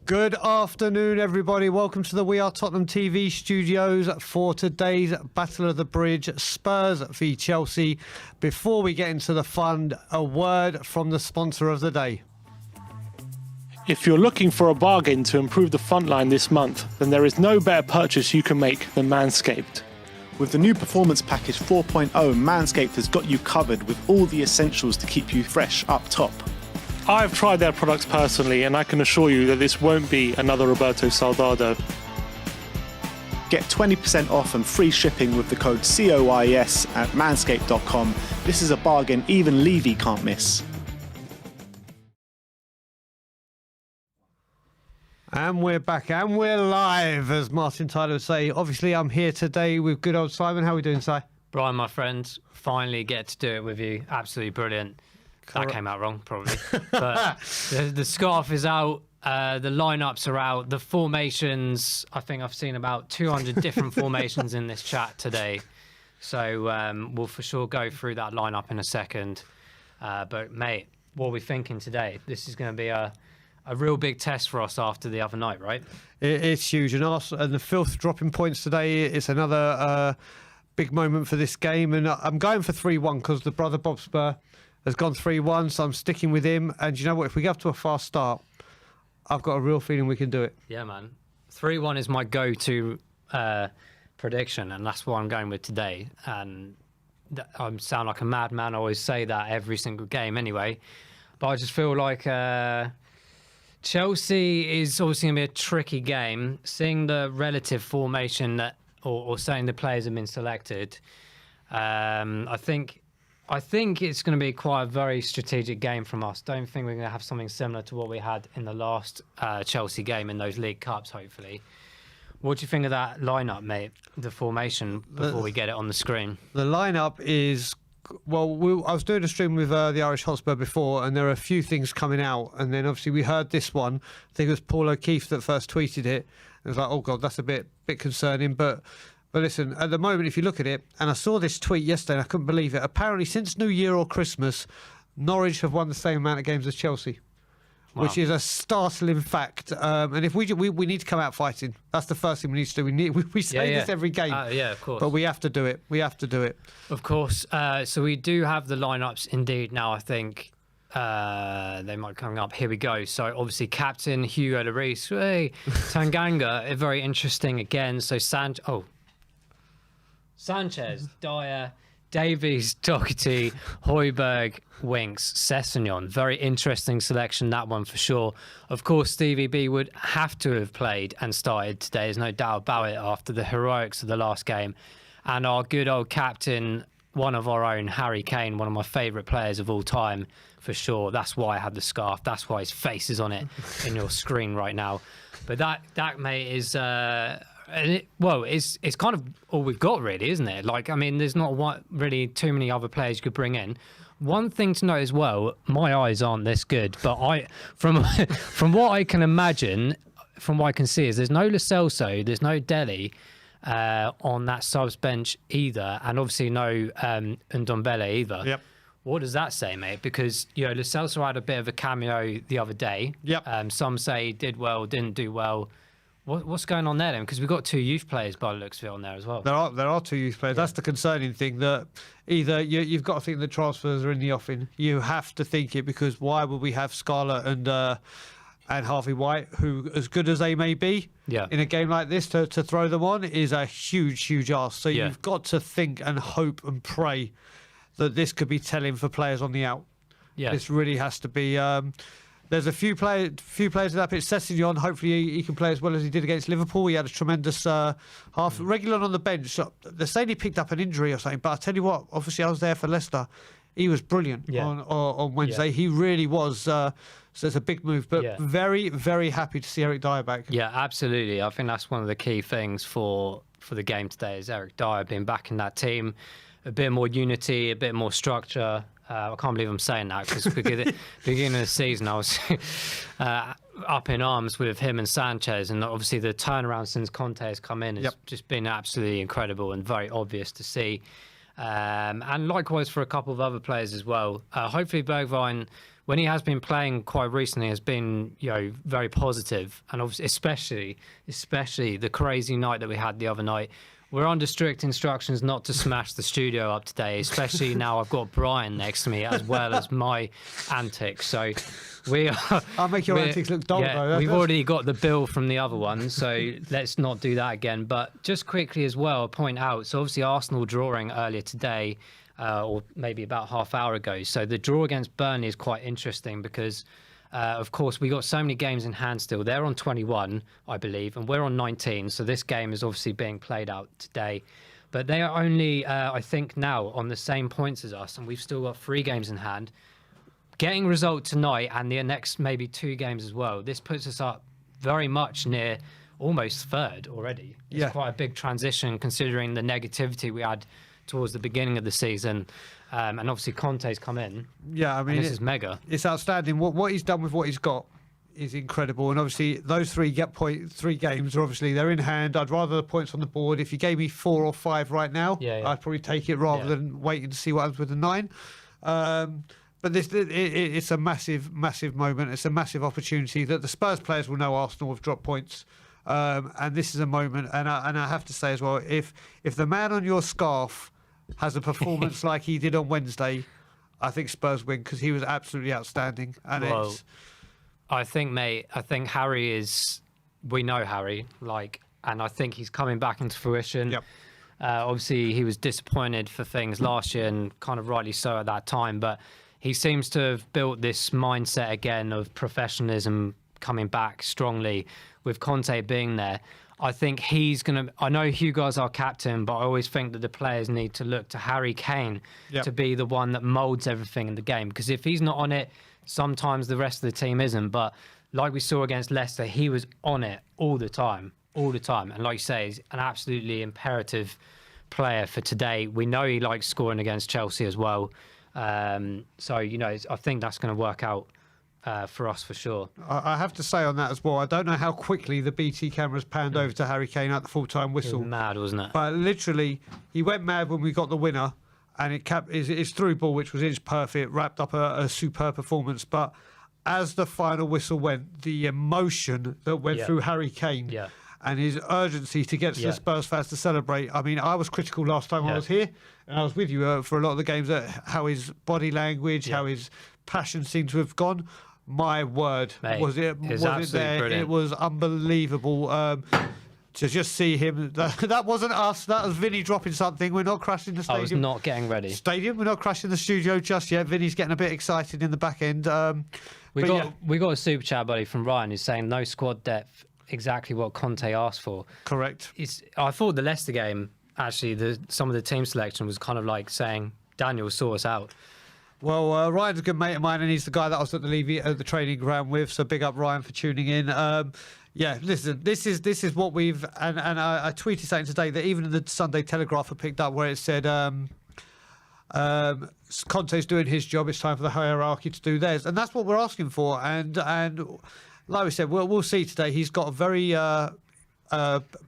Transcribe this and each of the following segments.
Good afternoon, everybody. Welcome to the We Are Tottenham TV studios for today's Battle of the Bridge, Spurs v Chelsea. Before we get into the fun, a word from the sponsor of the day. If you're looking for a bargain to improve the front line this month, then there is no better purchase you can make than Manscaped. With the new Performance Package 4.0, Manscaped has got you covered with all the essentials to keep you fresh up top. I've tried their products personally, and I can assure you that this won't be another Roberto Soldado. Get 20% off and free shipping with the code COYS at manscaped.com. This is a bargain even Levy can't miss. And we're back and we're live, as Martin Tyler would say. Obviously, I'm here today with good old Simon. How are we doing, Si? Brian, my friend, finally get to do it with you. Absolutely brilliant. That came out wrong, probably. But the scarf is out. The lineups are out. The formations, I think I've seen about 200 different formations in this chat today. So we'll for sure go through that lineup in a second. But, mate, what are we thinking today? This is going to be a real big test for us after the other night, right? It's huge. And the filth dropping points today, it's another big moment for this game. And I'm going for 3-1 because the brother Bob Spur has gone 3-1, so I'm sticking with him. And you know what? If we get up to a fast start, I've got a real feeling we can do it. Yeah, man. 3-1 is my go-to prediction, and that's what I'm going with today. And I sound like a madman. I always say that every single game anyway. But I just feel like Chelsea is obviously going to be a tricky game. Seeing the relative formation that, or saying the players have been selected, I think it's going to be quite a very strategic game from us. Don't think we're going to have something similar to what we had in the last Chelsea game in those League Cups, hopefully. What do you think of that lineup, mate? The formation, before we get it on the screen. The lineup is, well, I was doing a stream with the Irish Hotspur before, and there are a few things coming out. And then obviously we heard this one. I think it was Paul O'Keefe that first tweeted it. It was like, oh God, that's a bit concerning. But listen, at the moment, if you look at it, and I saw this tweet yesterday and I couldn't believe it. Apparently, since New Year or Christmas, Norwich have won the same amount of games as Chelsea, which is a startling fact. And if we need to come out fighting. That's the first thing we need to do. We say this every game. Yeah, of course. But we have to do it. We have to do it. Of course. So we do have the lineups indeed now, I think. They might be coming up. Here we go. So obviously captain Hugo Lloris. Hey, Tanganga, very interesting again. So Sanchez, Dyer, Davies, Doherty, Højbjerg, Winks, Sessegnon. Very interesting selection, that one for sure. Of course, Stevie B would have to have played and started today. There's no doubt about it after the heroics of the last game. And our good old captain, one of our own, Harry Kane, one of my favourite players of all time, for sure. That's why I have the scarf. That's why his face is on it in your screen right now. But that mate, is... it's kind of all we've got, really, isn't it? Like, I mean, there's not really too many other players you could bring in. One thing to note as well, my eyes aren't this good, but from what I can imagine, from what I can see, is there's no Lo Celso, there's no Dele on that subs bench either, and obviously no Ndombele either. Yep. What does that say, mate? Because, Lo Celso had a bit of a cameo the other day. Yep. Some say he did well, didn't do well. What's going on there then? Because we've got two youth players by the looks of it on there as well. There are two youth players. Yeah. That's the concerning thing, that either you've got to think the transfers are in the offing. You have to think it, because why would we have Scarlett and Harvey White, who, as good as they may be, in a game like this, to throw them on is a huge ask. So you've got to think and hope and pray that this could be telling for players on the out. Yeah. This really has to be. There's a few players at that pitch. Sessegnon, hopefully he can play as well as he did against Liverpool. He had a tremendous half. Reguilón on the bench. They're saying he picked up an injury or something, but I tell you what, obviously I was there for Leicester. He was brilliant on Wednesday. Yeah. He really was. So it's a big move, but very, very happy to see Eric Dyer back. Yeah, absolutely. I think that's one of the key things for the game today is Eric Dyer being back in that team. A bit more unity, a bit more structure. I can't believe I'm saying that because beginning of the season I was up in arms with him and Sanchez, and obviously the turnaround since Conte has come in has just been absolutely incredible and very obvious to see. And likewise for a couple of other players as well. Hopefully Bergwijn, when he has been playing quite recently, has been very positive, and obviously especially the crazy night that we had the other night. We're under strict instructions not to smash the studio up today, especially now I've got Brian next to me as well as my antics. So we are. I'll make your antics look dull, though. We've already got the bill from the other one, so let's not do that again. But just quickly as well, I'll point out, so obviously Arsenal drawing earlier today, or maybe about half hour ago. So the draw against Burnley is quite interesting because of course, we got so many games in hand still. They're on 21, I believe, and we're on 19. So this game is obviously being played out today. But they are only, I think, now on the same points as us, and we've still got 3 games in hand. Getting a result tonight and the next maybe 2 games as well, this puts us up very much near almost third already. It's quite a big transition considering the negativity we had towards the beginning of the season. And obviously Conte's come in. Yeah, I mean, this is mega. It's outstanding. What he's done with what he's got is incredible. And obviously those 3 games are obviously they're in hand. I'd rather the points on the board. If you gave me 4 or 5 right now, I'd probably take it rather than waiting to see what happens with the 9. But it's a massive moment. It's a massive opportunity that the Spurs players will know Arsenal have dropped points. And this is a moment. And I have to say as well, if the man on your scarf has a performance like he did on Wednesday, I think Spurs win because he was absolutely outstanding. And I think Harry is. We know Harry, and I think he's coming back into fruition. Yep. Obviously, he was disappointed for things last year, and kind of rightly so at that time. But he seems to have built this mindset again of professionalism coming back strongly with Conte being there. I think he's going to... I know Hugo's our captain, but I always think that the players need to look to Harry Kane to be the one that moulds everything in the game. Because if he's not on it, sometimes the rest of the team isn't. But like we saw against Leicester, he was on it all the time. And like you say, he's an absolutely imperative player for today. We know he likes scoring against Chelsea as well. So, I think that's going to work out for us for sure. I have to say on that as well, I don't know how quickly the BT cameras panned over to Harry Kane at the full-time whistle. It was mad, wasn't it? But literally, he went mad when we got the winner, and it capped his through ball, which was inch perfect, wrapped up a superb performance. But as the final whistle went, the emotion that went through Harry Kane and his urgency to get to the Spurs fans to celebrate. I mean, I was critical last time I was here, and I was with you for a lot of the games, how his body language, how his passion seemed to have gone. My word, Mate, was it there? Brilliant. It was unbelievable to just see him. That wasn't us. That was Vinny dropping something. We're not crashing the stadium. I was not getting ready. We're not crashing the studio just yet. Vinny's getting a bit excited in the back end. We got a super chat, buddy, from Ryan who's saying no squad depth. Exactly what Conte asked for. Correct. I thought the Leicester game, actually, some of the team selection was kind of like saying Daniel saw us out. Well, Ryan's a good mate of mine, and he's the guy that I was at the training ground with. So big up Ryan for tuning in. Listen, this is what we've and I tweeted something today that even in the Sunday Telegraph I picked up where it said Conte's doing his job. It's time for the hierarchy to do theirs, and that's what we're asking for. And like we said, we'll see today. He's got a very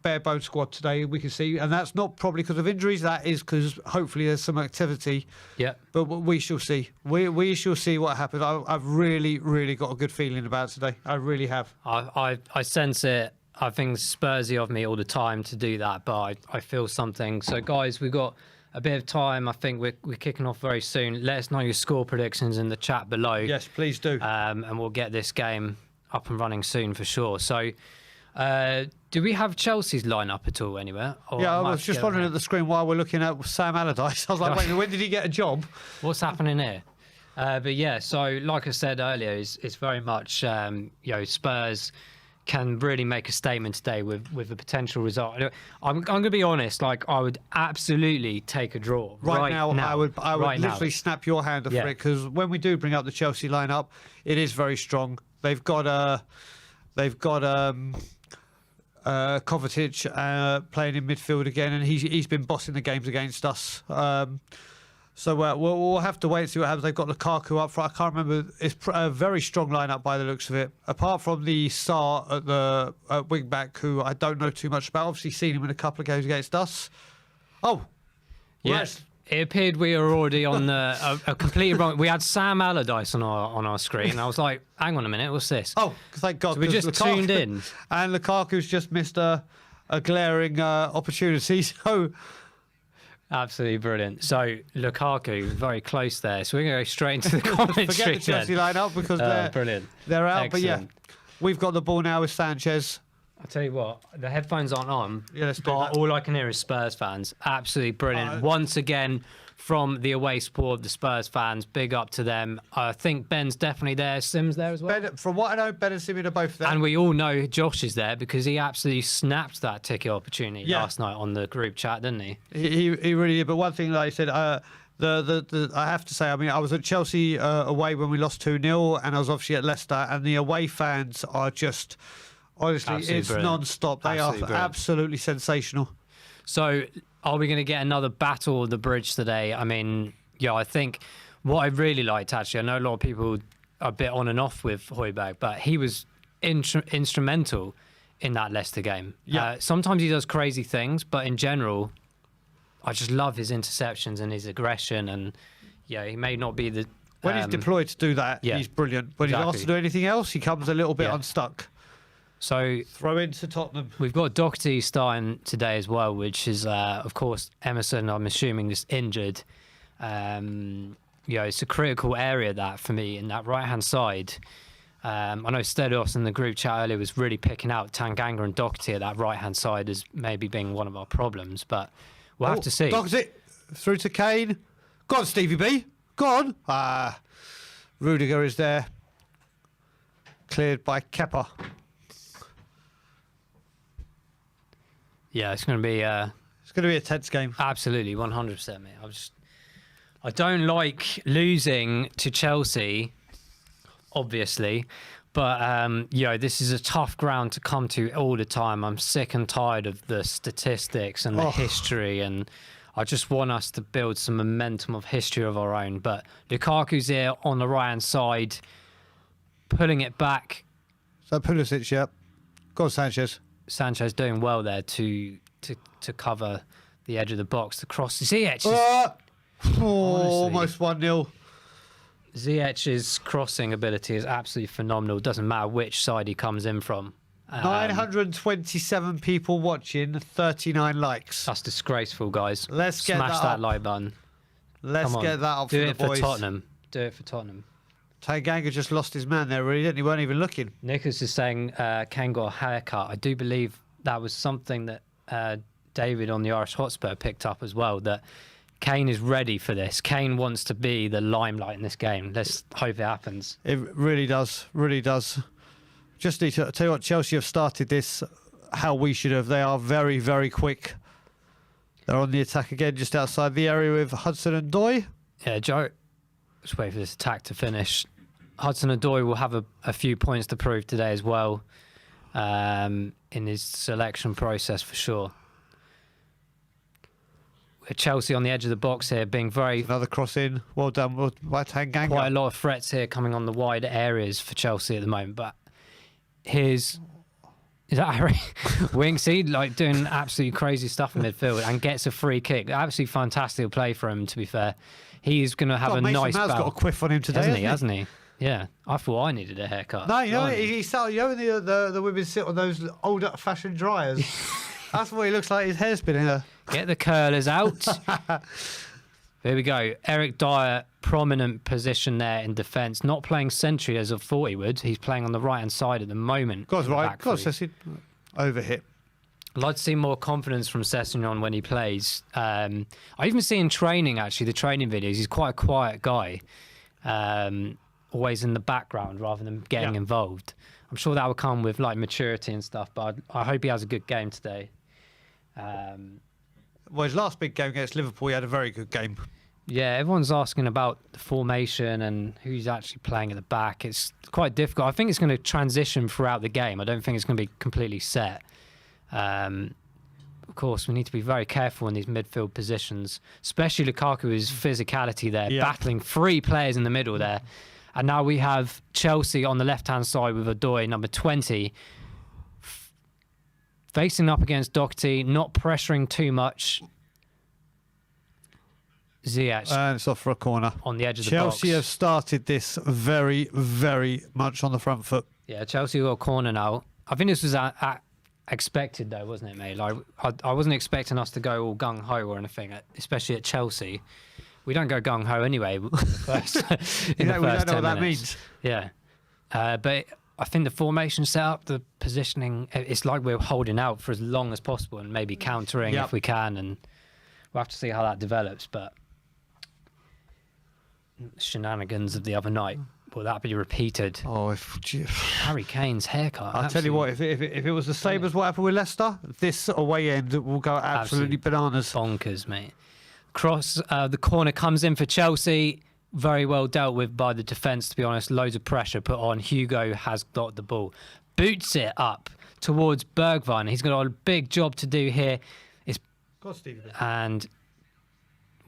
bare bone squad today, we can see, and that's not probably because of injuries. That is because hopefully there's some activity. Yeah. But we shall see. We shall see what happens. I've really got a good feeling about today. I really have. I sense it. I think it's Spursy of me all the time to do that, but I feel something. So guys, we've got a bit of time. I think we're kicking off very soon. Let us know your score predictions in the chat below. Yes, please do. And we'll get this game up and running soon for sure. So Do we have Chelsea's lineup at all anywhere? Or Yeah, I might was have to just get wondering that. at the screen while we're looking at Sam Allardyce. I was like, wait, when did he get a job? What's happening here? But yeah, so like I said earlier, it's very much Spurs can really make a statement today with a potential result. I'm going to be honest, like I would absolutely take a draw Right now, I would right now. literally snap your hand off Yeah. for it, because when we do bring up the Chelsea lineup, it is very strong. They've got Kovacic playing in midfield again, and he's been bossing the games against us. So we'll have to wait and see what happens. They've got Lukaku up front. I can't remember. It's a very strong lineup by the looks of it. Apart from the Sar at the wing back, who I don't know too much about. Obviously seen him in a couple of games against us. Oh, Yes. It appeared we were already on a completely wrong. We had Sam Allardyce on our screen. I was like, hang on a minute, what's this? Oh, thank God. So we 'cause just tuned in. And Lukaku's just missed a glaring opportunity. So Absolutely brilliant. So Lukaku, very close there. So we're going to go straight into the commentary. forget the Chelsea then. lineup because Brilliant. they're out. But yeah, Excellent. we've got the ball now with Sanchez. I'll tell you what, the headphones aren't on, Yeah, let's do but that. all I can hear is Spurs fans. Absolutely brilliant. Once again, from the away support, the Spurs fans, big up to them. I think Ben's definitely there. Sim's there as well. From what I know, Ben and Simeon are both there. And we all know Josh is there because he absolutely snapped that ticket opportunity Yeah. last night on the group chat, didn't he? He really did. But one thing, like I said, I have to say, I mean, I was at Chelsea away when we lost 2-0, and I was obviously at Leicester, and the away fans are just, honestly, Absolutely it's brilliant. non-stop. They Absolutely are brilliant. absolutely sensational. So are we going to get another battle of the bridge today? I mean, yeah, I think what I really liked, actually, I know a lot of people are a bit on and off with Højbjerg, but he was instrumental in that Leicester game. Yeah. Sometimes he does crazy things, but in general, I just love his interceptions and his aggression. And yeah, he may not be the... When he's deployed to do that, yeah, he's brilliant. When he's asked exactly. to do anything else, he comes a little bit Yeah. unstuck. So Throw into Tottenham. we've got Doherty starting today as well, which is, of course, Emerson, I'm assuming, is injured. It's a critical area that for me in that right-hand side. I know Stedos in the group chat earlier was really picking out Tanganga and Doherty at that right-hand side as maybe being one of our problems, but we'll have to see. Dogs it through to Kane. Go on, Stevie B. Go on. Rudiger is there. Cleared by Kepa. Yeah, it's going to be It's going to be a tense game. absolutely 100%, mate. I don't like losing to Chelsea, obviously, but this is a tough ground to come to all the time. I'm sick and tired of the statistics and the history, and I just want us to build some momentum of history of our own. But Lukaku's here on the right hand side, pulling it back. So Pulisic, yeah. Go on, Sanchez. Sanchez doing well there to cover the edge of the box. The cross. Ziyech's Almost 1-0. Ziyech's crossing ability is absolutely phenomenal. Doesn't matter which side he comes in from. 927 people watching, 39 likes. That's disgraceful, guys. Let's get Smash that that up. like button. Let's Come on. get that up Do for it the for boys. Tottenham. Do it for Tottenham. Tanganga just lost his man there, really, didn't he? Weren't even looking. Nicholas is saying Kane got a haircut. I do believe that was something that David on the Irish Hotspur picked up as well, that Kane is ready for this. Kane wants to be the limelight in this game. Let's hope it happens. It really does. Really does. Just need to tell you what, Chelsea have started this how we should have. They are very, very quick. They're on the attack again, just outside the area with Hudson and Doy. Yeah, Joe, just wait for this attack to finish. Hudson-Odoi will have a few points to prove today as well in his selection process for sure. Chelsea on the edge of the box here, being very Another cross in. Well done by Tanganga. quite a lot of threats here coming on the wide areas for Chelsea at the moment. But is that Harry Winksy like doing absolutely crazy stuff in midfield and gets a free kick? Absolutely fantastic play for him. To be fair, he's going to have God, a Mason nice Mount's bout. got a quiff on him today, Hasn't he? Yeah, I thought I needed a haircut. No, you know, Blimey. he sat, you know, the women sit on those old-fashioned dryers. That's what he looks like. His hair's been in a... Get the curlers out. There we go. Eric Dyer, prominent position there in defence. Not playing century as I thought he would. He's playing on the right-hand side at the moment. God's in the right. back God, three. Ceci. overhit. I'd like to see more confidence from Sessegnon when he plays. I even see in training, actually, the training videos, he's quite a quiet guy. Always in the background rather than getting involved. I'm sure that will come with like maturity and stuff, but I hope he has a good game today. Well, his last big game against Liverpool, he had a very good game. Yeah, everyone's asking about the formation and who's actually playing at the back. It's quite difficult. I think it's going to transition throughout the game. I don't think it's going to be completely set. Of course, we need to be very careful in these midfield positions, especially Lukaku's physicality there, battling 3 players in the middle there. And now we have Chelsea on the left-hand side with Odoi, number 20, facing up against Doherty, not pressuring too much. Ziyech. And it's off for a corner. On the edge of the box. Chelsea have started this very, very much on the front foot. Yeah, Chelsea got a corner now. I think this was expected, though, wasn't it, mate? Like, I wasn't expecting us to go all gung-ho or anything, especially at Chelsea. We don't go gung-ho anyway. We don't know what that means. Yeah. But I think the formation setup, the positioning, it's like we're holding out for as long as possible and maybe countering if we can. And we'll have to see how that develops. But shenanigans of the other night, will that be repeated? Oh, Harry Kane's haircut. I'll tell you what, if it was the same as what happened with Leicester, this away end will go absolutely bananas. Bonkers, mate. Cross, the corner comes in for Chelsea. Very well dealt with by the defence, to be honest. Loads of pressure put on. Hugo has got the ball. Boots it up towards Bergwijn. He's got a big job to do here. And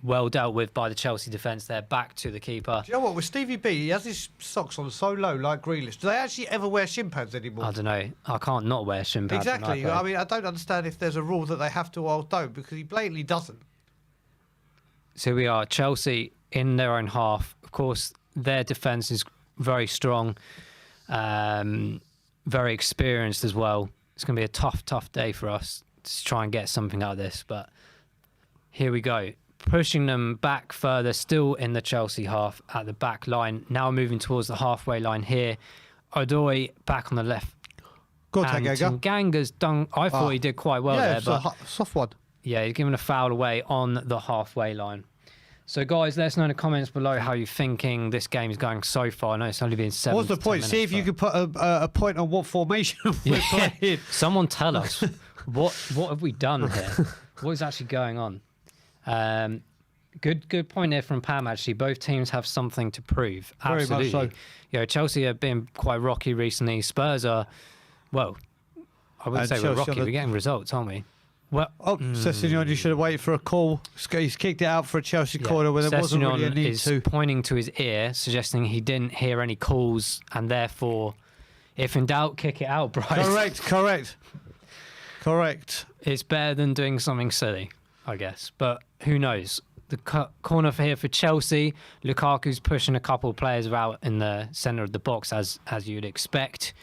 well dealt with by the Chelsea defence there. Back to the keeper. Do you know what? With Stevie B, he has his socks on so low, like Grealish. Do they actually ever wear shin pads anymore? I don't know. I can't not wear shin pads. Exactly. I mean, I don't understand if there's a rule that they have to or don't, because he blatantly doesn't. So we are Chelsea in their own half. Of course, their defence is very strong, very experienced as well. It's going to be a tough day for us to try and get something out of this. But here we go. Pushing them back further, still in the Chelsea half at the back line. Now moving towards the halfway line here. Odoi back on the left. Good, Tanganga's done. I thought he did quite well there. But a soft one. Yeah, he's given a foul away on the halfway line. So, guys, let us know in the comments below how you're thinking this game is going so far. I know it's only been 7 What's the point? See if you could put a point on what formation we're playing. Someone tell us, what have we done here? What is actually going on? Good point there from Pam, actually. Both teams have something to prove. Absolutely. Very much so. You know, Chelsea have been quite rocky recently. Spurs are, well, I wouldn't say we're rocky. We're getting results, aren't we? Well, Sessegnon, you should have waited for a call. He's kicked it out for a Chelsea corner where there wasn't really a need to. Pointing to his ear, suggesting he didn't hear any calls, and therefore, if in doubt, kick it out, Bryce. Correct. It's better than doing something silly, I guess. But who knows? The corner for here for Chelsea. Lukaku's pushing a couple of players out in the centre of the box, as you'd expect.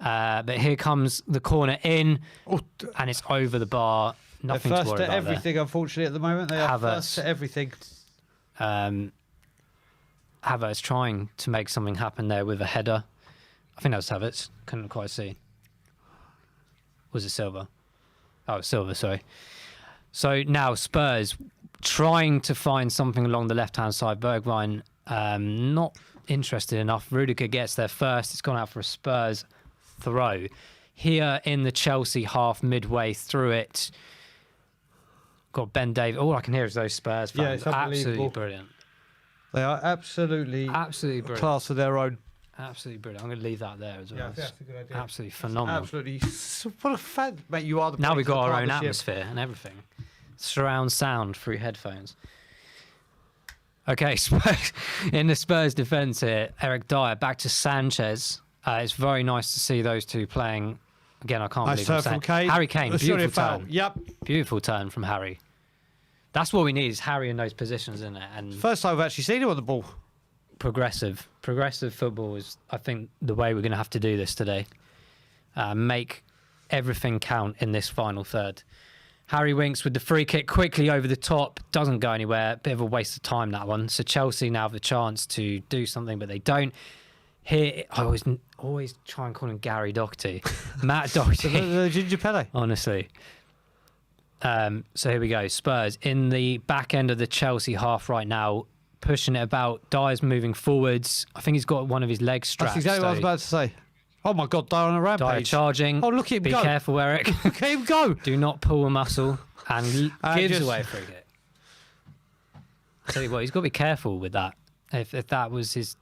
But here comes the corner in, and it's over the bar. Nothing to worry about. They're first at everything, unfortunately, at the moment. They are first at everything. Havertz trying to make something happen there with a header. I think that was Havertz. Couldn't quite see. Was it Silva? Oh, Silva, sorry. So now Spurs trying to find something along the left-hand side. Bergwijn not interested enough. Rudiger gets there first. It's gone out for a Spurs throw. Here in the Chelsea half, midway through it, got Ben Davies. All I can hear is those Spurs fans. Yeah, it's absolutely brilliant. They are absolutely brilliant. Class of their own. Absolutely brilliant. I'm going to leave that there as well. Yeah, that's a good idea. Absolutely phenomenal. Absolutely. What a fan, mate! You are the. Now we've got our own atmosphere and everything. Surround sound through headphones. Okay, Spurs, in the Spurs defence here, Eric Dyer back to Sanchez. It's very nice to see those two playing. Again, I can't believe I'm saying. Harry Kane, beautiful turn. Yep. Beautiful turn from Harry. That's what we need, is Harry in those positions, isn't it? And first time I've actually seen him on the ball. Progressive football is, I think, the way we're going to have to do this today. Make everything count in this final third. Harry Winks with the free kick quickly over the top. Doesn't go anywhere. Bit of a waste of time, that one. So Chelsea now have the chance to do something, but they don't. Here, I always try and call him Gary Doherty. Matt Doherty. The Ginger Pele. Honestly. So here we go. Spurs in the back end of the Chelsea half right now, pushing it about. Dyer's moving forwards. I think he's got one of his legs strapped. That's exactly what I was about to say. Oh my God, Dyer on a rampage. Dyer charging. Oh, look at him Be go. careful, Eric. Look at him go. Do not pull a muscle. And gives just- away a free kick. I tell you what, he's got to be careful with that. If that was his...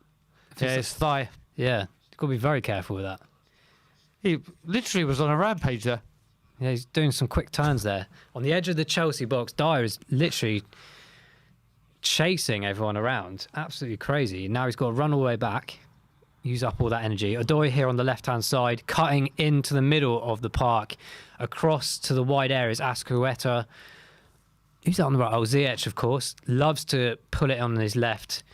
Yeah, his thigh. Yeah, he's got to be very careful with that. He literally was on a rampage there. Yeah, he's doing some quick turns there. On the edge of the Chelsea box, Dyer is literally chasing everyone around. Absolutely crazy. Now he's got to run all the way back, use up all that energy. Odoi here on the left-hand side, cutting into the middle of the park, across to the wide areas. Azpilicueta. Who's that on the right? Oh, Ziyech, of course. Loves to pull it on his left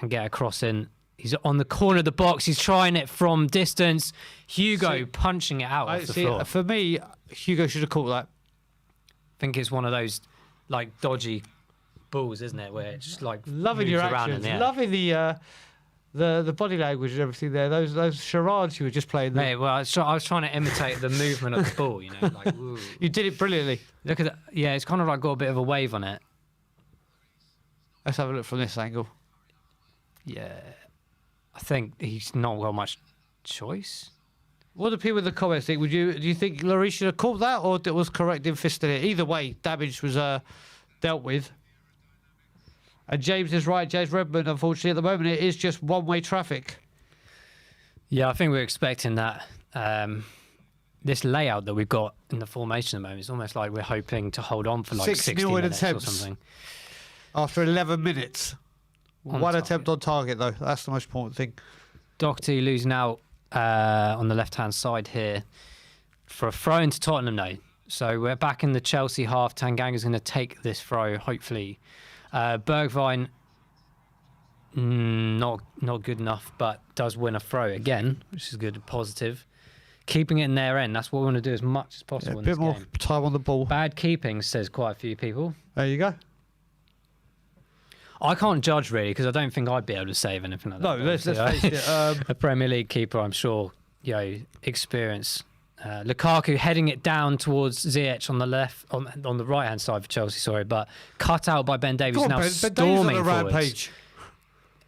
and get a cross in. He's on the corner of the box. He's trying it from distance. Hugo punching it out off the floor. For me, Hugo should have caught that. I think it's one of those like dodgy balls, isn't it? Where it's just like Loving moves your around actions, in the air. loving the body language and everything there. Those charades you were just playing there. Mate, well, I was trying to imitate the movement of the ball, you know, like woo. You did it brilliantly. Look at that. Yeah, it's kind of like got a bit of a wave on it. Let's have a look from this angle. Yeah, I think he's not got much choice. What do people in the comments think? Do you think Lloris should have caught that, or it was correct in fisting it? Either way, damage was dealt with. And James is right. James Redmond, unfortunately, at the moment, it is just one-way traffic. Yeah, I think we're expecting that. This layout that we've got in the formation at the moment, it's almost like we're hoping to hold on for like 60 minutes or something. After 11 minutes. On One target. attempt on target, though. That's the most important thing. Doherty losing out on the left-hand side here for a throw into Tottenham now. So we're back in the Chelsea half. Tanganga's going to take this throw, hopefully. Bergwijn, not good enough, but does win a throw again, which is good and positive. Keeping it in their end. That's what we want to do as much as possible Yeah, a in bit this more game. time on the ball. Bad keeping, says quite a few people. There you go. I can't judge really because I don't think I'd be able to save anything like that. No, let's face it. A Premier League keeper, I'm sure, experience. Lukaku heading it down towards Ziyech on the left, on the right hand side for Chelsea. Sorry, but cut out by Ben Davies. Go on, Now Ben Davies on storming a forwards rampage.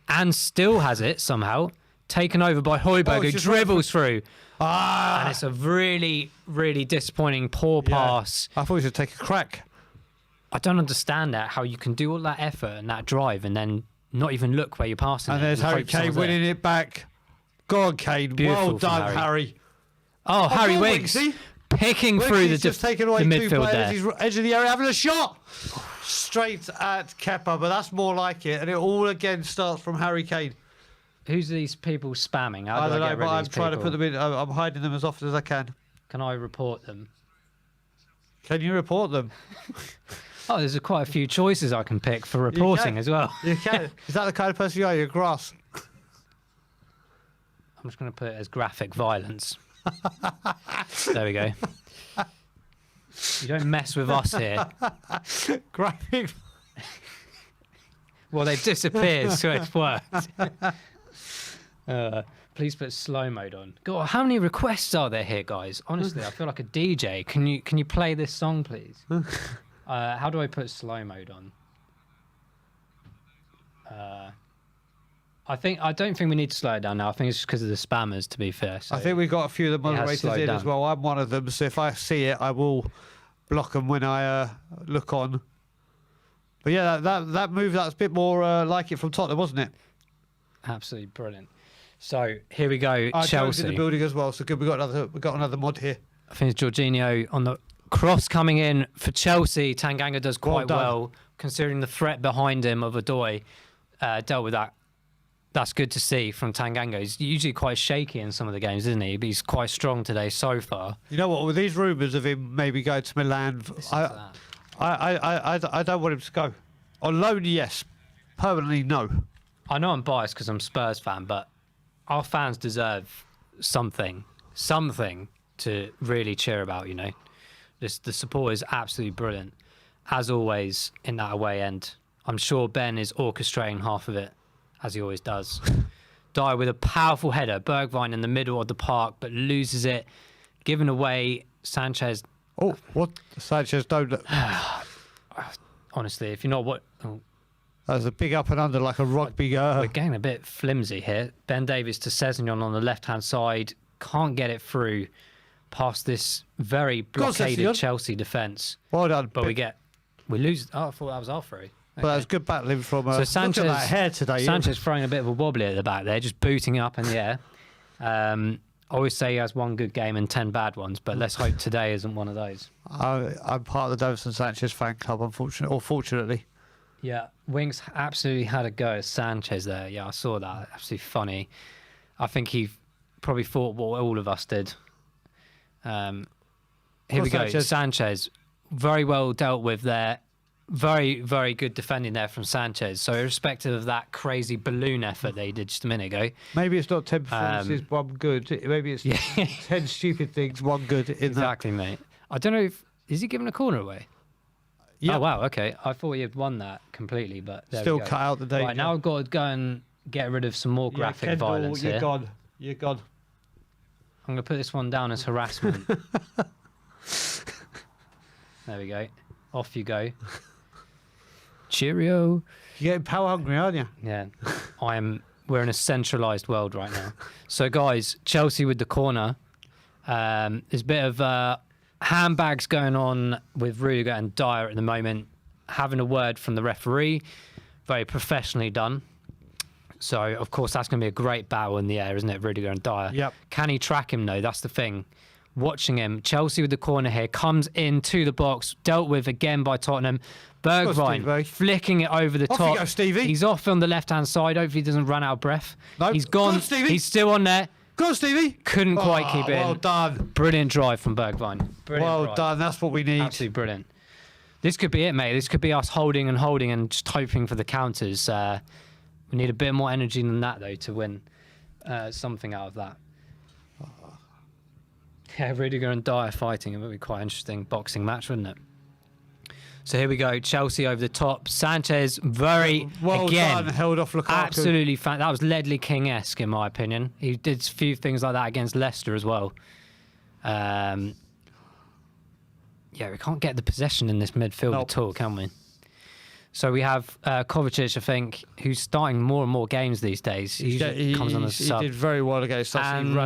and still has it somehow. Taken over by Højbjerg, Oh, who it's just dribbles through, Ah! and it's a really, really disappointing, poor Yeah. pass. I thought he should take a crack. I don't understand that, how you can do all that effort and that drive and then not even look where you're passing And it. there's Harry hope Kane someone's there. winning it back. Go on, Kane. Beautiful Well from done, Harry. Oh, Harry go on, Winks Winksy. picking through the, Winks just taken away the two midfield players. there. He's edge of the area having a shot. Straight at Kepa, but that's more like it. And it all again starts from Harry Kane. Who's these people spamming? How I do don't I know, get but rid of I'm these trying to people? put them in. I'm hiding them as often as I can. Can I report them? Can you report them? Oh, there's quite a few choices I can pick for reporting can. as well. You can. Is that the kind of person you are? You're grass. I'm just going to put it as graphic violence. There we go. You don't mess with us here. Graphic. Well, they've disappeared, so it's worked. Please put slow mode on. God, how many requests are there here, guys? Honestly, I feel like a DJ. Can you play this song, please? How do I put slow mode on? I don't think we need to slow it down now. I think it's just because of the spammers, to be fair. So I think we've got a few of the it has moderators slowed in down. as well. I'm one of them, so if I see it, I will block them when I look on. But yeah, that move, that's a bit more like it from Tottenham, wasn't it? Absolutely brilliant. So here we go, Joe's Chelsea. in the building as well, so good. We got another mod here. I think it's Jorginho on the cross coming in for Chelsea. Tanganga does quite done. well, considering the threat behind him of Odoi. Dealt with that. That's good to see from Tanganga. He's usually quite shaky in some of the games, isn't he? But he's quite strong today so far. You know what? With these rumours of him maybe going to Milan, I don't want him to go. On loan, yes. Permanently, no. I know I'm biased because I'm a Spurs fan, but our fans deserve something to really cheer about, you know. The support is absolutely brilliant, as always, in that away end. I'm sure Ben is orchestrating half of it, as he always does. Dyer with a powerful header. Bergwijn in the middle of the park, but loses it. Given away. Sanchez. Oh, what? Sanchez don't look. Honestly, if you're not what. There's a big up and under like a rugby. We're getting a bit flimsy here. Ben Davies to Sessegnon on the left-hand side. Can't get it through past this very blockaded Chelsea defence. Well done. But we lose. Oh, I thought that was our throw. Okay. But that was good battling from. So Sanchez, look at that hair today. Sanchez throwing a bit of a wobbly at the back there, just booting it up in the air. I always say he has one good game and 10 bad ones, but let's hope today isn't one of those. I'm part of the Davison Sanchez fan club, unfortunately, or fortunately. Yeah, Winks absolutely had a go at Sanchez there. Yeah, I saw that. Absolutely funny. I think he probably thought what all of us did. Here we go. Sanchez, very well dealt with there. Very, very good defending there from Sanchez. So irrespective of that crazy balloon effort they did just a minute ago. Maybe it's not 10 performances, one good. Maybe it's 10 stupid things, one good. Exactly, mate. I don't know if... Is he giving a corner away? Yeah. Oh, wow, okay. I thought he had won that completely, but there still we go. cut out the danger. Right, now I've got to go and get rid of some more graphic Kendall, violence here. You're gone. You're gone. I'm going to put this one down as harassment. There we go. Off you go. Cheerio. You're getting power hungry, aren't you? Yeah. We're in a centralised world right now. So, guys, Chelsea with the corner. There's a bit of handbags going on with Rudiger and Dyer at the moment. Having a word from the referee. Very professionally done. So, of course, that's going to be a great battle in the air, isn't it, Rudiger and Dyer? Yep. Can he track him, though? That's the thing. Watching him. Chelsea with the corner here. Comes into the box. Dealt with again by Tottenham. Bergwijn flicking it over the top. Off you go, Stevie. He's off on the left-hand side. Hopefully he doesn't run out of breath. Nope. He's gone. Go on, Stevie. He's still on there. Go on, Stevie. Couldn't quite keep it Well in. done. Brilliant drive from Bergwijn. Well done. That's what we need. Absolutely brilliant. This could be it, mate. This could be us holding and just hoping for the counters. We need a bit more energy than that, though, to win something out of that. Yeah, Rudiger and Dyer fighting. It would be quite an interesting boxing match, wouldn't it? So here we go. Chelsea over the top. Sanchez, well done. Held off Lukaku. Absolutely that was Ledley King-esque, in my opinion. He did a few things like that against Leicester as well. Yeah, we can't get the possession in this midfield at all, can we? So we have Kovacic, I think, who's starting more and more games these days. He comes on as a sub. He did very well against us. And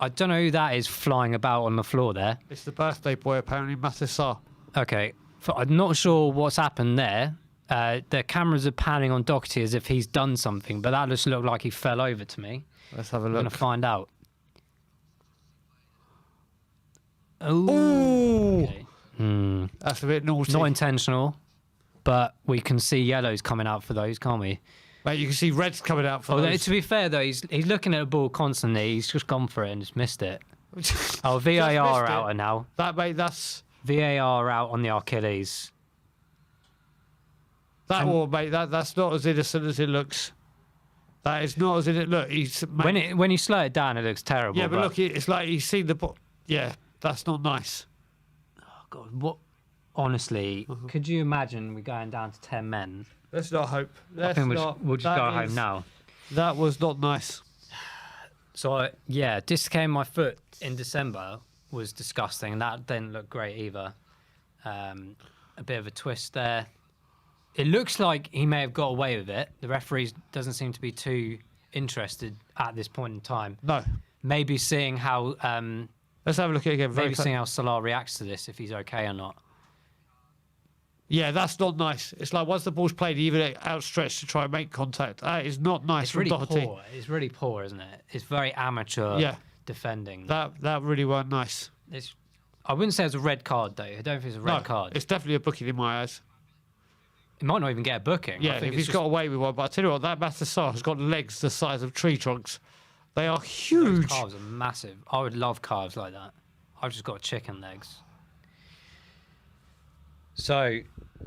I don't know who that is flying about on the floor there. It's the birthday boy, apparently, Matissar. Okay. I'm not sure what's happened there. The cameras are panning on Doherty as if he's done something, but that just looked like he fell over to me. Let's have a look. I'm going to find out. Oh. Okay. That's a bit naughty. Not intentional, but we can see yellows coming out for those, can't we? Mate, you can see reds coming out for those. To be fair, though, he's looking at the ball constantly. He's just gone for it and just missed it. Oh, VAR out now. That's... VAR out on the Achilles. That's not as innocent as it looks. That is not as innocent. Look, when you slow it down, it looks terrible. Yeah, but look, it's like he's seen the ball. Yeah, that's not nice. Oh God, what? Honestly, could you imagine we going down to 10 men? Let's not hope. I think we'll just go home now. That was not nice. So dislocating my foot in December was disgusting. That didn't look great either. A bit of a twist there. It looks like he may have got away with it. The referee doesn't seem to be too interested at this point in time. No. Maybe seeing how... Let's have a look at it again. Maybe seeing how Salah reacts to this, if he's okay or not. Yeah, that's not nice. It's like once the ball's played, even outstretched to try and make contact. That is not nice from Doherty. Poor. It's really poor, isn't it? It's very amateur defending. That really weren't nice. I wouldn't say it's a red card, though. I don't think it's a red card. It's definitely a booking in my eyes. He might not even get a booking. Yeah, if he's got away with one. But I tell you what, that Matissar has got legs the size of tree trunks. They are huge. Those calves are massive. I would love calves like that. I've just got chicken legs. So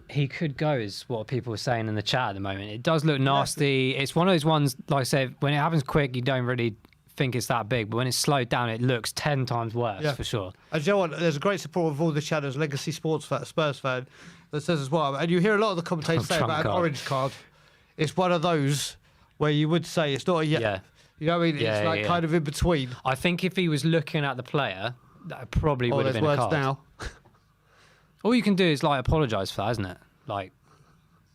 he could go, is what people are saying in the chat at the moment. It does look nasty. It's one of those ones, like I said, when it happens quick, you don't really think it's that big. But when it's slowed down, it looks 10 times worse, for sure. And you know what? There's a great support of all the channels, Legacy Sports fan, Spurs fan, that says as well. And you hear a lot of the commentators say about an orange card. It's one of those where you would say it's not a You know what I mean? Yeah, It's like yeah. kind of in between. I think if he was looking at the player, that probably would have There's been a words card. now. All you can do is like apologise for that, isn't it? Like,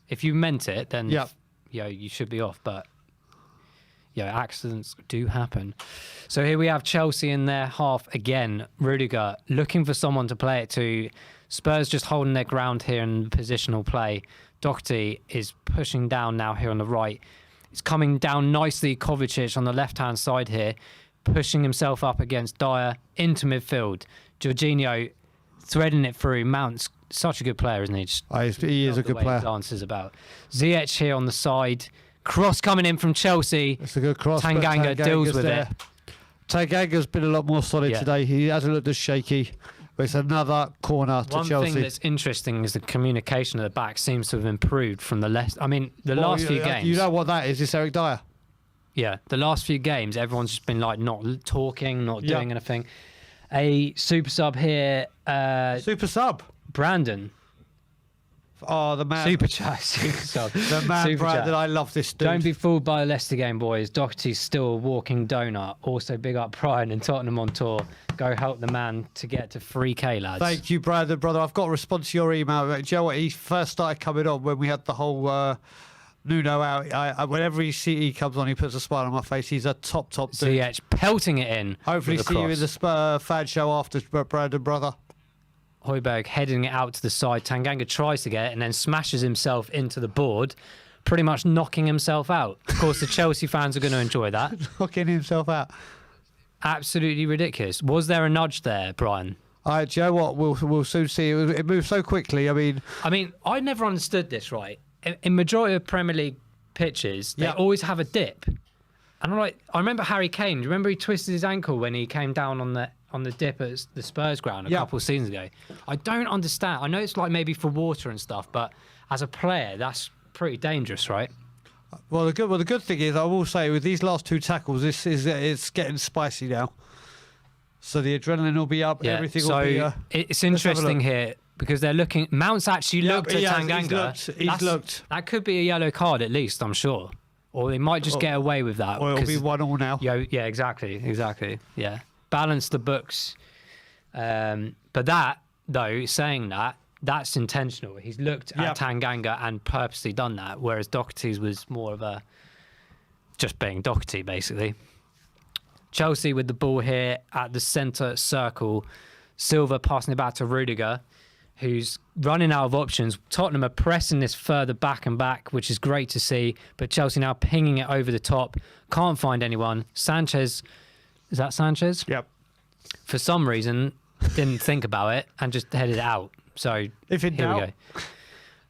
if you meant it, then Yep. you should be off. But accidents do happen. So here we have Chelsea in their half again. Rudiger looking for someone to play it to. Spurs just holding their ground here in positional play. Doherty is pushing down now here on the right. It's coming down nicely. Kovacic on the left-hand side here, pushing himself up against Dyer into midfield. Jorginho threading it through. Mount's such a good player, isn't he? He is a Love the good way he player. dances about. Ziyech here on the side. Cross coming in from Chelsea. It's a good cross. but Tanganga deals with there. it. Tanganga's been a lot more solid Yeah. today. He hasn't looked as shaky. But it's another corner to One Chelsea. thing that's interesting is the communication at the back seems to have improved from the last. I mean, the Well, last few games. You know what that is? It's Eric Dyer. Yeah, the last few games, everyone's just been like not talking, not Yeah. doing anything. A super sub here, Super sub. Brandon. Oh, the man. Super chat, super sub. The man, Super Brandon. chat. I love this dude. Don't be fooled by the Leicester game, boys. Doherty's still a walking donut. Also, big up Brian and Tottenham on tour. Go help the man to get to 3K, lads. Thank you, Brandon, brother. I've got to respond to your email. Do you know what? He first started coming on when we had the whole Nuno out. Whenever he comes on, he puts a smile on my face. He's a top dude. Ziyech pelting it in. Hopefully with a see you in cross. the Spur fan show after, Brandon, brother. Højbjerg heading it out to the side. Tanganga tries to get it and then smashes himself into the board, pretty much knocking himself out. Of course, the Chelsea fans are going to enjoy that. Knocking himself out. Absolutely ridiculous. Was there a nudge there, Brian? Do you know what? We'll soon see. It moves so quickly. I mean, I never understood this, right? In majority of Premier League pitches, they Yeah. always have a dip. And I remember Harry Kane. Do you remember he twisted his ankle when he came down on the dip at the Spurs ground a Yeah. couple of seasons ago? I don't understand. I know it's like maybe for water and stuff, but as a player, that's pretty dangerous, right? well, the good thing is, I will say, with these last two tackles, it's getting spicy now. So the adrenaline will be up. Everything so will be. It's let's have a interesting look. here because they're looking. Mount's actually Yeah, looked but at he has, Tanganga. he's looked. That could be a yellow card at least, I'm sure. Or they might just get away with that. Or it'll be 'cause- 1-1 now. Yeah, exactly. Yeah, balance the books. But that though, saying that's intentional. He's looked Yeah. at Tanganga and purposely done that, whereas Doherty's was more of a just being Doherty, basically. Chelsea with the ball here at the centre circle. Silva passing it back to Rudiger, who's running out of options. Tottenham are pressing this further back and back, which is great to see. But Chelsea now pinging it over the top. Can't find anyone. Sanchez, is that Sanchez? Yep. For some reason, didn't think about it and just headed it out. So If in here doubt, we go.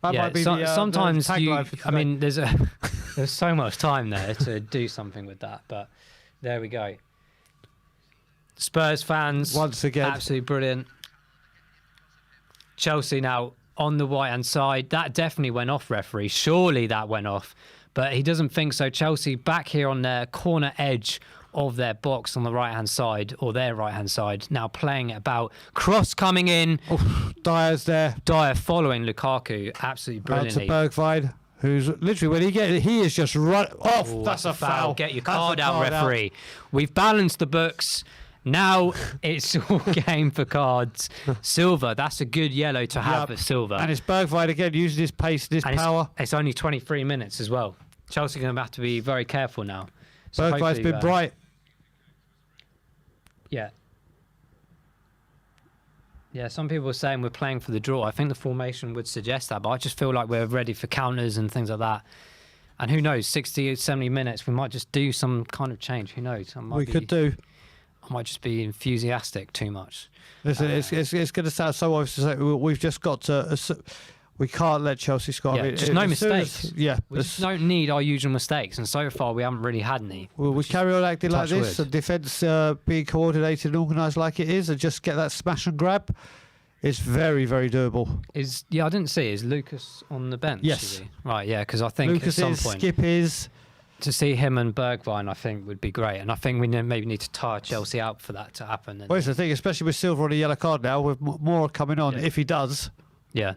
that Yeah, might be sometimes the you. tagline for I today. mean, there's so much time there to do something with that. But there we go. Spurs fans, Once again. absolutely brilliant. Chelsea now on the right hand side. That definitely went off, referee. Surely that went off, but he doesn't think so. Chelsea back here on their corner edge of their box on the right hand side, or their right hand side, now playing it about. Cross coming in. Dyer's there. Dyer following Lukaku absolutely Out to brilliantly. Bergwijn, who's literally, when he is just run off. Ooh, that's a foul. Get your That's a card out, card referee. We've balanced the books. Now it's all game for cards. Silva, that's a good yellow to have Yep. for Silva. And it's Bergwijn again using his pace and his And power. it's only 23 minutes as well. Chelsea are going to have to be very careful now. So Bergwijn's hopefully, been bright. Yeah. Yeah, some people are saying we're playing for the draw. I think the formation would suggest that, but I just feel like we're ready for counters and things like that. And who knows, 60, 70 minutes, we might just do some kind of change. Who knows? We could do. I might just be enthusiastic too much. Listen, it's going to sound so obvious to say we've just got to. We can't let Chelsea score. Yeah, I mean, just no as soon as- mistakes. yeah, We just don't need our usual mistakes, and so far we haven't really had any. we carry on acting like touch this, wood. and defence being coordinated and organised like it is, and just get that smash and grab. It's very, very doable. I didn't see. Is Lucas on the bench? Yes. Is he? Right, yeah, because I think Lucas at some is, point Skip is. to see him and Bergwijn, I think would be great, and I think we maybe need to tire Chelsea out for that to happen. And Well, it's the thing, especially with Silva on a yellow card now, with more coming on, Yeah. if he does. yeah.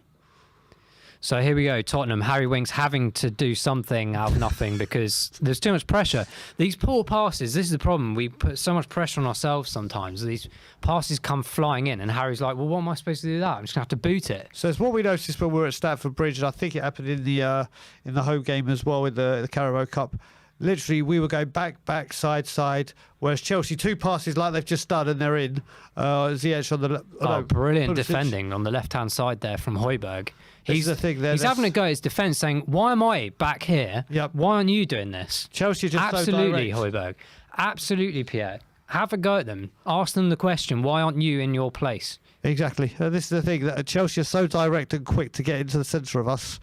So here we go, Tottenham. Harry Winks having to do something out of nothing because there's too much pressure. These poor passes, this is the problem. We put so much pressure on ourselves sometimes. These passes come flying in and Harry's like, well, what am I supposed to do with that? I'm just going to have to boot it. So it's what we noticed when we were at Stamford Bridge, and I think it happened in the home game as well in the Carabao Cup. Literally, we were going back, side, whereas Chelsea, 2 passes like they've just done and they're in. Ziyech on the brilliant defending on the left-hand side there from Højbjerg. He's the thing there. He's having a go at his defence, saying, "Why am I back here? Yep. Why aren't you doing this?" Chelsea just absolutely, so direct. Højbjerg. Absolutely, Pierre. Have a go at them. Ask them the question: why aren't you in your place? Exactly. This is the thing that Chelsea are so direct and quick to get into the centre of us.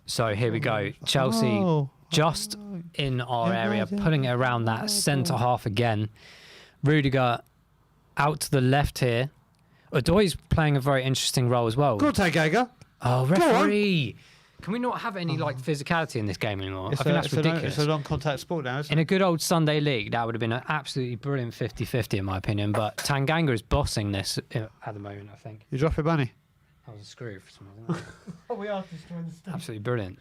So here we go. Chelsea just in our area, putting it around that centre half again. Rudiger out to the left here. Odoi playing a very interesting role as well. Good Tanganga. Oh, referee! Can we not have any physicality in this game anymore? I think that's ridiculous. It's a non-contact sport now, isn't it? In a good old Sunday league, that would have been an absolutely brilliant 50-50 in my opinion. But Tanganga is bossing this at the moment, I think. You dropping money? That was a screw for some reason. We are just trying to understand. Absolutely brilliant.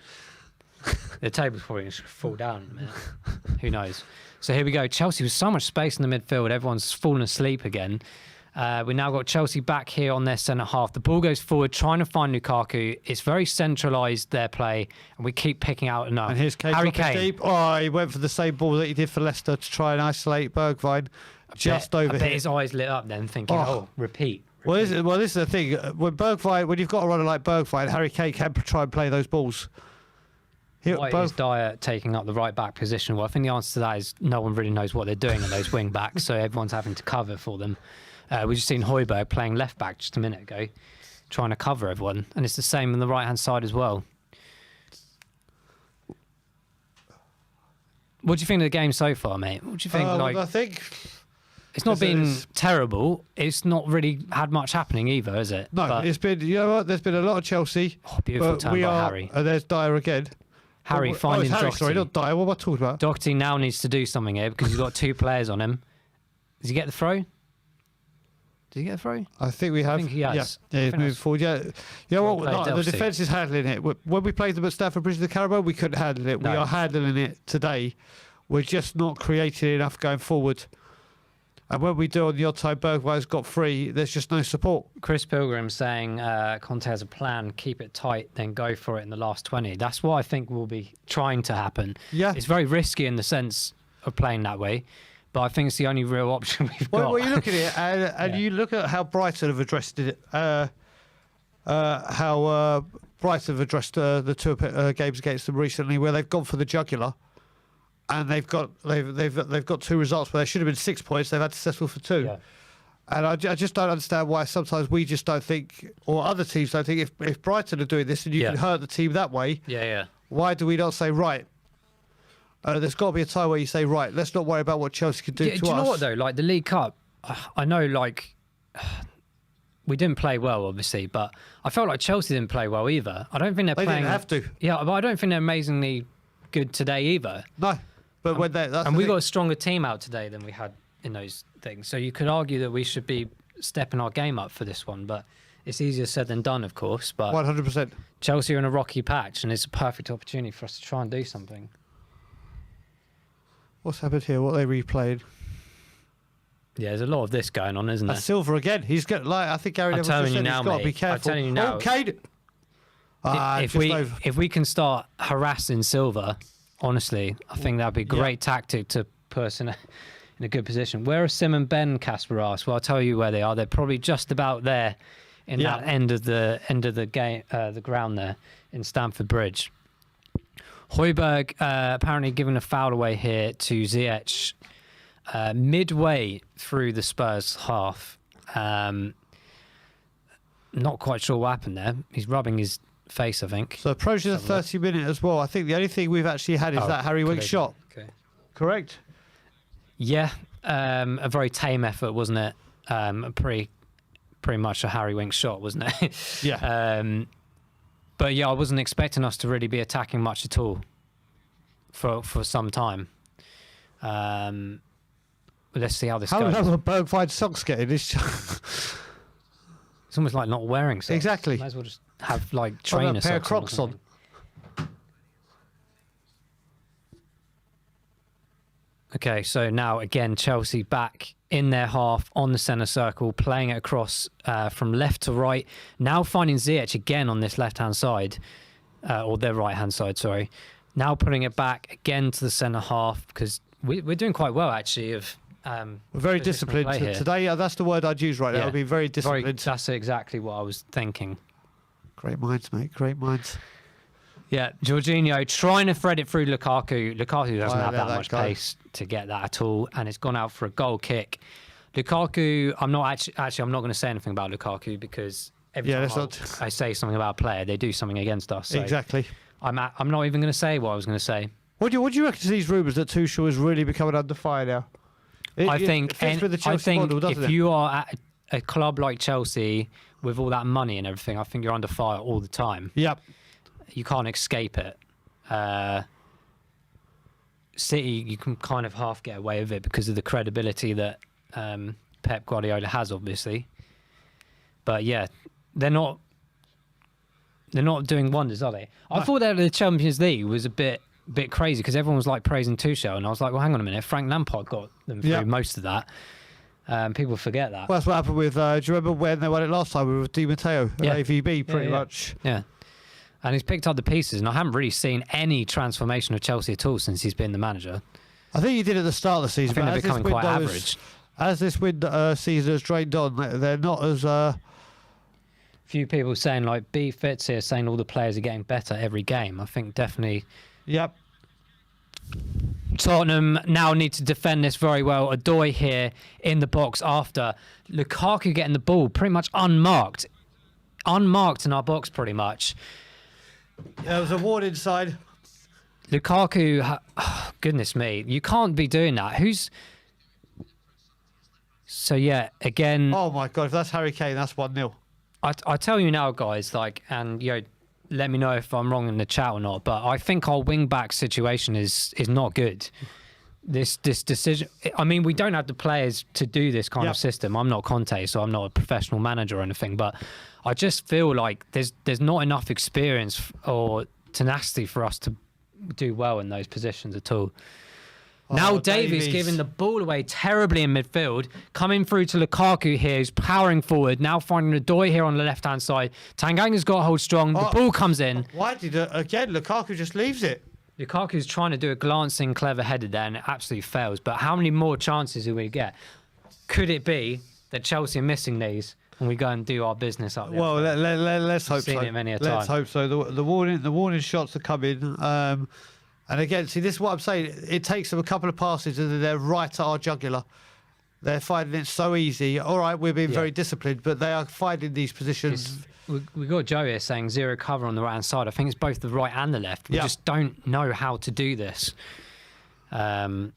The table's probably going to fall down in a minute. Who knows? So here we go. Chelsea with so much space in the midfield. Everyone's fallen asleep again. We now got Chelsea back here on their centre half. The ball goes forward, trying to find Lukaku. It's very centralised, their play, and we keep picking out enough. And here's Harry Kane. Deep. Oh, he went for the same ball that he did for Leicester to try and isolate Bergwijn over I bet here. his eyes lit up then, thinking, repeat. Well, this is the thing. When you've got a runner like Bergwijn, Harry Kane can try and play those balls. Why is Dyer taking up the right back position? Well, I think the answer to that is no one really knows what they're doing at those wing backs, so everyone's having to cover for them. We just seen Højbjerg playing left back just a minute ago, trying to cover everyone, and it's the same on the right hand side as well. What do you think of the game so far, mate? What do you think? I think it's not been terrible. It's not really had much happening either, is it? No, it's been. You know what? There's been a lot of Chelsea. Oh, beautiful turn by Harry. There's Dyer again. Harry finding Harry, Doherty. sorry, not Dyer. What am I talking about? Doherty now needs to do something here because he's got 2 players on him. Does he get the throw? Did he get a throw? I think we have. I think he has. Yeah, he's moving forward. Yeah, you know Well what? played, The Doherty. defence is handling it. When we played them at Stamford Bridge in the Carabao, we couldn't handle it. No. We are handling it today. We're just not creating enough going forward. And when we do on the odd time, Bergwijn's got free. There's just no support. Chris Pilgrim saying Conte has a plan, keep it tight, then go for it in the last 20. That's what I think will be trying to happen. Yeah. It's very risky in the sense of playing that way, but I think it's the only real option we've got. Well, you look at it, and you look at how Brighton have addressed it. How Brighton have addressed the 2 games against them recently, where they've gone for the jugular. And they've got 2 results where they should have been 6 points. They've had to settle for 2. Yeah. And I just don't understand why sometimes we just don't think, or other teams don't think, if Brighton are doing this and you can hurt the team that way, why do we not say, right, there's got to be a time where you say, right, let's not worry about what Chelsea can do to us. Do you know what, though? Like, the League Cup, I know, like, we didn't play well, obviously, but I felt like Chelsea didn't play well either. I don't think they're playing... They didn't have to. Yeah, but I don't think they're amazingly good today either. No. But when we got a stronger team out today than we had in those things. So you could argue that we should be stepping our game up for this one, but it's easier said than done, of course. But 100%. Chelsea are in a rocky patch, and it's a perfect opportunity for us to try and do something. What's happened here? What are they replayed? Yeah, there's a lot of this going on, isn't there? Silver again. He's got I think Gary Neville said he's got to be careful. I'm telling you now. Okay. If we can start harassing Silva, honestly, I think that'd be a great tactic to put us in a good position. Where are Sim and Ben? Casper asked. Well, I'll tell you where they are. They're probably just about there, in that end of the game, the ground there in Stamford Bridge. Højbjerg apparently giving a foul away here to Ziyech midway through the Spurs half. Not quite sure what happened there. He's rubbing his face, I think. So approaching the 30-minute as well. I think the only thing we've actually had is that Harry Winks shot. Okay. Correct? Yeah, a very tame effort, wasn't it? Pretty much a Harry Winks shot, wasn't it? Yeah. But yeah, I wasn't expecting us to really be attacking much at all for some time. Let's see how this goes. How long Bergwijn's socks getting? It's almost like not wearing socks. Exactly. Might as well just have like I've got trainer a pair of socks Crocs or on. something. Okay, so now again, Chelsea back in their half on the centre circle, playing it across from left to right. Now finding Ziyech again on this left-hand side, or their right-hand side, sorry. Now putting it back again to the centre half, because we're doing quite well, actually. We're very disciplined. Today, that's the word I'd use right now. Yeah. I'll be very disciplined. That's exactly what I was thinking. Great minds, mate. Great minds. Yeah, Jorginho trying to thread it through Lukaku. Lukaku doesn't have that much guy. pace to get that at all, and it's gone out for a goal kick. Lukaku, I'm not going to say anything about Lukaku because every time I say something about a player, they do something against us. So Exactly. I'm not even going to say what I was going to say. What do you reckon to these rumours that Tuchel is really becoming under fire now? I think it fits with the Chelsea model, doesn't if it? you are at a club like Chelsea with all that money and everything, I think you're under fire all the time. Yep. You can't escape it. City, you can kind of half get away with it because of the credibility that Pep Guardiola has, obviously. But yeah, they're not doing wonders, are they? I thought that the Champions League was a bit crazy because everyone was like praising Tuchel, and I was like, well, hang on a minute, Frank Lampard got them through most of that. People forget that. Well, that's what happened with. Do you remember when they won it last time with Di Matteo at AVB? Pretty much. Yeah. And he's picked up the pieces, and I haven't really seen any transformation of Chelsea at all since he's been the manager. I think he did at the start of the season. I think they're becoming quite average. As this season has drained on, they're not as... Few people saying, like, B Fitz here, saying all the players are getting better every game. I think definitely... Yep. Tottenham now need to defend this very well. Odoi here in the box after Lukaku getting the ball pretty much unmarked. Unmarked in our box, pretty much. There was a ward inside. Lukaku, goodness me, you can't be doing that. So yeah, again. Oh my God, if that's Harry Kane, that's 1-0. I tell you now, guys, like, and let me know if I'm wrong in the chat or not. But I think our wing back situation is not good. This decision. I mean, we don't have the players to do this kind of system. I'm not Conte, so I'm not a professional manager or anything. But I just feel like there's not enough experience or tenacity for us to do well in those positions at all. Now Davies giving the ball away terribly in midfield, coming through to Lukaku here, who's powering forward, now finding Odoi here on the left-hand side. Tanganga's got to hold strong. The ball comes in. Why did again? Lukaku just leaves it. Lukaku's trying to do a glancing, clever header there, and it absolutely fails. But how many more chances do we get? Could it be that Chelsea are missing these and we go and do our business up there? Well, let's hope so. Seen it many a time. Let's hope so. The warning shots are coming. And again, see, this is what I'm saying. It takes them a couple of passes and they're right at our jugular. They're finding it so easy. All right, we're being very disciplined, but they are finding these positions. We got Joe here saying zero cover on the right-hand side. I think it's both the right and the left. We just don't know how to do this. It's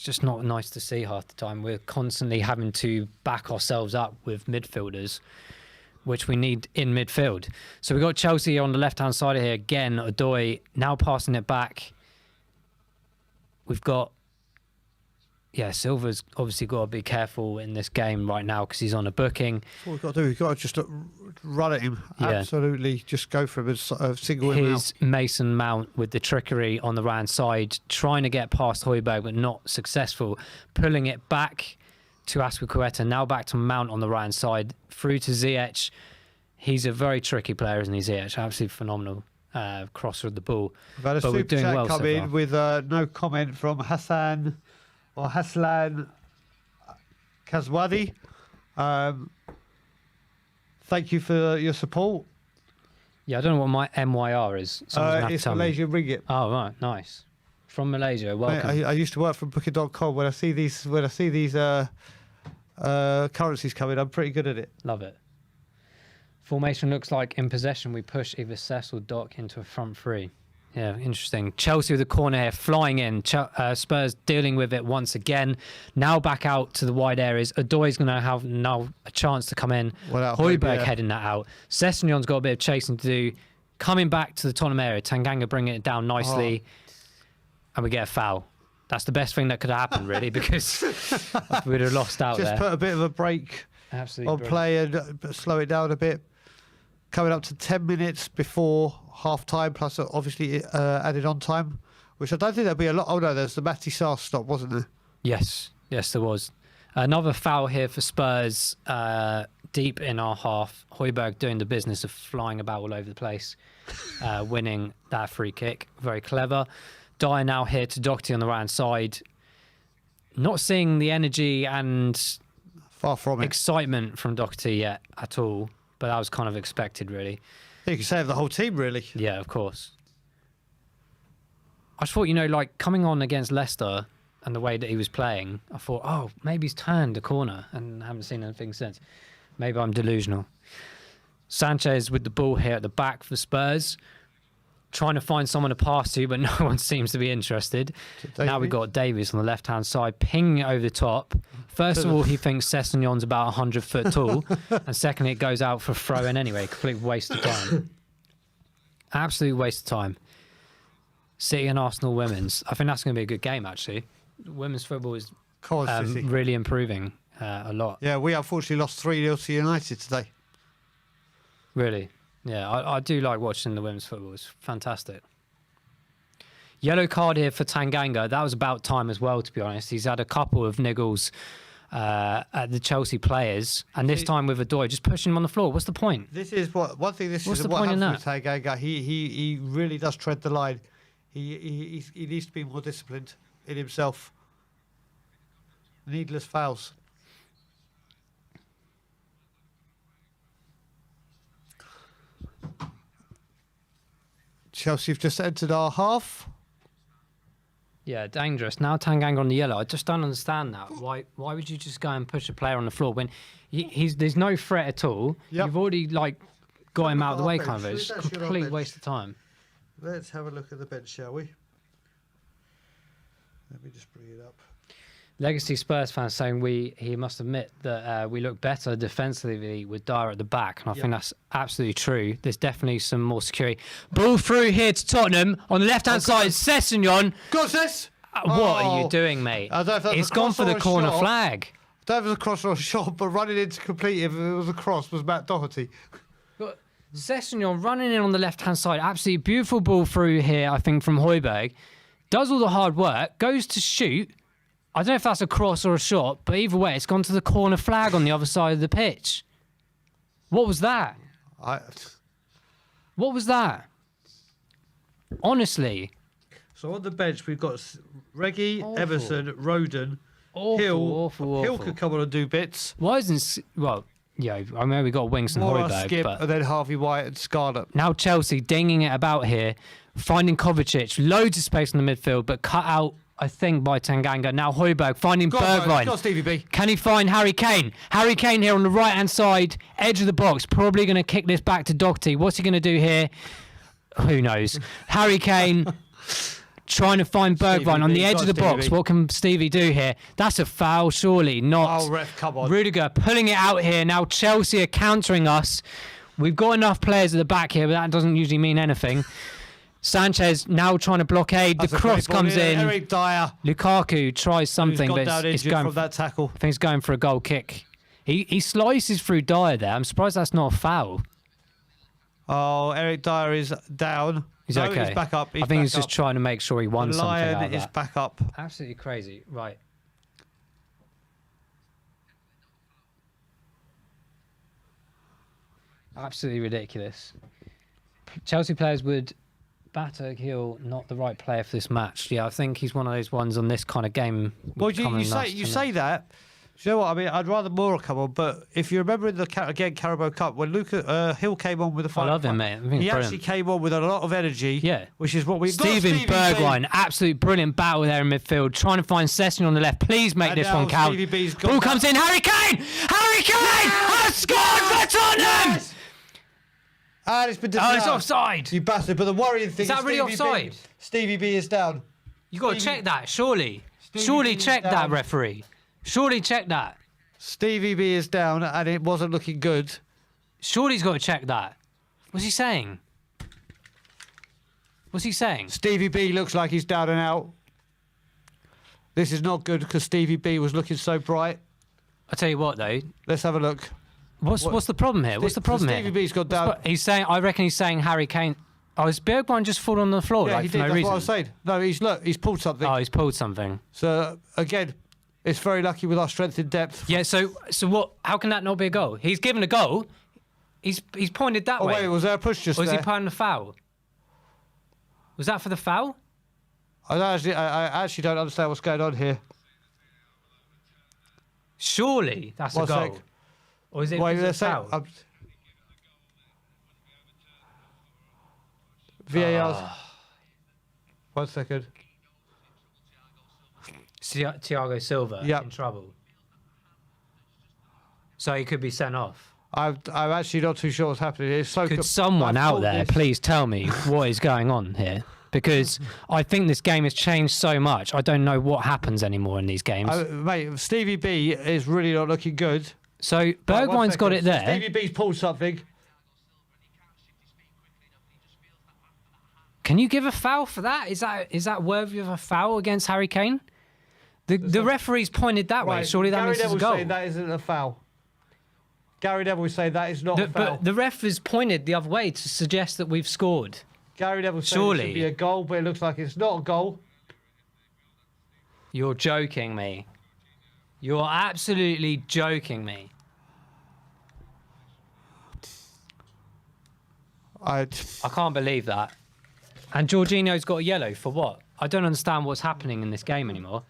just not nice to see half the time. We're constantly having to back ourselves up with midfielders, which we need in midfield. So we've got Chelsea on the left-hand side here again. Odoi now passing it back. We've got... Silva's obviously got to be careful in this game right now because he's on a booking. That's what we've got to do. We've got to just run at him. Yeah. Absolutely. Just go for him and single him out. Here's Mason Mount with the trickery on the right side, trying to get past Højbjerg, but not successful. Pulling it back to Azpilicueta, now back to Mount on the right side, through to Ziyech. He's a very tricky player, isn't he, Ziyech? Absolutely phenomenal crosser of the ball. We've had a but super we're doing chat well come so in far. with no comment from Hassan or Haslan Kazwadi. Thank you for your support. Yeah, I don't know what my MYR is. Someone's gonna have to It's tell me. Malaysian ringgit. Oh, right, nice. From Malaysia, welcome. I used to work from Booking.com. When I see these currencies coming, I'm pretty good at it. Love it. Formation looks like in possession we push either Cess or Doc into a front three. Yeah, interesting. Chelsea with the corner here, flying in. Spurs dealing with it once again. Now back out to the wide areas. Odoi's going to have now a chance to come in. Højbjerg heading that out. Sessegnon's got a bit of chasing to do. Coming back to the Tottenham area. Tanganga bringing it down nicely. And we get a foul. That's the best thing that could happen, really, because we'd have lost out Just there. put a bit of a break Absolutely on brilliant. play and slow it down a bit. Coming up to 10 minutes before half time, plus obviously added on time, which I don't think there'll be a lot. Oh no, there's the Matty Sarr stop, wasn't there? Yes, there was. Another foul here for Spurs deep in our half. Højbjerg doing the business of flying about all over the place, winning that free kick. Very clever. Dyer now here to Doherty on the right-hand side. Not seeing the energy and Far from it. excitement from Doherty yet at all, but that was kind of expected, really. You can save the whole team, really. Yeah, of course. I just thought, like coming on against Leicester and the way that he was playing, I thought, oh, maybe he's turned a corner, and haven't seen anything since. Maybe I'm delusional. Sanchez with the ball here at the back for Spurs, trying to find someone to pass to, but no one seems to be interested. Now we've got Davies on the left-hand side, pinging it over the top. First of all, he thinks Sessegnon's about 100 foot tall, and secondly, it goes out for a throw-in anyway. Complete waste of time. Absolute waste of time. City and Arsenal women's. I think that's going to be a good game, actually. Women's football is City. really improving a lot. Yeah, we unfortunately lost 3-0 to United today. Really? Yeah, I do like watching the women's football. It's fantastic. Yellow card here for Tanganga. That was about time as well, to be honest. He's had a couple of niggles at the Chelsea players, and this time with Adoy, just pushing him on the floor. What's the point? This is one thing. This What's is the what point in happens with Tanganga. He really does tread the line. He needs to be more disciplined in himself. Needless fouls. Chelsea have just entered our half. Yeah, dangerous. Now Tanganga on the yellow. I just don't understand that. Why would you just go and push a player on the floor when there's no threat at all? Yep. You've already got him out of the way, bench. kind of. It's a Who's actually on our complete bench? waste of time. Let's have a look at the bench, shall we? Let me just bring it up. Legacy Spurs fans saying he must admit that we look better defensively with Dyer at the back, and I think that's absolutely true. There's definitely some more security. Ball through here to Tottenham on the left-hand side. Sessegnon. Go, Sess! What are you doing, mate? I don't know if that's It's a gone cross for or the a corner shot. flag. That was a cross or a shot, but running in to complete if it was a cross was Matt Doherty. But Sessegnon running in on the left-hand side. Absolutely beautiful ball through here, I think, from Højbjerg. Does all the hard work, goes to shoot. I don't know if that's a cross or a shot, but either way, it's gone to the corner flag on the other side of the pitch. What was that? What was that? Honestly. So on the bench, we've got Reggie, Awful. Emerson, Roden, Awful, Hill. awful. Hill could come on and do bits. Why isn't... Well, yeah, I mean, we got Wings and Mora, Højbjerg, Skip, but... and then Harvey White and Scarlett. Now Chelsea dinging it about here, finding Kovacic, loads of space in the midfield, but cut out, I think, by Tanganga. Now Højbjerg finding Bergwijn. Go on, Stevie B. Can he find Harry Kane? Harry Kane here on the right-hand side, edge of the box, probably going to kick this back to Doherty. What's he going to do here? Who knows? Harry Kane trying to find Bergwijn on the edge of the box. What can Stevie do here? That's a foul, surely not. Oh, ref, come on. Rudiger pulling it out here. Now Chelsea are countering us. We've got enough players at the back here, but that doesn't usually mean anything. Sanchez now trying to blockade. That's the a cross great ball comes in. Eric Dyer. Lukaku tries something, Who's but gone down it's injured going from that tackle. I think he's going for a goal kick. He slices through Dyer there. I'm surprised that's not a foul. Oh, Eric Dyer is down. He's No, okay. He's back up. I think he's just trying to make sure he won The something out Lion of is that. back up. Absolutely crazy. Right. Absolutely ridiculous. Chelsea players would batter Hill, not the right player for this match. Yeah, I think he's one of those ones on this kind of game. Well, you coming say last, that. Do you know what I mean? I'd rather Mora come on, but if you remember in the Carabao Cup when Hill came on with the I final, love him, mate. I think he he's actually brilliant. came on with a lot of energy. Yeah. which is what we. Stephen Bergwijn, absolute brilliant battle there in midfield, trying to find Session on the left. Please make And this now one count. Stevie B's gone Ball down. comes in. Harry Kane! Harry Kane has scored for Tottenham! Yes! And it's been Oh, it's disallowed. offside. You bastard! But the worrying thing Is that really offside? Stevie B is down. You got to Stevie- check that, surely. Stevie Surely B is check that, down. referee. Surely check that. Stevie B is down, and it wasn't looking good. Surely he's got to check that. What's he saying? What's he saying? Stevie B looks like he's down and out. This is not good because Stevie B was looking so bright. I tell you what, though. Let's have a look. What's the problem here? What's the problem here? Stevie B's gone down. He's saying. I reckon he's saying Harry Kane. Oh, is Bergwijn just fallen on the floor? Yeah, like, he for did. no That's reason? what I was saying. No, he's pulled something. Oh, he's pulled something. So again, it's very lucky with our strength in depth. Yeah. So what? How can that not be a goal? He's given a goal. He's pointed that way. Oh wait, was there a push just Or was there? he playing a foul? Was that for the foul? I actually don't understand what's going on here. Surely that's a One goal. sec. Or is it, Wait, is it a let's say foul? VAR's. 1 second. Thiago Silva Yep. in trouble. So he could be sent off. I'm actually not too sure what's happening. It's so. Could someone I've out thought there this. please tell me what is going on here? Because I think this game has changed so much. I don't know what happens anymore in these games. Mate, Stevie B is really not looking good. So Right, 1 Bergwijn's got second. it there. Stevie B's pulled something. Can you give a foul for that? Is that worthy of a foul against Harry Kane? The referee's pointed that way. Right, Surely that Gary means it's a Neville's goal. saying that isn't a foul. Gary Neville is saying that is not a foul. But the ref has pointed the other way to suggest that we've scored. Gary Neville's saying it Surely. should be a goal, but it looks like it's not a goal. You're joking me. You're absolutely joking me. I can't believe that. And Jorginho's got a yellow for what? I don't understand what's happening in this game anymore.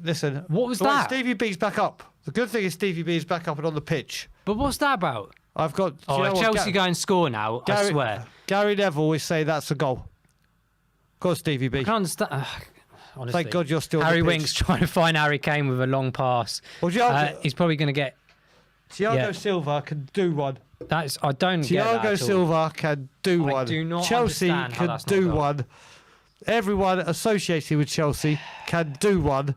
Listen. What was wait, that? Stevie B's back up. The good thing is Stevie B is back up and on the pitch. But what's that about? I've got. do you Oh, know what? Chelsea go and score now, I swear. Gary Neville is saying that's a goal. Go on, Stevie B. I can't understand. Honestly. Thank God you're still on Harry the pitch. Winks trying to find Harry Kane with a long pass. Well, He's probably going to get... Thiago yeah. Silva can do one. I don't get that Thiago at all. Silva can do I one. do not Chelsea understand how can that's not do a goal. one. Everyone associated with Chelsea can do one.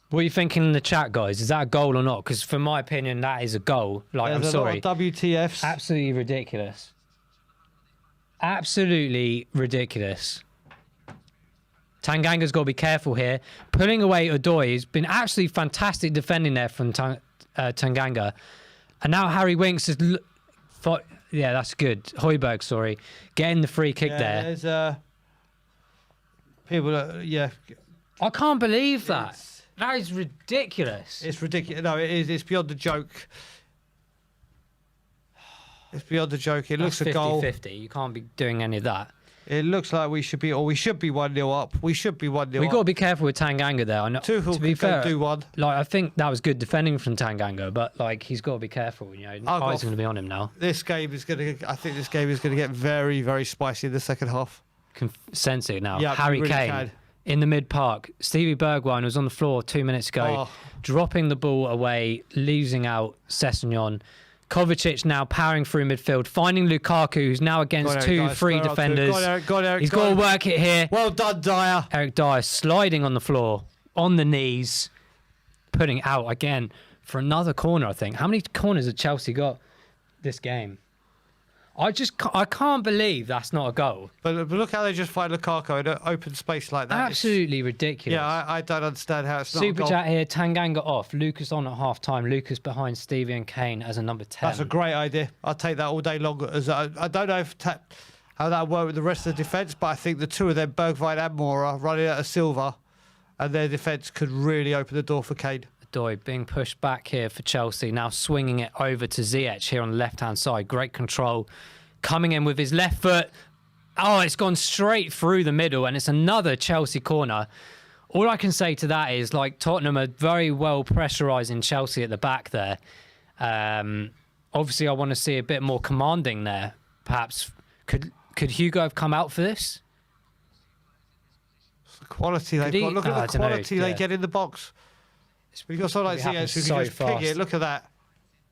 What are you thinking in the chat, guys? Is that a goal or not? Because for my opinion, that is a goal. Like, There's I'm sorry. a lot of WTFs. Absolutely ridiculous. Absolutely ridiculous. Tanganga's got to be careful here. Pulling away Odoi has been absolutely fantastic defending there from Tanganga. And now Harry Winks is... yeah, that's good. Højbjerg, sorry. Getting the free kick there. There's people that, yeah. I can't believe that. That is ridiculous. It's ridiculous. No, it is. It's beyond the joke. It's beyond the joke. It looks a goal. 50-50. You can't be doing any of that. It looks like we should be 1-0 up. We should be 1-0 up. We've got to be careful with Tanganga there. I know, Tuchel to be could go fair, do one. like I think that was good defending from Tanganga, but like he's got to be careful. You know, eyes are going to be on him now. This game is going to. I think this game is going to get very, very spicy in the second half. Can sense it now. Yeah, Harry really Kane can. in the mid park. Stevie Bergwijn was on the floor 2 minutes ago, dropping the ball away, losing out Sessegnon. Kovacic now powering through midfield, finding Lukaku, who's now against three defenders. He's got to work it here. Well done, Dyer. Eric Dyer sliding on the floor, on the knees, putting out again for another corner, I think. How many corners have Chelsea got this game? I can't believe that's not a goal. But look how they just find Lukaku in an open space like that. Absolutely ridiculous. Yeah, I don't understand how it's not a Super goal. chat here, Tanganga off. Lucas on at half time. Lucas behind Stevie and Kane as a number 10. That's a great idea. I'll take that all day long. I don't know how that worked with the rest of the defence, but I think the two of them, Bergwijn and Mora, running out of Silva, and their defence could really open the door for Kane. Odoi being pushed back here for Chelsea, now swinging it over to Ziyech here on the left-hand side. Great control, coming in with his left foot. Oh, it's gone straight through the middle, and it's another Chelsea corner. All I can say to that is, like, Tottenham are very well pressurising Chelsea at the back there. Obviously, I want to see a bit more commanding there. Perhaps, could Hugo have come out for this? It's the quality they've got. Look at the quality they get in the box. We've got someone like Ziyech who can just ping it. Look at that.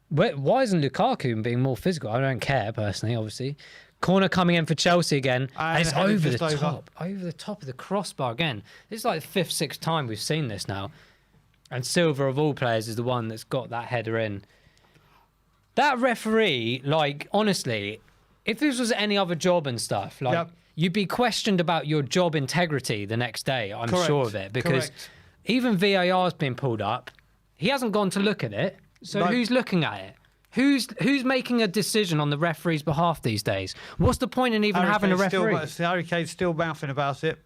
Why isn't Lukaku being more physical? I don't care, personally, obviously. Corner coming in for Chelsea again. And it's over the top. Over the top of the crossbar again. This is like the 5th, 6th time we've seen this now. And Silva, of all players, is the one that's got that header in. That referee, like, honestly, if this was any other job and stuff, like, you'd be questioned about your job integrity the next day. I'm Correct. sure of it, because Correct. even VAR's been pulled up. He hasn't gone to look at it. So No. who's looking at it? Who's making a decision on the referee's behalf these days? What's the point in even having a referee? Harry Kane's still mouthing about it.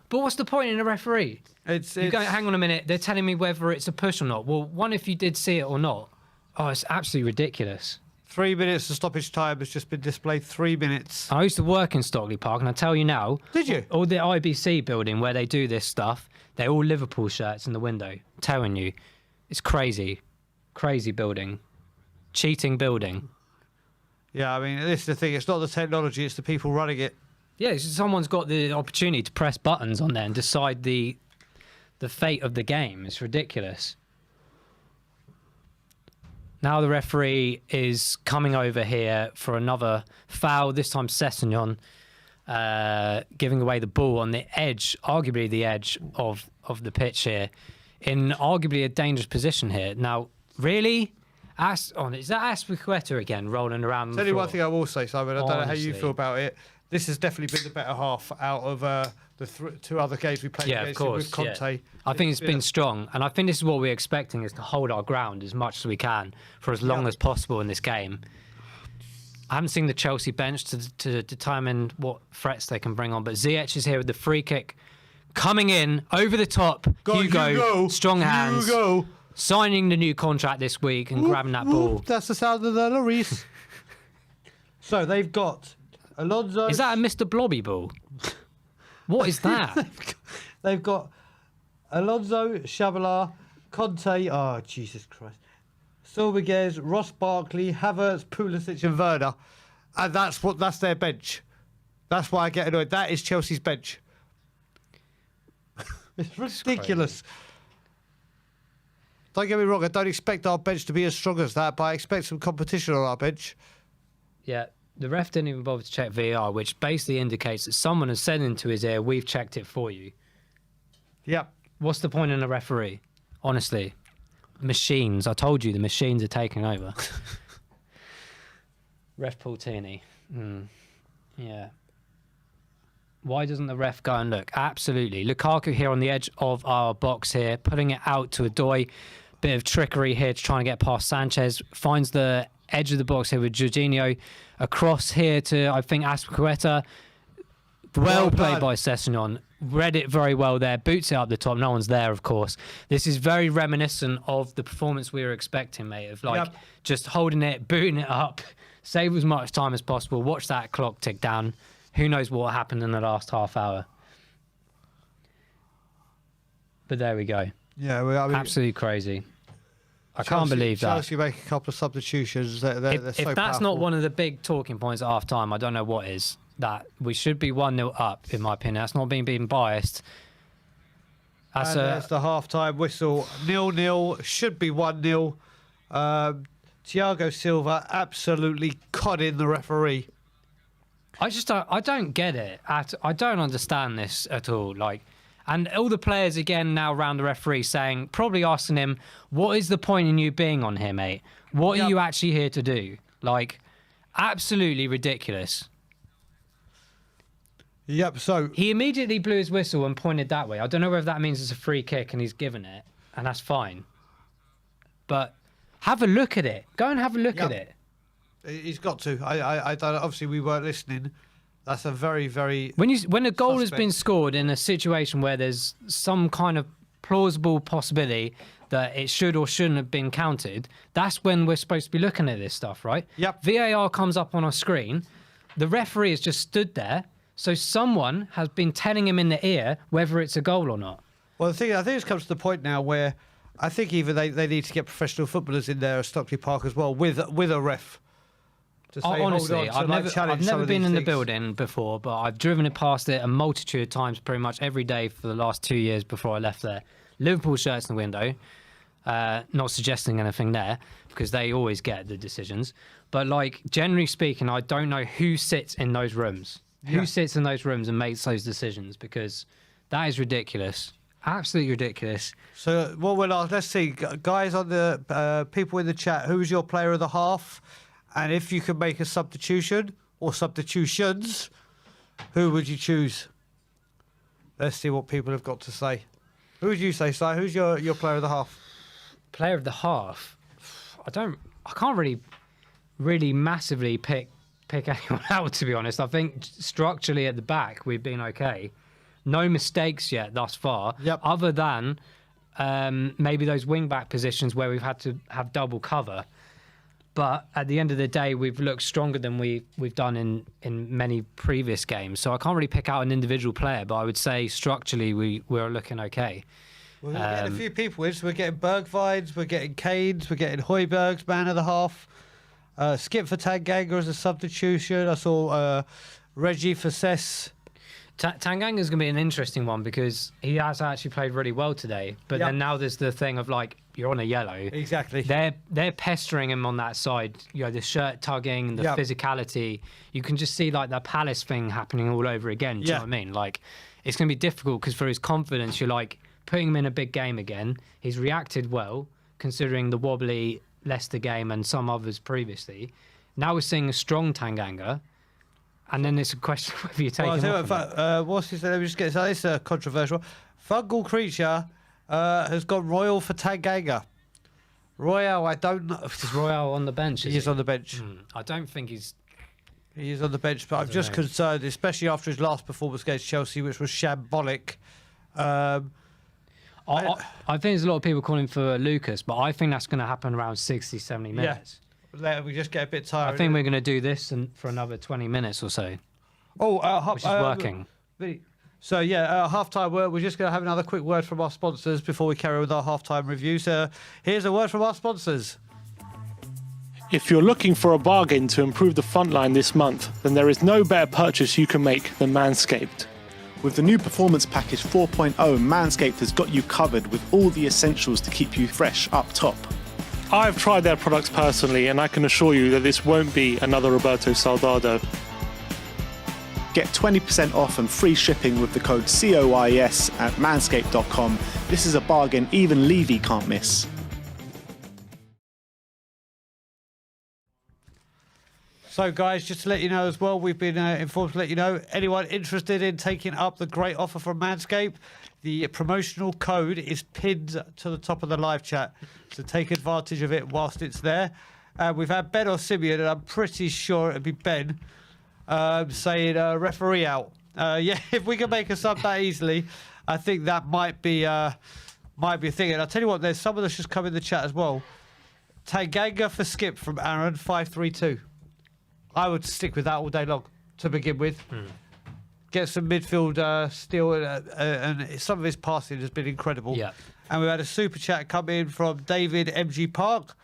But what's the point in a referee? It's You go, hang on a minute. They're telling me whether it's a push or not. Well, one, if you did see it or not. Oh, it's absolutely ridiculous. 3 minutes of stoppage time has just been displayed. 3 minutes. I used to work in Stockley Park, and I tell you now. Did you? All the IBC building where they do this stuff, they're all Liverpool shirts in the window. I'm telling you, it's crazy. Crazy building. Cheating building. Yeah, I mean, this is the thing. It's not the technology, it's the people running it. Yeah, someone's got the opportunity to press buttons on there and decide the fate of the game. It's ridiculous. Now the referee is coming over here for another foul, this time Sessegnon, giving away the ball on the edge, arguably the edge of the pitch here, in arguably a dangerous position here. Now, really? Is that Aspilicueta again, rolling around on the Tell you floor? one thing I will say, Simon, I don't know how you Honestly. feel about it. This has definitely been the better half out of the two other games we played Yeah, of against him course. with Conte. Yeah. I think it's been strong, and I think this is what we're expecting, is to hold our ground as much as we can for as long as possible in this game. I haven't seen the Chelsea bench to determine what threats they can bring on, but Ziyech is here with the free kick coming in over the top. Hugo, strong hands, Hugo. signing the new contract this week and grabbing that ball. That's the sound of the lorries. So they've got Alonso. Is that a Mr. Blobby ball? What is that? They've got Alonso, Chavala, Conte. Oh, Jesus Christ. Silviguez, Ross Barkley, Havertz, Pulisic and Werner. And that's their bench. That's why I get annoyed. That is Chelsea's bench. It's ridiculous. Don't get me wrong, I don't expect our bench to be as strong as that, but I expect some competition on our bench. Yeah, the ref didn't even bother to check VAR, which basically indicates that someone has said into his ear, "We've checked it for you." Yep. What's the point in a referee? Honestly. Machines. I told you, the machines are taking over. Ref Paultini. Yeah. Why doesn't the ref go and look? Absolutely. Lukaku here on the edge of our box here, putting it out to Adoy. Bit of trickery here to try and get past Sanchez. Finds the edge of the box here with Jorginho. Across here to, I think, Aspilicueta. Well played by Sessegnon. Read it very well there. Boots it up the top. No one's there, of course. This is very reminiscent of the performance we were expecting, mate. Of like just holding it, booting it up, save as much time as possible. Watch that clock tick down. Who knows what happened in the last half hour? But there we go. Yeah, well, I mean, Absolutely crazy. I can't believe that. Chelsea make a couple of substitutions. They're If so that's powerful. not one of the big talking points at half time, I don't know what is. That we should be 1-0 up, in my opinion. That's not being biased. That's That's the half-time whistle. 0-0. Should be 1-0. Thiago Silva absolutely conning the referee. I don't get it. I don't understand this at all. Like, and all the players again now around the referee saying, probably asking him, what is the point in you being on here, mate? What are you actually here to do? Like, absolutely ridiculous. Yep, so... He immediately blew his whistle and pointed that way. I don't know whether that means it's a free kick and he's given it, and that's fine. But have a look at it. Go and have a look at it. He's got to. I don't. Obviously, we weren't listening. That's a very, very... When a goal has suspect. been scored in a situation where there's some kind of plausible possibility that it should or shouldn't have been counted, that's when we're supposed to be looking at this stuff, right? Yep. VAR comes up on our screen. The referee has just stood there. So someone has been telling him in the ear whether it's a goal or not. Well, I think it's come to the point now where I think even they need to get professional footballers in there at Stockley Park as well with a ref. To say, Honestly, hold on, I've never been in the building before, but I've driven past it a multitude of times pretty much every day for the last 2 years before I left there. Liverpool shirts in the window. Not suggesting anything there because they always get the decisions. But like generally speaking, I don't know who sits in those rooms. Who sits in those rooms and makes those decisions? Because that is ridiculous. Absolutely ridiculous. So what we'll ask, let's see, guys on the people in the chat, who's your player of the half? And if you can make a substitution or substitutions, Who would you choose? Let's see what people have got to say. Who would you say, Si? Who's your player of the half? Player of the half? I can't really massively pick anyone out, to be honest. I think structurally at the back, we've been okay. No mistakes yet thus far, other than maybe those wing-back positions where we've had to have double cover. But at the end of the day, we've looked stronger than we've done in many previous games. So I can't really pick out an individual player, but I would say structurally we're looking okay. Well, we're getting a few people in. So we're getting Bergwijns, we're getting Canes, we're getting Højbjerg's man of the half. Skip for Tanganga as a substitution. I saw Reggie for Cess. Tanganga is going to be an interesting one because he has actually played really well today. But then now there's the thing of like, you're on a yellow. Exactly. They're pestering him on that side. You know, the shirt tugging, the physicality. You can just see like the Palace thing happening all over again. Do you know what I mean? Like, it's going to be difficult because for his confidence, you're like putting him in a big game again. He's reacted well considering the wobbly Leicester game and some others previously. Now we're seeing a strong Tanganga. And then it's a question of whether you take him off. What's his name? Let me just get this. It's controversial. Fungal Creature has got Royal for Tanganga. Royal, I don't know. Is Royal on the bench? He is on the bench. I don't think he's... He is on the bench, but I'm just concerned, especially after his last performance against Chelsea, which was shambolic. I think there's a lot of people calling for Lucas, but I think that's going to happen around 60, 70 minutes. We just get a bit tired. I think we're going to do this for another 20 minutes or so. Which is working. So, half-time word. We're just going to have another quick word from our sponsors before we carry on with our half-time reviews. Here's a word from our sponsors. If you're looking for a bargain to improve the front line this month, then there is no better purchase you can make than Manscaped. With the new Performance Package 4.0, Manscaped has got you covered with all the essentials to keep you fresh up top. I've tried their products personally, and I can assure you that this won't be another Roberto Soldado. Get 20% off and free shipping with the code COYS at manscaped.com. This is a bargain even Levy can't miss. So, guys, just to let you know as well, we've been informed to let you know, anyone interested in taking up the great offer from Manscaped, the promotional code is pinned to the top of the live chat. So take advantage of it whilst it's there. We've had Ben or Simeon, and I'm pretty sure it'd be Ben, saying referee out. If we can make a sub that easily, I think that might be a thing. And I'll tell you what, there's someone that's just come in the chat as well. Tanganga for Skip from Aaron 532. I would stick with that all day long to begin with. Get some midfield steal, and some of his passing has been incredible. Yeah. And we've had a super chat come in from David MG Park.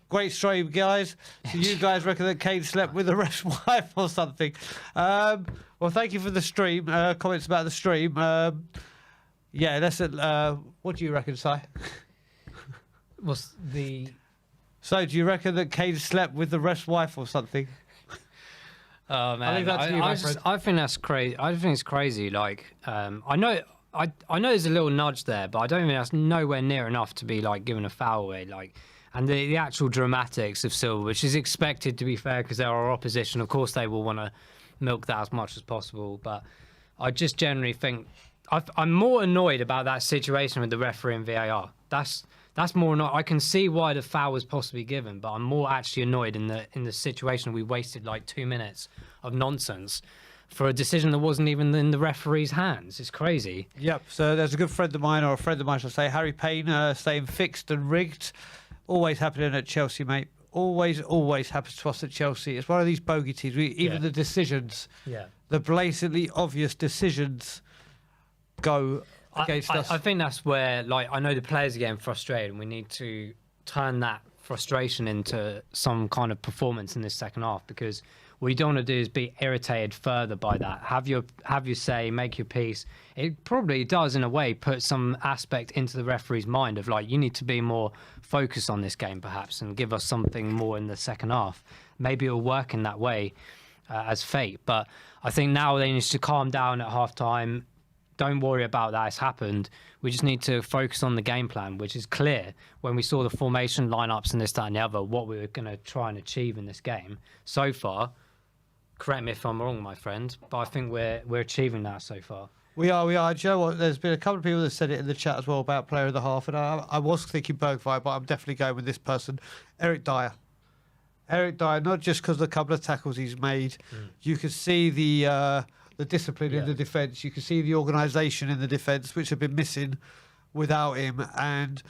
Great stream, guys. So you guys reckon that Kane slept with the ref's wife or something? Well, thank you for the stream. Comments about the stream. That's it. What do you reckon, Si? What's the... So, do you reckon that Kane slept with the ref's wife or something? Oh man, I think that's crazy. I think it's crazy. Like, I know there's a little nudge there, but I don't think that's nowhere near enough to be like given a foul away. Like, and the actual dramatics of Silva, which is expected to be fair because they're our opposition. Of course, they will want to milk that as much as possible. But I just generally think I'm more annoyed about that situation with the referee and VAR. That's more annoying. I can see why the foul was possibly given, but I'm more actually annoyed in the situation we wasted like 2 minutes of nonsense for a decision that wasn't even in the referee's hands. It's crazy. Yep. So there's a good friend of mine, or a friend of mine, shall say, Harry Payne, saying fixed and rigged. Always happening at Chelsea, mate. Always happens to us at Chelsea. It's one of these bogey teams. Even the decisions, the blatantly obvious decisions go against us. I think that's where, like, I know the players are getting frustrated, and we need to turn that frustration into some kind of performance in this second half, because what you don't want to do is be irritated further by that. Have your say, make your peace. It probably does, in a way, put some aspect into the referee's mind of, like, you need to be more focused on this game, perhaps, and give us something more in the second half. Maybe it'll work in that way as fate. But I think now they need to calm down at half-time. Don't worry about that. It's happened. We just need to focus on the game plan, which is clear when we saw the formation lineups and this, that, and the other, what we were going to try and achieve in this game. So far, correct me if I'm wrong, my friend, but I think we're achieving that so far. We are. Do you know what? There's been a couple of people that said it in the chat as well about player of the half, and I was thinking Bergwijn, but I'm definitely going with this person, Eric Dyer. Eric Dyer, not just because of the couple of tackles he's made, you can see the discipline in the defence, you can see the organisation in the defence, which have been missing without him. And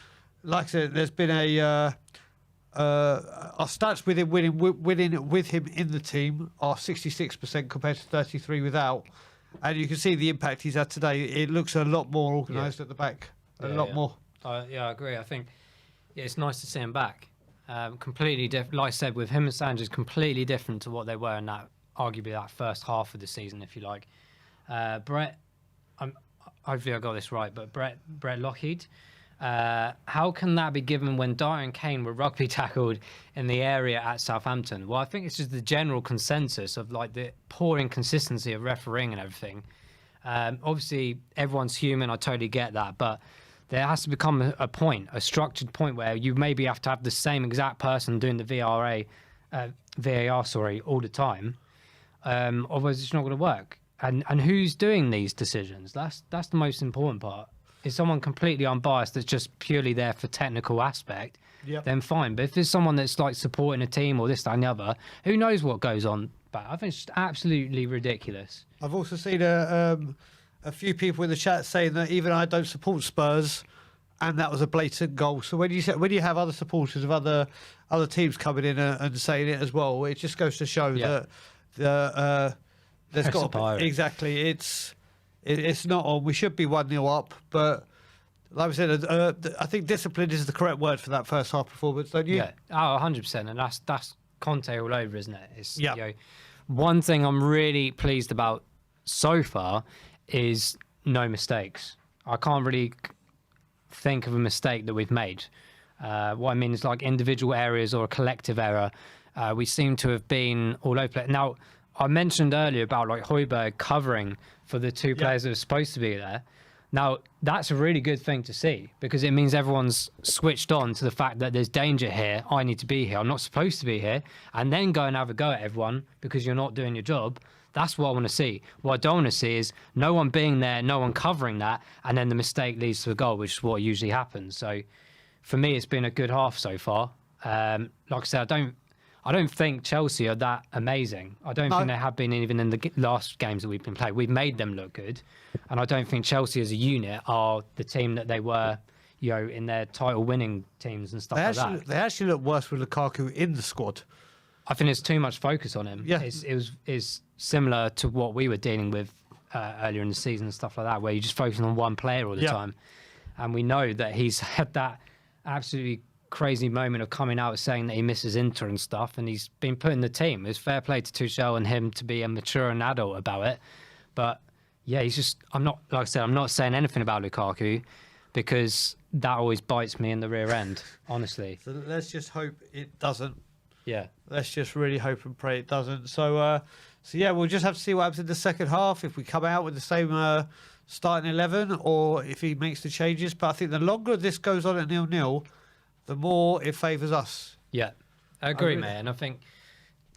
like I said, there's been our stats with him winning with him in the team are 66% compared to 33% without. And you can see the impact he's had today. It looks a lot more organised at the back. A lot more. I agree. I think it's nice to see him back. Completely different. Like I said, with him and Sanchez, completely different to what they were in that, arguably that first half of the season, if you like. Brett, hopefully I got this right, but Brett Lockheed. How can that be given when Dyer and Kane were rugby tackled in the area at Southampton? Well, I think it's just the general consensus of like the poor inconsistency of refereeing and everything. Obviously, everyone's human. I totally get that, but there has to become a point, a structured point where you maybe have to have the same exact person doing the VAR, all the time. Otherwise, it's not going to work. And who's doing these decisions? That's the most important part. Is someone completely unbiased that's just purely there for technical aspect, then fine. But if there's someone that's like supporting a team or this, that, and the other, who knows what goes on? But I think it's just absolutely ridiculous. I've also seen a few people in the chat saying that even I don't support Spurs, and that was a blatant goal. So when you have other supporters of other teams coming in and saying it as well, it just goes to show that there's got to be, exactly. It's not on. We should be 1-0 up, but like I said, I think discipline is the correct word for that first half performance, don't you? Yeah, 100%, and that's Conte all over, isn't it? It's, you know, one thing I'm really pleased about so far is no mistakes. I can't really think of a mistake that we've made. What I mean is like individual areas or a collective error. We seem to have been all over the place. Now, I mentioned earlier about like Højbjerg covering for the two players that are supposed to be there. Now, that's a really good thing to see because it means everyone's switched on to the fact that there's danger here. I need to be here. I'm not supposed to be here. And then go and have a go at everyone because you're not doing your job. That's what I want to see. What I don't want to see is no one being there, no one covering that, and then the mistake leads to a goal, which is what usually happens. So for me, it's been a good half so far. Like I said, I don't think Chelsea are that amazing. I don't think they have been even in the last games that we've been playing. We've made them look good. And I don't think Chelsea as a unit are the team that they were, you know, in their title winning teams and stuff like that. They actually look worse with Lukaku in the squad. I think there's too much focus on him. Yeah. It's similar to what we were dealing with earlier in the season and stuff like that, where you're just focusing on one player all the time. And we know that he's had that absolutely crazy moment of coming out saying that he misses Inter and stuff, and he's been put in the team. It's fair play to Tuchel and him to be a mature and adult about it. But yeah, he's just, I'm not saying anything about Lukaku because that always bites me in the rear end, honestly. So let's just hope it doesn't. Yeah. Let's just really hope and pray it doesn't. So yeah, we'll just have to see what happens in the second half, if we come out with the same starting 11 or if he makes the changes. But I think the longer this goes on at 0-0, the more it favours us. Yeah, I agree, mate. And I think,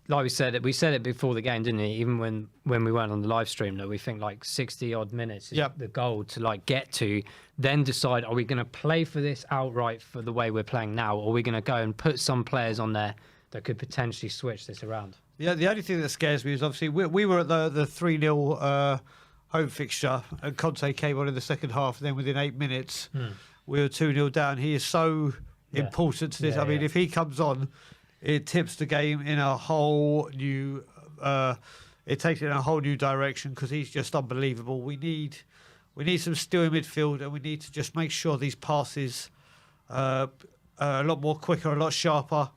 like we said it before the game, didn't we? Even when we weren't on the live stream, that we think like 60-odd minutes is the goal to like get to, then decide, are we going to play for this outright for the way we're playing now, or are we going to go and put some players on there that could potentially switch this around? Yeah, the only thing that scares me is obviously we were at the 3-0 home fixture, and Conte came on in the second half, and then within 8 minutes, we were 2-0 down. He is so important to this. I mean, if he comes on, it tips the game in a whole new. It takes it in a whole new direction because he's just unbelievable. We need some steel in midfield, and we need to just make sure these passes are a lot more quicker, a lot sharper,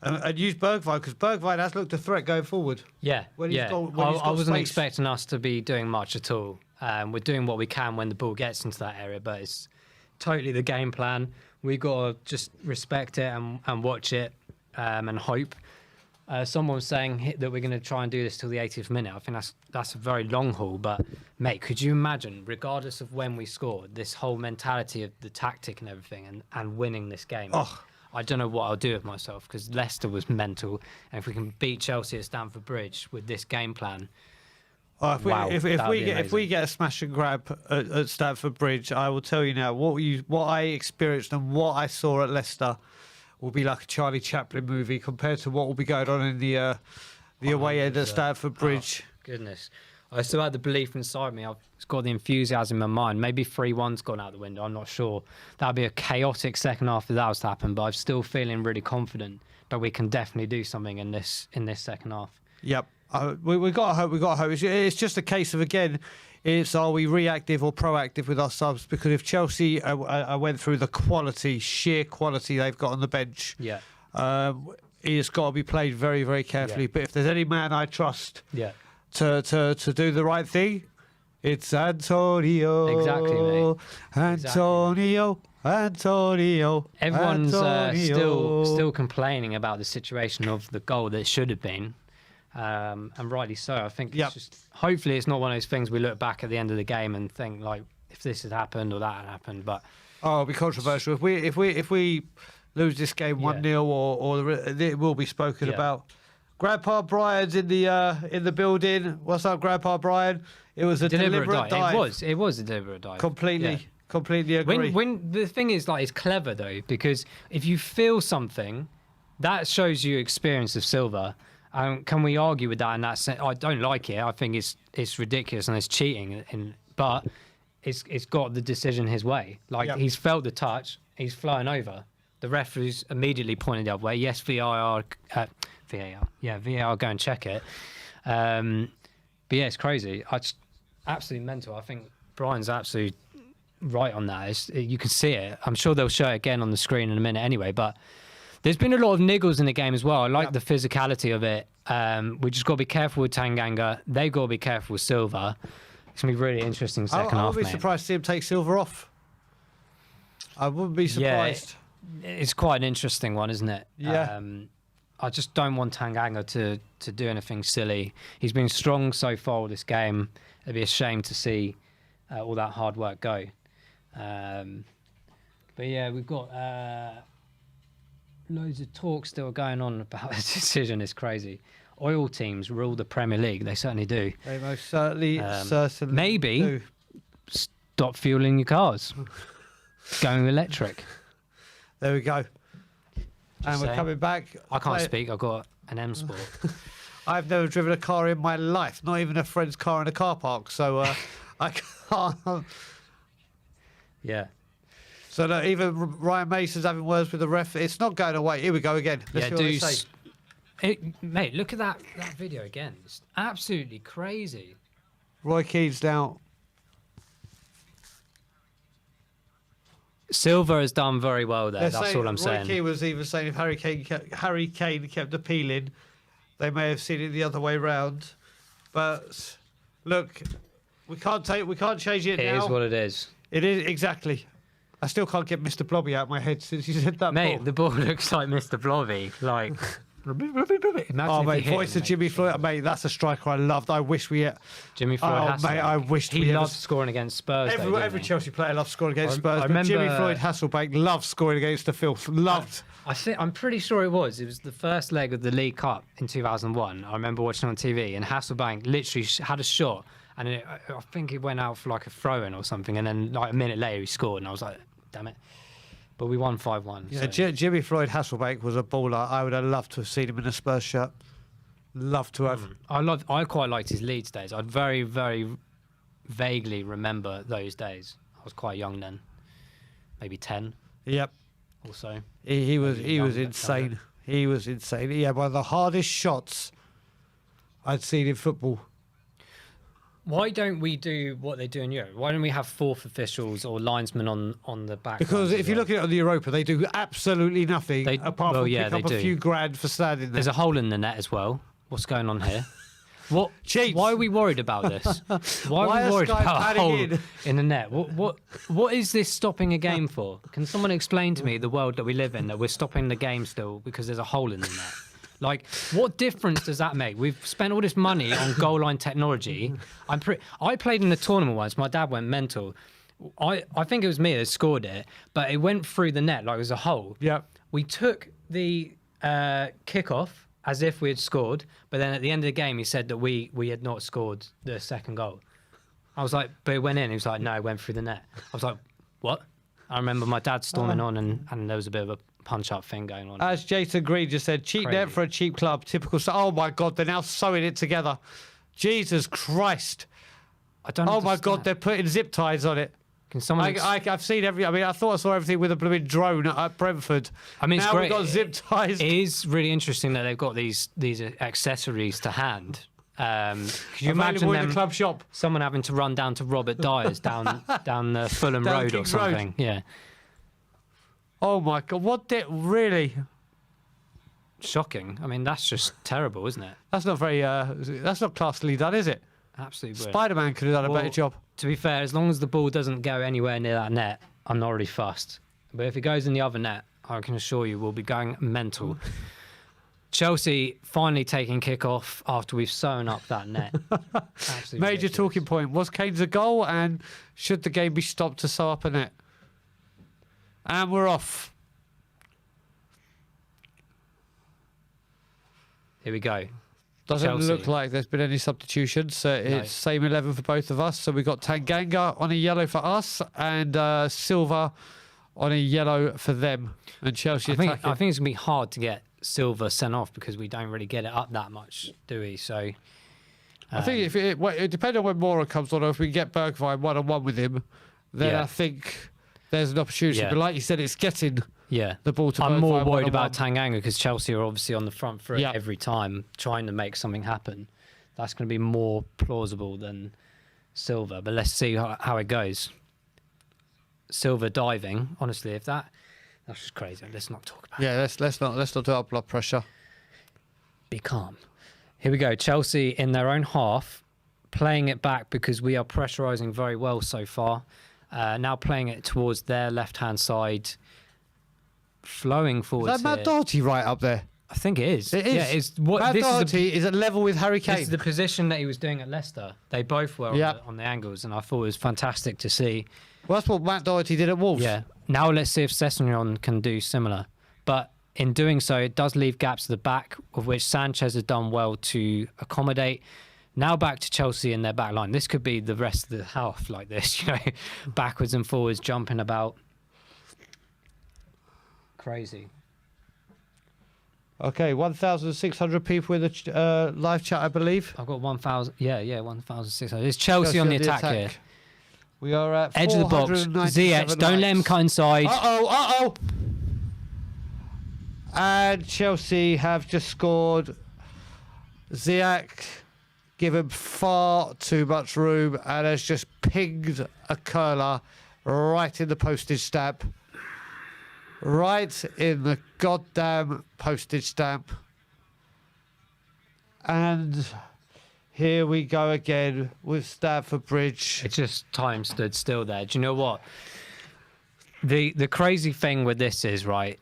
and use Bergwijn because Bergwijn has looked a threat going forward. Yeah, I wasn't expecting us to be doing much at all. We're doing what we can when the ball gets into that area, but it's totally the game plan. We got to just respect it and watch it and hope. Someone was saying that we're going to try and do this till the 80th minute. I think that's a very long haul. But, mate, could you imagine, regardless of when we scored, this whole mentality of the tactic and everything and winning this game? Oh. I don't know what I'll do with myself because Leicester was mental. And if we can beat Chelsea at Stamford Bridge with this game plan, if we get a smash and grab at Stamford Bridge, I will tell you now what I experienced and what I saw at Leicester will be like a Charlie Chaplin movie compared to what will be going on in the away end at Stamford Bridge. Oh, goodness. I still had the belief inside me. I've got the enthusiasm in my mind. Maybe 3-1's gone out the window. I'm not sure. That'd be a chaotic second half if that was to happen. But I'm still feeling really confident that we can definitely do something in this second half. Yep. We got to hope. We got to hope. It's just a case of, again, are we reactive or proactive with our subs? Because if Chelsea, I went through the sheer quality they've got on the bench. Yeah. It's got to be played very, very carefully. Yeah. But if there's any man I trust, Yeah. to do the right thing, it's Antonio. Exactly, mate. Antonio. Everyone's still complaining about the situation of the goal that should have been. And rightly so. I think it's just, hopefully it's not one of those things we look back at the end of the game and think like if this had happened or that had happened. But it'll be controversial if we lose this game 1-0 or it will be spoken about. Grandpa Brian's in the building. What's up, Grandpa Brian? It was a deliberate dive. It was a deliberate dive. Completely agree. When the thing is, like, it's clever though, because if you feel something, that shows you experience of Silva. Can we argue with that in that sense? I don't like it. I think it's ridiculous and it's cheating. But it's got the decision his way. Like he's felt the touch. He's flying over. The referee's immediately pointed the other way. Yes, VAR. Yeah, VAR. Go and check it. But yeah, it's crazy. It's absolutely mental. I think Brian's absolutely right on that. You can see it. I'm sure they'll show it again on the screen in a minute anyway. But there's been a lot of niggles in the game as well. I like the physicality of it. We just got to be careful with Tanganga. They've got to be careful with Silva. It's going to be really interesting second half, I would be surprised to see him take Silva off. I wouldn't be surprised. Yeah, it's quite an interesting one, isn't it? Yeah. I just don't want Tanganga to do anything silly. He's been strong so far with this game. It'd be a shame to see all that hard work go. But yeah, we've got loads of talk still going on about the decision. It's crazy. Oil teams rule the Premier League. They certainly do. They most certainly maybe do. Stop fueling your cars. Going electric. There we go. And we're coming back. I can't speak. I've got an M Sport. I've never driven a car in my life, not even a friend's car in a car park. So I can't. Yeah. So that even Ryan Mason's having words with the ref. It's not going away. Here we go again. Let's see what they say. Mate, look at that video again. It's absolutely crazy. Roy Keane's now. Silva has done very well there. That's all I'm saying. Roy Keane was even saying if Harry Kane kept appealing, they may have seen it the other way round. But look, we can't change it now. It is what it is. It is, exactly. I still can't get Mr. Blobby out of my head since you said that. Mate, ball. the ball looks like Mr. Blobby. Like, mate, voice of Jimmy Floyd. Mate, that's a striker I loved. I wish we had. Jimmy Floyd. Oh, mate, I wished he loved scoring against Spurs. Every Chelsea player loves scoring against Spurs. But Jimmy Floyd Hasselbank loved scoring against the filth. Loved. I'm pretty sure it was the first leg of the League Cup in 2001. I remember watching on TV, and Hasselbank literally had a shot, and I think it went out for like a throw-in or something, and then like a minute later he scored, and I was like, damn it. But we won 5-1. Yeah, so. Jimmy Floyd Hasselbank was a baller. I would have loved to have seen him in a Spurs shirt. Loved to have. I quite liked his Leeds days. I very, very vaguely remember those days. I was quite young then, maybe 10. Yep. Also, he was insane. He was insane. He had one of the hardest shots I'd seen in football. Why don't we do what they do in Europe? Why don't we have fourth officials or linesmen on the back? Because if you look at it on the Europa, they do absolutely nothing apart from pick up a few grand for standing there. There's a hole in the net as well. What's going on here? What? Cheats. Why are we worried about this? Why are we worried about a hole in the net? What is this stopping a game for? Can someone explain to me the world that we live in, that we're stopping the game still because there's a hole in the net? Like, what difference does that make? We've spent all this money on goal line technology. I played in the tournament once. My dad went mental. I think it was me that scored it, but it went through the net like it was a hole. Yeah. We took the kickoff as if we had scored, but then at the end of the game, he said that we had not scored the second goal. I was like, but it went in. He was like, no, it went through the net. I was like, what? I remember my dad storming on, and there was a bit of a punch-up thing going on. As Jason Green just said, cheap net for a cheap club. Typical. Oh my God, they're now sewing it together. Jesus Christ. I don't. Oh my understand. God, they're putting zip ties on it. Can someone? I've seen every. I mean, I thought I saw everything with a blooming drone at Brentford. I mean, it's now great. we've got zip ties. It is really interesting that they've got these accessories to hand. Can you imagine in them, the club shop? someone having to run down to Robert Dyer's down the Fulham Down Road or King's Road. something? Yeah, Oh my God, what did really? shocking. I mean, that's just terrible, isn't it? That's not very. That's not classily done, is it? Absolutely brilliant. Spider-Man could have done a better job. To be fair, as long as the ball doesn't go anywhere near that net, I'm not really fussed. But if it goes in the other net, I can assure you we'll be going mental. Chelsea finally taking kick-off after we've sewn up that net. Absolutely Major ridiculous. talking point. Was Kane's a goal, and should the game be stopped to sew up a net? And we're off. Here we go. Doesn't Chelsea. look like there's been any substitutions. It's same 11 for both of us. So we've got Tanganga on a yellow for us and Silva on a yellow for them. And Chelsea I think attacking. it's going to be hard to get Silva sent off because we don't really get it up that much, do we? So I think if it depends on when Mora comes on, or if we can get Bergwijn one-on-one with him, then Yeah. I think there's an opportunity. Yeah. But like you said, it's getting yeah, the ball to I'm more Bergwijn worried about one-on-one. Tanganga because Chelsea are obviously on the front foot Yeah. every time trying to make something happen. That's going to be more plausible than Silva. But let's see how it goes. Silva diving, honestly, that's just crazy. Let's not talk about it. Yeah, let's not do our blood pressure. Be calm. Here we go. Chelsea in their own half, playing it back because we are pressurising very well so far. Now playing it towards their left-hand side, flowing forward. Is that Matt Doherty right up there? I think it is. It is. Yeah, it's what Matt this Doherty is at level with Harry Kane. This is the position that he was doing at Leicester. They both were on the angles, and I thought it was fantastic to see. Well, that's what Matt Doherty did at Wolves. Yeah. Now let's see if Sessegnon can do similar. But in doing so, it does leave gaps at the back, of which Sanchez has done well to accommodate. Now back to Chelsea in their back line. This could be the rest of the half like this, backwards and forwards, jumping about. Crazy. Okay, 1,600 people in the live chat, I believe. I've got 1,000. Yeah, 1,600. It's Chelsea on the attack here. We are at Edge of the box. 497 Ziyech, don't let him likes. cut inside. Uh-oh. And Chelsea have just scored. Ziyech given far too much room and has just pinged a curler right in the postage stamp. Right in the goddamn postage stamp. And here we go again with Stamford Bridge. It's just time stood still there. Do you know what? The crazy thing with this is, right,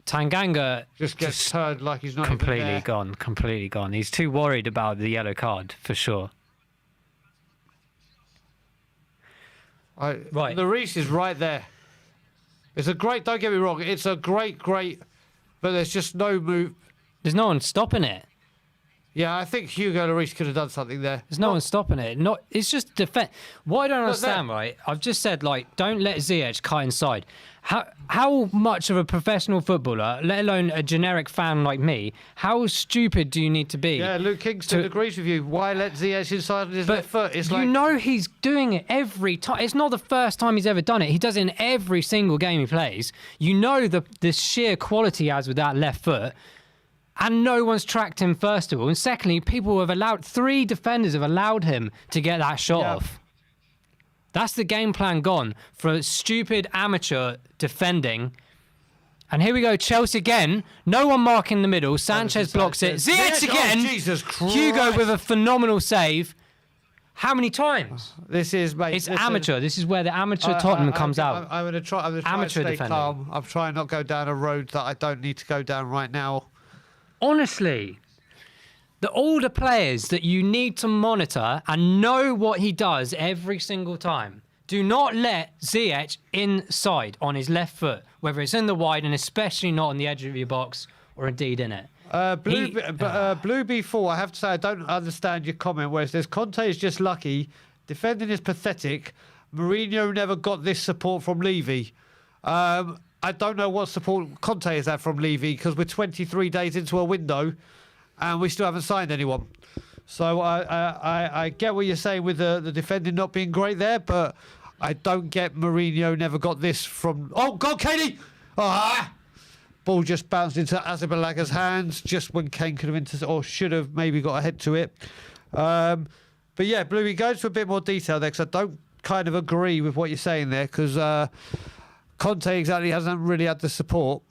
Tanganga Just gets turned like he's not completely even there. completely gone. He's too worried about the yellow card, for sure. Right. The Reese is right there. It's a great, don't get me wrong, it's a great, but there's just no move. There's no one stopping it. Yeah, I think Hugo Lloris could have done something there. There's no one stopping it. It's just defense. What I don't understand, right? I've just said, don't let Ziyech cut inside. How much of a professional footballer, let alone a generic fan like me, how stupid do you need to be? Yeah, Luke Kingston agrees with you. Why let Ziyech inside with his left foot? It's you know he's doing it every time. It's not the first time he's ever done it. He does it in every single game he plays. You know the sheer quality he has with that left foot. And no one's tracked him, first of all. And secondly, three defenders have allowed him to get that shot off. That's the game plan gone for stupid amateur defending. And here we go, Chelsea again. No one marking the middle. Sanchez blocks it. Ziyech again. Oh, Jesus Christ. Hugo with a phenomenal save. How many times? This is, mate. It's amateur. This is where the amateur Tottenham comes out. I'm going to try Amateur to stay defending. calm. I'm trying not to go down a road that I don't need to go down right now. Honestly, the older players that you need to monitor and know what he does every single time. Do not let Ziyech inside on his left foot, whether it's in the wide and especially not on the edge of your box or indeed in it. Blue B4, I have to say, I don't understand your comment where it says Conte is just lucky, defending is pathetic, Mourinho never got this support from Levy. I don't know what support Conte has had from Levy because we're 23 days into a window and we still haven't signed anyone. So I get what you're saying with the defending not being great there, but I don't get Mourinho never got this from... Oh, God, Katie! Ball just bounced into Azabalaga's hands just when Kane could have or should have maybe got ahead to it. But yeah, Bluey, go into a bit more detail there because I don't kind of agree with what you're saying there because Conte exactly hasn't really had the support.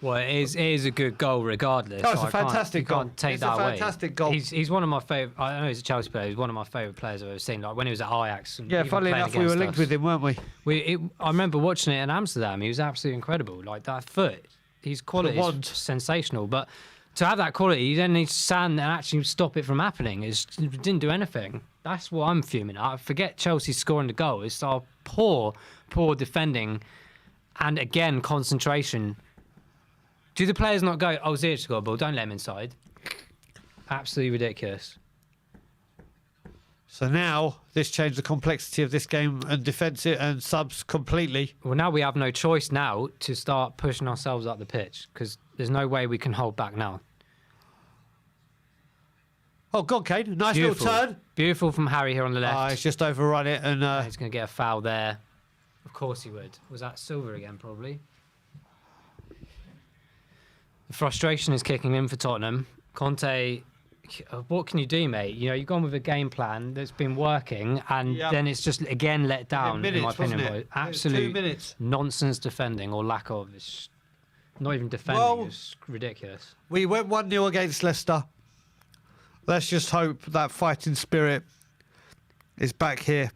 Well, it is a good goal regardless. Oh, it's a fantastic goal. Can't take it's that a away. fantastic goal. He's one of my favourite... I know he's a Chelsea player. He's one of my favourite players I've ever seen. Like when he was at Ajax. And Yeah, funnily enough, we were linked with him, weren't we? I remember watching it in Amsterdam. He was absolutely incredible. Like that foot, his quality is sensational. But to have that quality, you then need to stand and actually stop it from happening. It didn't do anything. That's what I'm fuming at. I forget Chelsea scoring the goal. It's our poor defending and, again, concentration. Do the players not go, oh, Ziyech got a ball, don't let him inside? Absolutely ridiculous. So now this changed the complexity of this game and defensive and subs completely. Well, now we have no choice now to start pushing ourselves up the pitch because there's no way we can hold back now. Oh, God, Kane. Nice Beautiful. little turn. Beautiful from Harry here on the left. He's just overrun it. And He's going to get a foul there. Of course he would. Was that Silver again, probably? The frustration is kicking in for Tottenham. Conte, what can you do, mate? You know, you've gone with a game plan that's been working, and then it's just, again, let down, in my opinion. Boys. Absolute nonsense defending, or lack of. It's not even defending. It's ridiculous. We went 1-0 against Leicester. Let's just hope that fighting spirit is back here.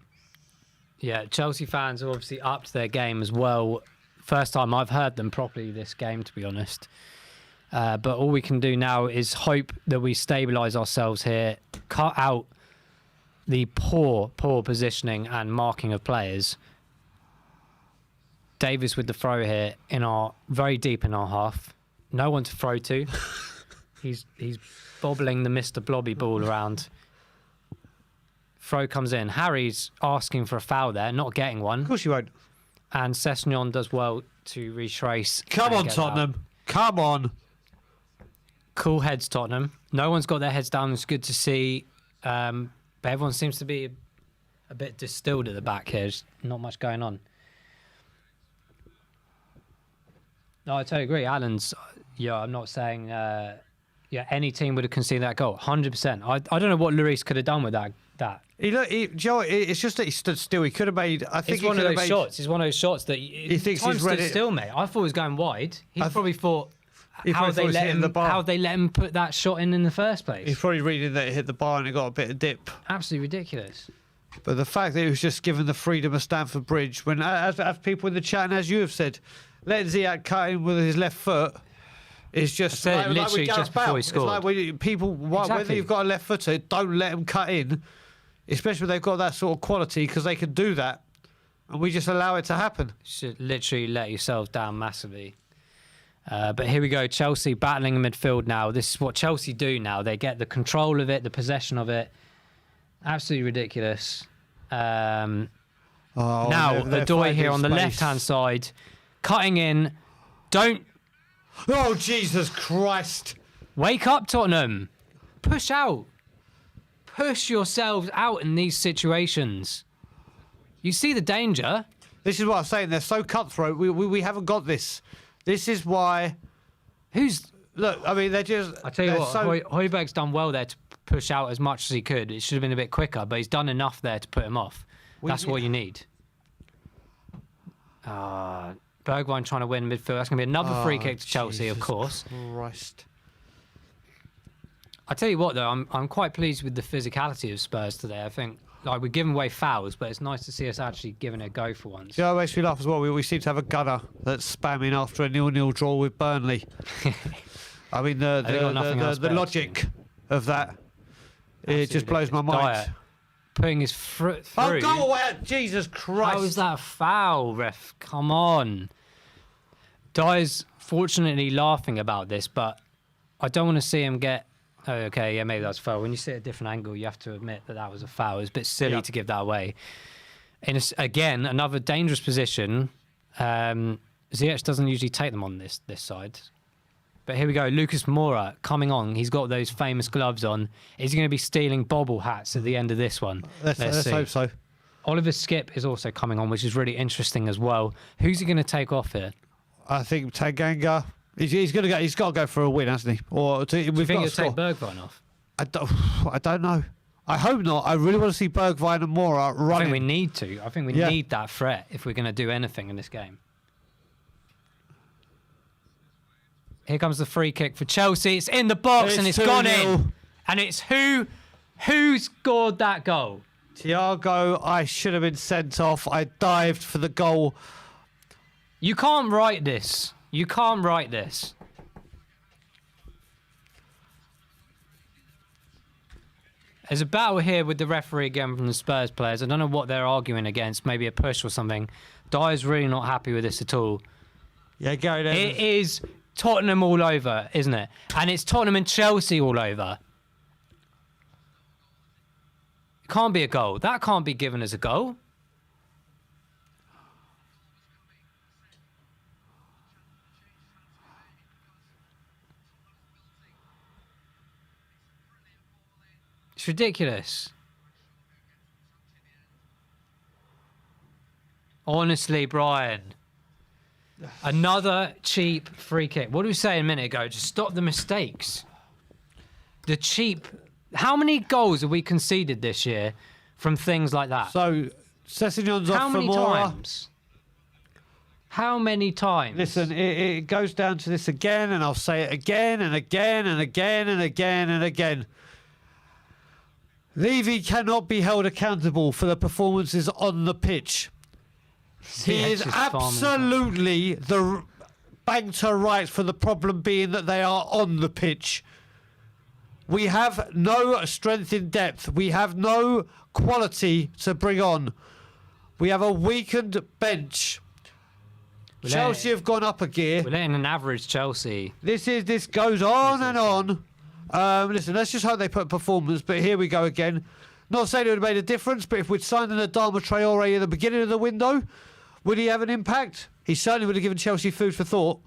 Yeah, Chelsea fans have obviously upped their game as well. First time I've heard them properly this game, to be honest. But all we can do now is hope that we stabilise ourselves here, cut out the poor positioning and marking of players. Davis with the throw here very deep in our half. No one to throw to. He's bobbling the Mr. Blobby ball around. Throw comes in. Harry's asking for a foul there, not getting one. Of course you won't. And Sessegnon does well to retrace. Come on, Tottenham. Come on. Cool heads, Tottenham. No one's got their heads down. It's good to see. But everyone seems to be a bit distilled at the back here. There's not much going on. No, I totally agree. Allen's, I'm not saying any team would have conceded that goal. 100%. I don't know what Lloris could have done with that. It's just that he stood still. He could have made... I think it's one of those shots. It's one of those shots that he thinks he's read it still, mate. I thought it was going wide. He probably thought... How they let him put that shot in the first place? He's probably reading that it hit the bar and it got a bit of dip. Absolutely ridiculous. But the fact that he was just given the freedom of Stamford Bridge, when as people in the chat and as you have said, letting Ziyech cut in with his left foot is just literally just before he scored. It's like when people, whether you've got a left footer, don't let them cut in, especially when they've got that sort of quality because they can do that, and we just allow it to happen. You should literally let yourselves down massively. But here we go, Chelsea battling in midfield now. This is what Chelsea do now. They get the control of it, the possession of it. Absolutely ridiculous. Now, Adoy here on the left-hand side, cutting in. Don't... Oh, Jesus Christ. Wake up, Tottenham. Push out. Push yourselves out in these situations. You see the danger. This is what I'm saying. They're so cutthroat. We haven't got this. This is why... Look, I mean, they're just... I tell you what, Højbjerg's done well there to push out as much as he could. It should have been a bit quicker, but he's done enough there to put him off. That's what you need. Bergwijn trying to win midfield. That's going to be another free kick to Chelsea, of course. Christ. I tell you what, though, I'm quite pleased with the physicality of Spurs today. I think we're giving away fouls, but it's nice to see us actually giving it a go for once. Yeah, it makes me laugh as well. We seem to have a gunner that's spamming after a 0-0 draw with Burnley. I mean, the logic of that, it just blows my mind. putting his foot through. Oh, go away! Jesus Christ! How is that a foul, ref? Come on. Dyer's fortunately laughing about this, but I don't want to see him get... Oh, okay, yeah, maybe that's a foul. When you see it at a different angle, you have to admit that that was a foul. It's a bit silly to give that away. Again, another dangerous position. Ziyech doesn't usually take them on this side. But here we go. Lucas Moura coming on. He's got those famous gloves on. Is he going to be stealing bobble hats at the end of this one? Let's hope so. Oliver Skip is also coming on, which is really interesting as well. Who's he going to take off here? I think Tanganga. He's going to go. He's got to go for a win, hasn't he? Or Do you think he'll take Bergwijn off? I don't know. I hope not. I really want to see Bergwijn and Moura running. I think we need to. I think we need that threat if we're going to do anything in this game. Here comes the free kick for Chelsea. It's in the box and it's gone in. And it's who scored that goal? Thiago. I should have been sent off. I dived for the goal. You can't write this. You can't write this. There's a battle here with the referee again from the Spurs players. I don't know what they're arguing against. Maybe a push or something. Dyer's really not happy with this at all. Yeah, Gary Neville. It is Tottenham all over, isn't it? And it's Tottenham and Chelsea all over. It can't be a goal. That can't be given as a goal. It's ridiculous. Honestly, Brian. Another cheap free kick. What did we say a minute ago? Just stop the mistakes. The cheap... How many goals have we conceded this year from things like that? So, Sessegnon's off for Moura. Times? How many times? Listen, it goes down to this again, and I'll say it again and again and again and again and again. Levy cannot be held accountable for the performances on the pitch. He is absolutely the banter right for the problem being that they are on the pitch. We have no strength in depth. We have no quality to bring on. We have a weakened bench. Chelsea have gone up a gear. We're letting an average Chelsea. This goes on and on. Listen, let's just hope they put performance, but here we go again. Not saying it would have made a difference, but if we'd signed an Adama Traore at the beginning of the window, would he have an impact? He certainly would have given Chelsea food for thought.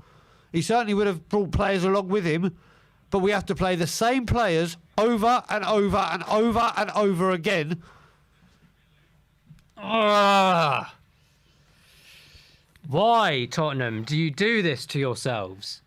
He certainly would have brought players along with him, but we have to play the same players over and over and over and over again. Why, Tottenham, do you do this to yourselves?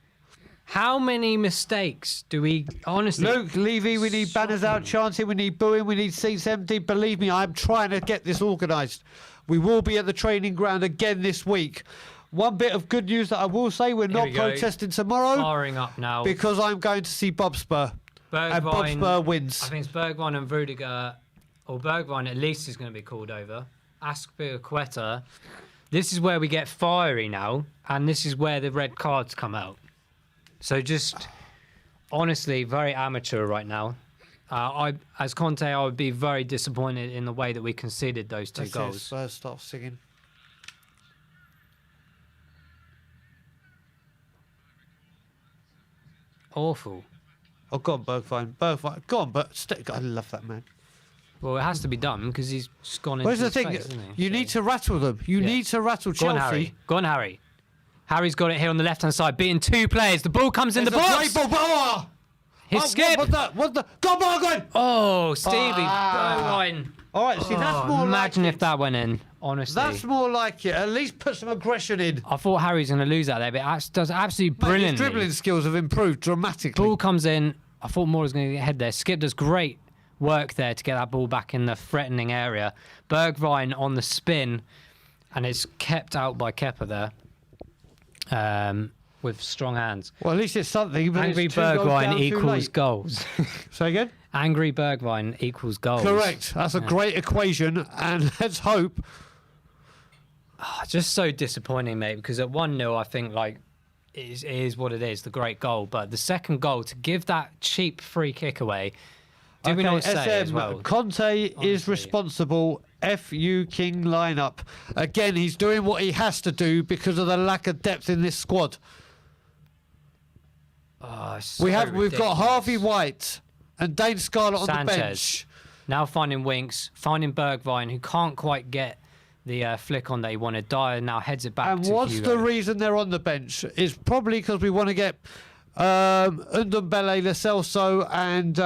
How many mistakes do we honestly... Luke, Levy, we need banners out chanting, we need booing, we need seats empty. Believe me, I'm trying to get this organised. We will be at the training ground again this week. One bit of good news that I will say, we're not protesting tomorrow. Firing up now. Because I'm going to see Bob Spur. And Bob Spur wins. I think it's Bergwijn and Rudiger, or Bergwijn at least is going to be called over. Aspilicueta. This is where we get fiery now, and this is where the red cards come out. So just, honestly, very amateur right now. As Conte, I would be very disappointed in the way that we conceded those two goals. Spurs stop singing. Awful. Oh, go on, Bergwijn. Bergwijn. Go on, I love that man. Well, it has to be done because he's just gone into Where's the his thing? face, isn't he? You need to rattle them. You need to rattle Chelsea. Go on, Harry. Go on, Harry. Harry's got it here on the left-hand side, beating two players. The ball comes in the box. Great ball. His skip. What's that? Go on, Bergwijn. Oh, Stevie Bergwijn. All right, see, that's more imagine like if that went in, honestly. That's more like it. At least put some aggression in. I thought Harry was going to lose that there, but it does absolutely brilliantly. His dribbling skills have improved dramatically. Ball comes in. I thought Moore was going to get ahead there. Skip does great work there to get that ball back in the threatening area. Bergwijn on the spin, and it's kept out by Kepa there with strong hands. Well, at least it's something. But Angry it's Bergwijn equals goals. Say again? Angry Bergwijn equals goals. Correct. That's a great equation, and let's hope. Just so disappointing, mate, because at 1-0, I think, like, it is what it is, the great goal. But the second goal, to give that cheap free kick away, Do we not say SM, as well? Conte is Honestly. responsible. FU King lineup. Again, he's doing what he has to do because of the lack of depth in this squad. Oh, We've got ridiculous. Harvey White and Dane Scarlett on the Sanchez. bench. Now finding Winks, finding Bergwijn, who can't quite get the flick on that he wanted. Dyer now heads it back And to what's Hugo. the reason they're on the bench? Is probably because we want to get Ndombele, Lo Celso and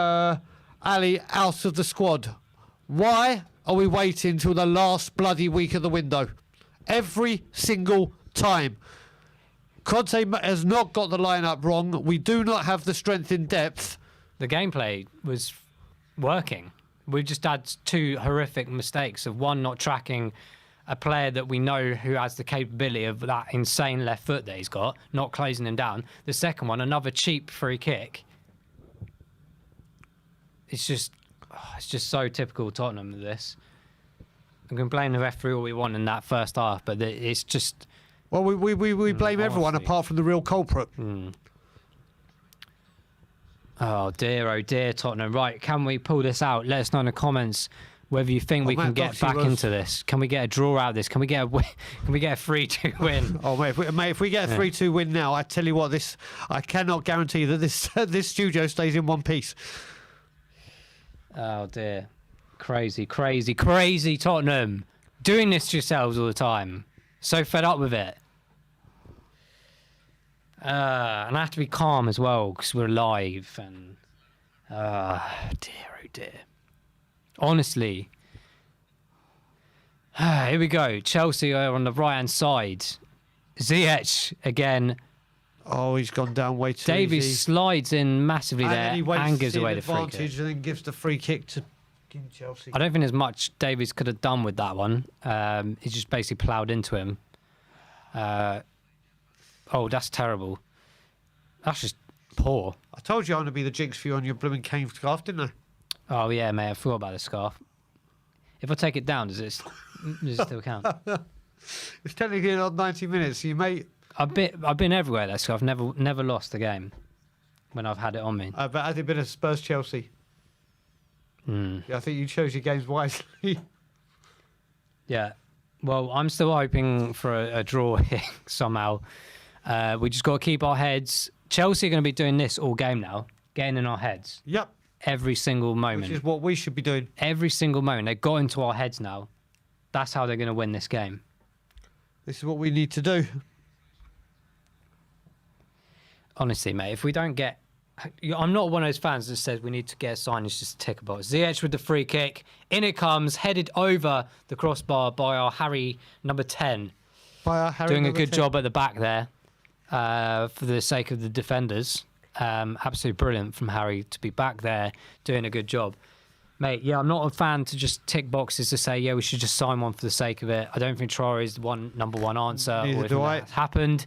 Ali out of the squad. Why are we waiting till the last bloody week of the window? Every single time. Conte has not got the lineup wrong. We do not have the strength in depth. The gameplay was working. We've just had two horrific mistakes of one, not tracking a player that we know who has the capability of that insane left foot that he's got, not closing him down. The second one, another cheap free kick. It's just so typical Tottenham, this. I can blame the referee all we want in that first half, but it's just... Well, we blame everyone honestly. apart from the real culprit. Oh dear, Tottenham. Right, can we pull this out? Let us know in the comments whether you think we can Matt get Doxey back was- into this. Can we get a draw out of this? Can we get a win? Can we get a 3-2 win? Oh, mate, if we get a 3-2 win now, I tell you what, I cannot guarantee that this studio stays in one piece. Oh dear. Crazy Tottenham. Doing this to yourselves all the time. So fed up with it. And I have to be calm as well because we're live and dear. Honestly. Here we go. Chelsea are on the right hand side. Ziyech again. Oh, he's gone down way too Davies easy. slides in massively And there. then he waits to Angers see away the the free kick. advantage and then gives the free kick to King Chelsea. I don't think there's much Davies could have done with that one. He just basically ploughed into him. Oh, that's terrible. That's just poor. I told you I'm going to be the jinx for you on your blooming cane scarf, didn't I? Oh, yeah, mate, I forgot about the scarf. If I take it down, does it still count? It's technically not 90 minutes, so you may... I've been everywhere, that scarf. Never lost the game when I've had it on me. But had it been a Spurs Chelsea, yeah, I think you chose your games wisely. Yeah. Well, I'm still hoping for a draw here somehow. We just got to keep our heads. Chelsea are going to be doing this all game now, getting in our heads Yep, every single which moment. is what we should be doing. Every single moment. They got into our heads now. That's how they're going to win this game. This is what we need to do. Honestly, mate, if we don't get... I'm not one of those fans that says we need to get a sign. It's just a tick a box. Ziyech with the free kick. In it comes, headed over the crossbar by our Harry number 10. By our Harry Doing a number good 10. job at the back there for the sake of the defenders. Absolutely brilliant from Harry to be back there doing a good job. Mate, yeah, I'm not a fan to just tick boxes to say, yeah, we should just sign one for the sake of it. I don't think Traore is the number one answer. Neither or do I. that's happened.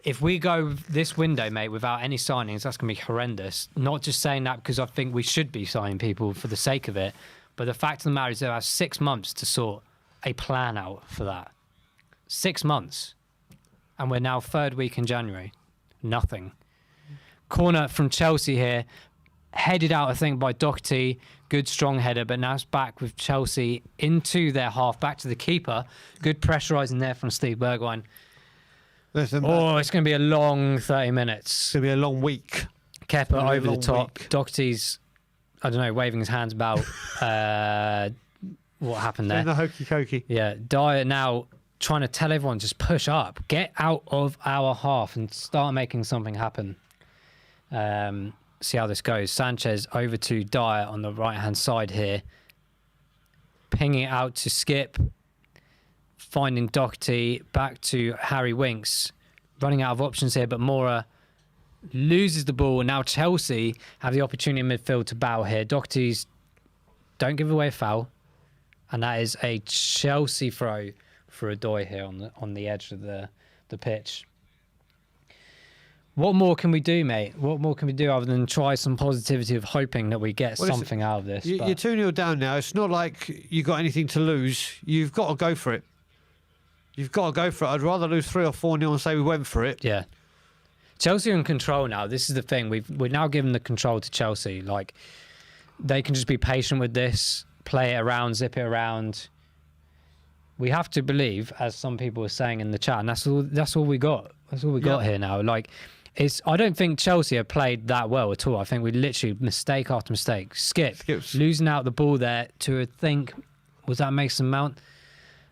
If we go this window, mate, without any signings, that's going to be horrendous. Not just saying that because I think we should be signing people for the sake of it, but the fact of the matter is there are 6 months to sort a plan out for that. 6 months. And we're now 3rd week in January. Nothing. Corner from Chelsea here. Headed out, I think, by Doherty. Good strong header, but now it's back with Chelsea into their half, back to the keeper. Good pressurising there from Steve Bergwijn. Listen, Oh, it's going to be a long 30 minutes. it's going to be a long week. Kepa gonna be a over the long top. week. Doherty's, I don't know, waving his hands about. What happened In there? the hokey cokey. Yeah, Dyer now trying to tell everyone, just push up. Get out of our half and start making something happen. See how this goes. Sanchez over to Dyer on the right-hand side here. Pinging it out to Skip. Finding Doherty. Back to Harry Winks. Running out of options here, but Mora loses the ball. Now Chelsea have the opportunity in midfield to bow here. Doherty's... Don't give away a foul. And that is a Chelsea throw for Odoi here on the edge of the pitch. What more can we do, mate? What more can we do other than try some positivity of hoping that we get Well, listen, something out of this? You're 2-0 down now. It's not like you got anything to lose. You've got to go for it. You've got to go for it. I'd rather lose 3 or 4-0 and say we went for it. Yeah. Chelsea are in control now. This is the thing. We're now giving the control to Chelsea. Like, they can just be patient with this, play it around, zip it around. We have to believe, as some people were saying in the chat, and that's all we got. That's all we got here now. Like, I don't think Chelsea have played that well at all. I think we literally mistake after mistake. Skips. Losing out the ball there to, I think, was that Mason Mount?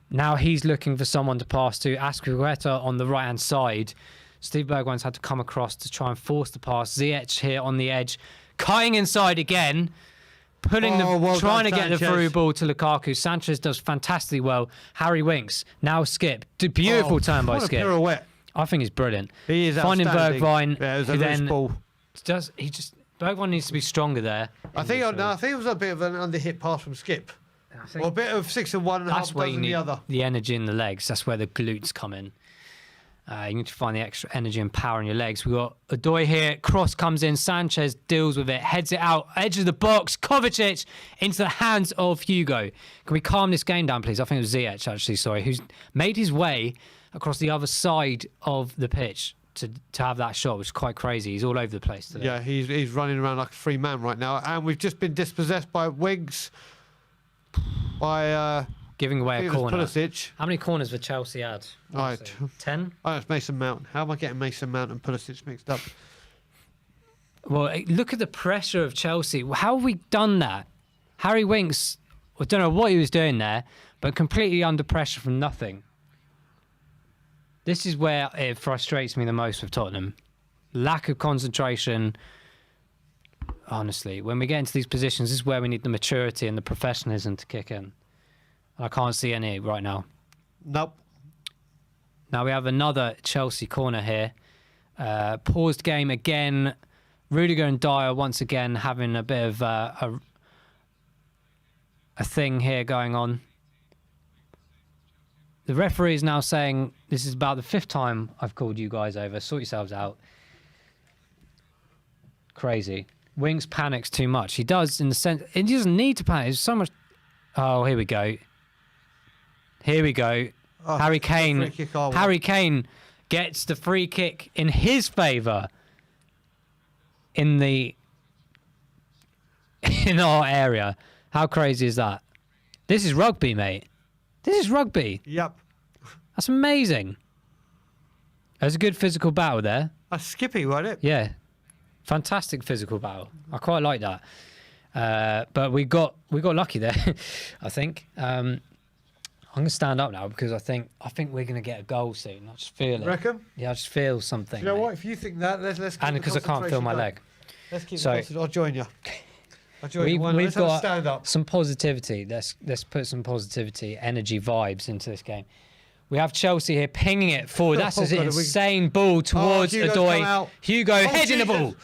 Now he's looking for someone to pass to. Azpilicueta on the right-hand side. Steve Bergwijn's had to come across to try and force the pass. Ziyech here on the edge. Cutting inside again. Trying to get the through ball to Lukaku. Sanchez does fantastically well. Harry Winks. Now Skip. Beautiful turn by Skip. Pirouette. I think he's brilliant. He is finding outstanding. Bergwijn. Yeah, it was a loose ball. Bergwijn needs to be stronger there. I think it was a bit of an underhit pass from Skip. Or a bit of 6 and 1 and a half dozen the other. The energy in the legs. That's where the glutes come in. You need to find the extra energy and power in your legs. We've got Odoi here. Cross comes in. Sanchez deals with it. Heads it out. Edge of the box. Kovacic into the hands of Hugo. Can we calm this game down, please? I think it was Ziyech, actually, sorry, who's made his way across the other side of the pitch to have that shot, which is quite crazy. He's all over the place today. Yeah, he's running around like a free man right now. And we've just been dispossessed by Wiggs. By... giving away a corner. Pulisic. How many corners have Chelsea had? Right. 10? Oh, it's Mason Mount. How am I getting Mason Mount and Pulisic mixed up? Well, look at the pressure of Chelsea. How have we done that? Harry Winks, I don't know what he was doing there, but completely under pressure from nothing. This is where it frustrates me the most with Tottenham. Lack of concentration. Honestly, when we get into these positions, this is where we need the maturity and the professionalism to kick in. I can't see any right now. Nope. Now we have another Chelsea corner here. Paused game again. Rudiger and Dyer once again having a bit of a thing here going on. The referee is now saying this is about the 5th time I've called you guys over. Sort yourselves out. Crazy. Winks panics too much. He does in the sense... He doesn't need to panic. There's so much... Oh, here we go. Here we go. Oh, Harry Kane. Harry Kane gets the free kick in his favour in our area. How crazy is that? This is rugby, mate. This is rugby. Yep. That's amazing. There's a good physical battle there. That's Skippy, wasn't it? Yeah. Fantastic physical battle. I quite like that. But we got lucky there, I think. I'm gonna stand up now because I think we're gonna get a goal soon. I just feel it. Reckon? Yeah, I just feel something. You know mate. what? If you think that, let's keep And because I can't feel my leg. Let's keep So- I'll join you. I'll join you. Let's have a stand up. some positivity. Let's put some positivity, energy, vibes into this game. We have Chelsea here pinging it forward. That's an insane ball towards Hugo's come Odoi. out. Hugo heading the ball.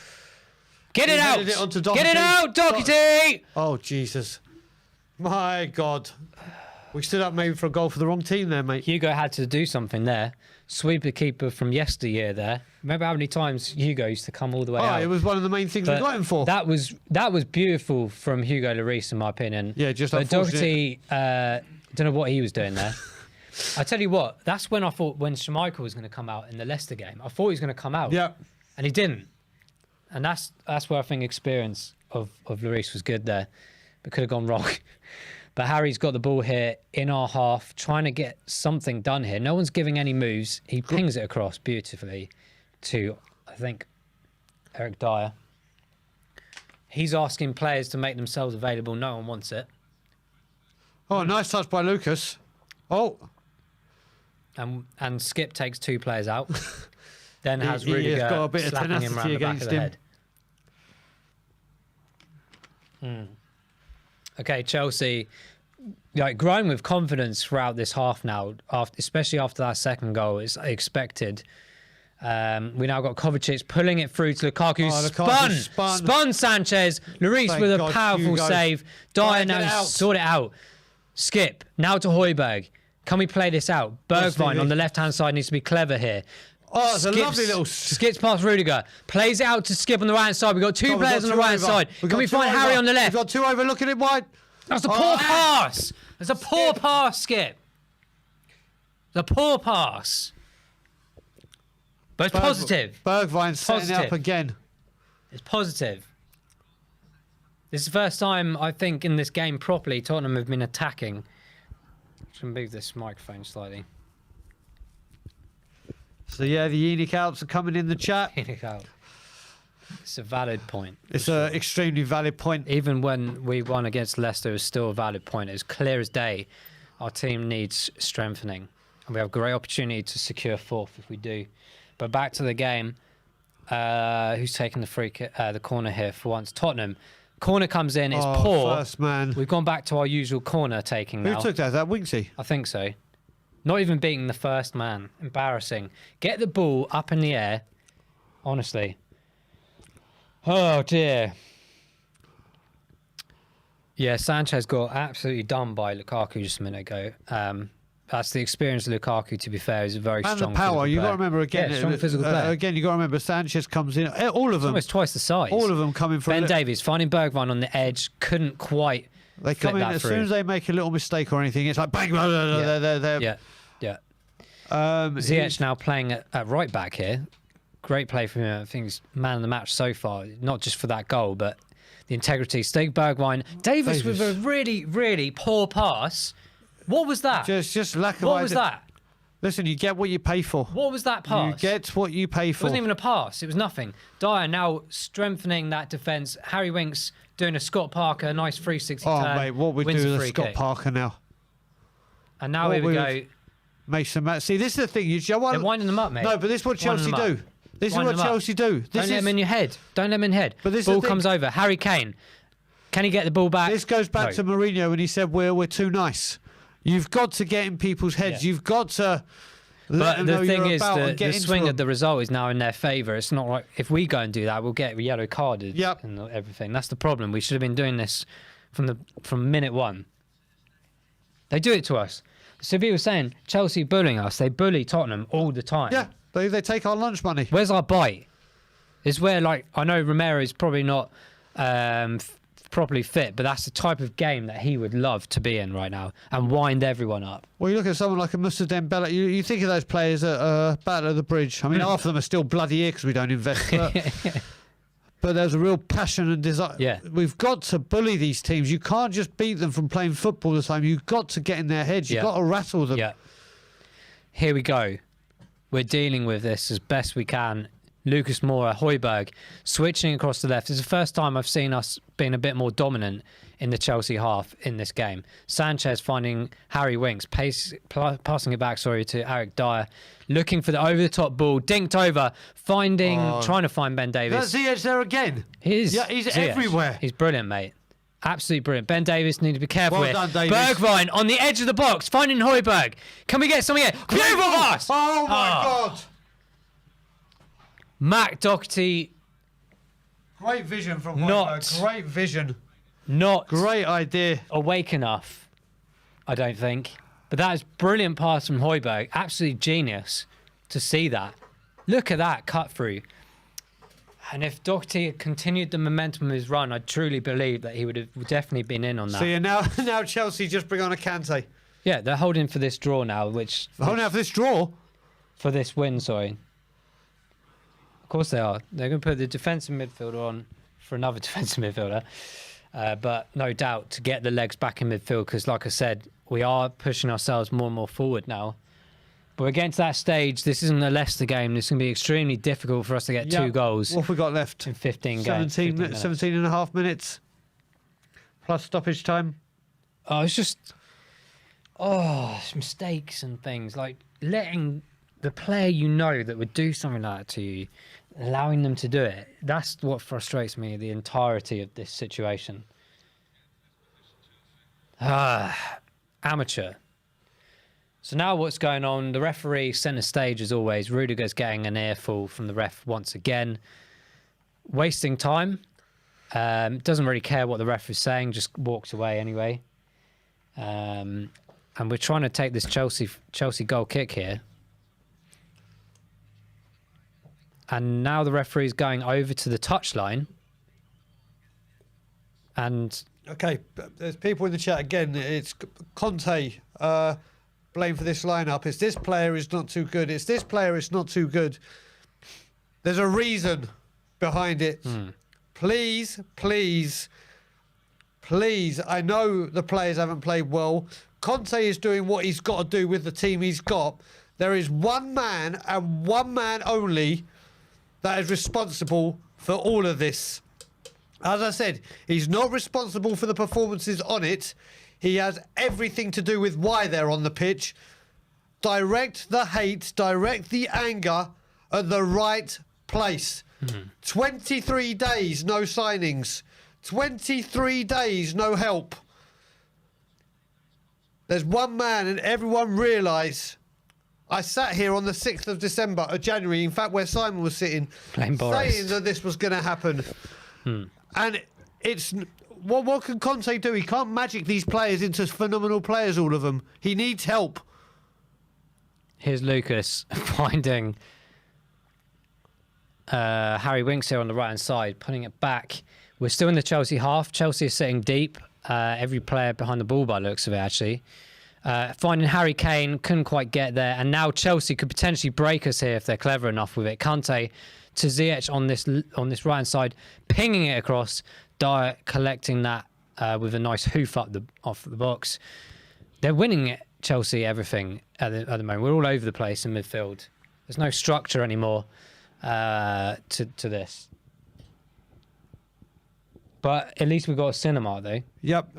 Get it out! headed it onto Get it out, Doherty! Oh, Jesus. My God. We stood up maybe for a goal for the wrong team there, mate. Hugo had to do something there. Sweep the keeper from yesteryear there. Remember how many times Hugo used to come all the way out? It was one of the main things we got him for. That was beautiful from Hugo Lloris, in my opinion. Yeah, just but unfortunate. Doherty, don't know what he was doing there. I tell you what, that's when I thought when Schmeichel was going to come out in the Leicester game. I thought he was going to come out. Yeah. And he didn't. And that's where I think experience of Lloris was good there. But could have gone wrong. But Harry's got the ball here in our half, trying to get something done here. No one's giving any moves. He pings it across beautifully to, I think, Eric Dyer. He's asking players to make themselves available. No one wants it. Oh, nice touch by Lucas. Oh. And Skip takes 2 players out. Then has He has Rudiger got a bit of slapping him around tenacity the back of against the him. head. Okay, Chelsea, growing with confidence throughout this half now, especially after that second goal, is expected. We now got Kovacic pulling it through to Lukaku. Spun Sanchez. Lloris with a powerful save. Dyer now sort it out. Skip now to Højbjerg. Can we play this out? Bergwijn on the left-hand side needs to be clever here. Oh, it's a lovely little... Skips past Rudiger. Plays it out to Skip on the right-hand side. We've got 2 players on the right-hand side. Can we find Harry on the left? We've got 2 over looking at wide. That's a poor pass. That's a poor pass, Skip. It's a poor pass. But it's positive. Bergwijn setting it up again. It's positive. This is the first time, I think, in this game properly, Tottenham have been attacking. Just going to move this microphone slightly. So, yeah, the unique outs are coming in the chat. It's a valid point. It's an extremely valid point. Even when we won against Leicester, it was still a valid point. It's clear as day. Our team needs strengthening. And we have a great opportunity to secure fourth if we do. But back to the game. Who's taking the the corner here for once? Tottenham. Corner comes in. It's poor. First man. We've gone back to our usual corner taking now. Who took that? Is that Winksy? I think so. Not even beating the first man. Embarrassing. Get the ball up in the air. Honestly. Oh, dear. Yeah, Sanchez got absolutely done by Lukaku just a minute ago. That's the experience of Lukaku, to be fair. He's a very And strong the power. You got to remember again. Yeah, strong physical player. Again, you got to remember Sanchez comes in. All of them. Almost twice the size. All of them coming from. Ben Davies finding Bergwijn on the edge. Couldn't quite. They come in as soon as they make a little mistake or anything. It's like bang. Yeah. Ziyech he's now playing at right back here. Great play from him. I think he's man of the match so far. Not just for that goal, but the integrity. Steve Bergwijn. Davies with a really, really poor pass. What was that? Just lack of. What was that? Listen, you get what you pay for. What was that pass? You get what you pay for. It wasn't even a pass. It was nothing. Dyer now strengthening that defence. Harry Winks doing a Scott Parker, nice 360 turn. Oh, mate, what we do with Scott Parker now. And now here we go. Mason Mount. See, this is the thing. They're winding them up, mate. No, but this is what Chelsea do. This is what Chelsea do. Don't let them in your head. Don't let them in your head. But this ball comes over. Harry Kane. Can he get the ball back? This goes back to Mourinho when he said we're too nice. You've got to get in people's heads. Yeah. You've got to let them know the thing you're is, about the swing of the result is now in their favour. It's not like if we go and do that, we'll get yellow carded and everything. That's the problem. We should have been doing this from minute one. They do it to us. Sevilla was saying Chelsea bullying us. They bully Tottenham all the time. Yeah, they take our lunch money. Where's our bite? It's where, like, I know Romero's probably not properly fit, but that's the type of game that he would love to be in right now and wind everyone up. Well, you look at someone like a Moussa Dembele, you think of those players at Battle of the Bridge. I mean, half of them are still bloody here because we don't invest. But there's a real passion and desire. Yeah. We've got to bully these teams. You can't just beat them from playing football the time. You've got to get in their heads. You've got to rattle them. Yeah. Here we go. We're dealing with this as best we can. Lucas Moura, Højbjerg, switching across the left. This is the first time I've seen us being a bit more dominant in the Chelsea half in this game. Sanchez finding Harry Winks, passing it back, to Eric Dyer, looking for the over-the-top ball, dinked over, trying to find Ben Davies. That's Ziyech there again. He's everywhere. He's brilliant, mate. Absolutely brilliant. Ben Davies need to be careful well here. Done, Davies. Bergwijn on the edge of the box, finding Højbjerg. Can we get something here? Beautiful pass! Oh, my God. Matt Doherty. Great vision from Højbjerg. Great vision. Not great idea. Awake enough, I don't think. But that is brilliant pass from Højbjerg. Absolutely genius to see that. Look at that cut through. And if Doherty had continued the momentum of his run, I truly believe that he would have definitely been in on that. See, now Chelsea just bring on a Kante. Yeah, they're holding for this draw now, holding out for this draw? For this win, sorry. Of course they are. They're going to put the defensive midfielder on for another defensive midfielder. But no doubt to get the legs back in midfield because, like I said, we are pushing ourselves more and more forward now. But against that stage, this isn't a Leicester game. This is going to be extremely difficult for us to get 2 goals. What have we got left? In 15 games. 17 and a half minutes. Plus stoppage time. Oh, it's just... mistakes and things. Like letting the player you know that would do something like that to you, allowing them to do it. That's what frustrates me, the entirety of this situation. Amateur. So now what's going on? The referee centre stage as always. Rudiger's getting an earful from the ref once again. Wasting time. Doesn't really care what the ref is saying, just walks away anyway. And we're trying to take this Chelsea goal kick here. And now the referee's going over to the touchline. And okay, there's people in the chat again. It's Conte blame for this lineup. It's this player is not too good. It's this player is not too good. There's a reason behind it. Please please, I know the players haven't played well. Conte is doing what he's got to do with the team he's got. There is one man and one man only that is responsible for all of this. As I said, he's not responsible for the performances on it. He has everything to do with why they're on the pitch. Direct the hate, direct the anger at the right place. 23 days, no signings. 23 days, no help. There's one man and everyone realise. I sat here on the 6th of December, of January, in fact, where Simon was sitting, saying that this was going to happen. And it's... What can Conte do? He can't magic these players into phenomenal players, all of them. He needs help. Here's Lucas finding Harry Winks here on the right-hand side, putting it back. We're still in the Chelsea half. Chelsea is sitting deep. Every player behind the ball by the looks of it, actually. Finding Harry Kane, couldn't quite get there. And now Chelsea could potentially break us here if they're clever enough with it. Kante to Ziyech on this right-hand side, pinging it across. Dyer collecting that with a nice hoof off the box. They're winning it, Chelsea, everything at the moment. We're all over the place in midfield. There's no structure anymore to this. But at least we've got a cinema, though. Yep.